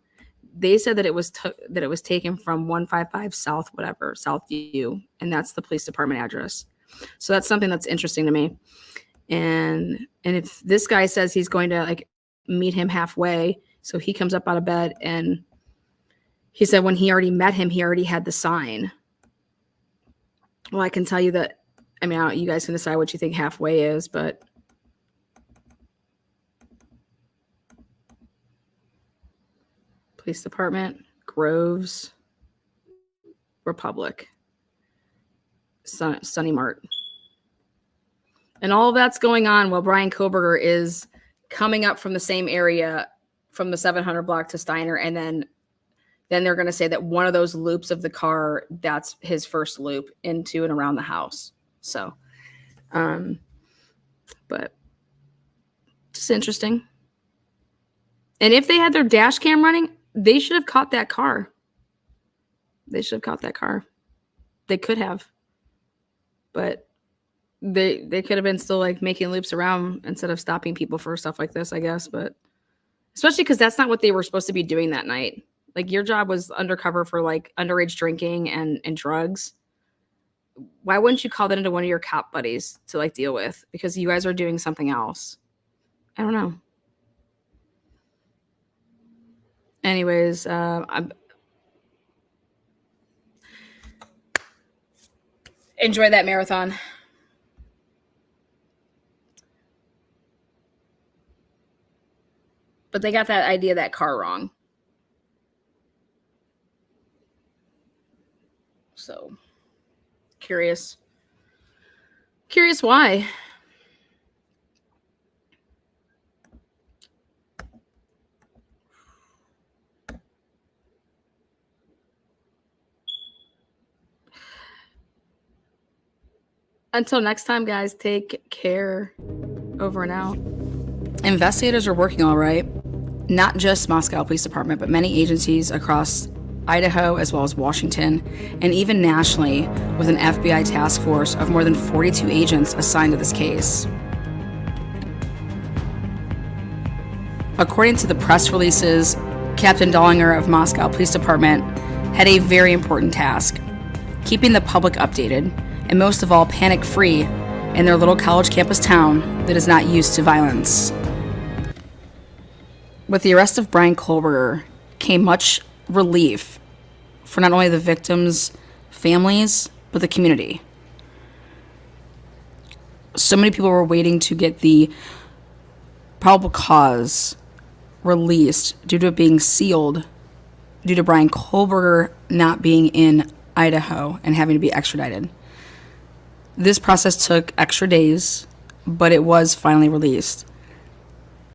They said that it was taken from 155 South, whatever, Southview, and that's the police department address. So that's something that's interesting to me. And if this guy says he's going to like meet him halfway, so he comes up out of bed, and he said when he already met him, he already had the sign. Well, I can tell you that. I mean, you guys can decide what you think halfway is, but police department, Groves, Republic, Sunny Mart. And all of that's going on while Brian Koberger is coming up from the same area from the 700 block to Steiner. And then they're going to say that one of those loops of the car, that's his first loop into and around the house. So, but just interesting. And if they had their dash cam running, they should have caught that car. They could have. But they could have been still like making loops around instead of stopping people for stuff like this, I guess. But especially because that's not what they were supposed to be doing that night. Like, your job was undercover for like underage drinking and drugs. Why wouldn't you call that into one of your cop buddies to like deal with? Because you guys are doing something else. I don't know. Anyways, enjoy that marathon. But they got that idea of that car wrong. So, curious why. Until next time, guys, take care. Over and out. Investigators are working all right. Not just Moscow Police Department, but many agencies across Idaho, as well as Washington, and even nationally, with an FBI task force of more than 42 agents assigned to this case. According to the press releases, Captain Dollinger of Moscow Police Department had a very important task, keeping the public updated, and most of all, panic-free in their little college campus town that is not used to violence. With the arrest of Brian Koberger came much relief for not only the victims' families, but the community. So many people were waiting to get the probable cause released due to it being sealed, due to Brian Koberger not being in Idaho and having to be extradited. This process took extra days, but it was finally released.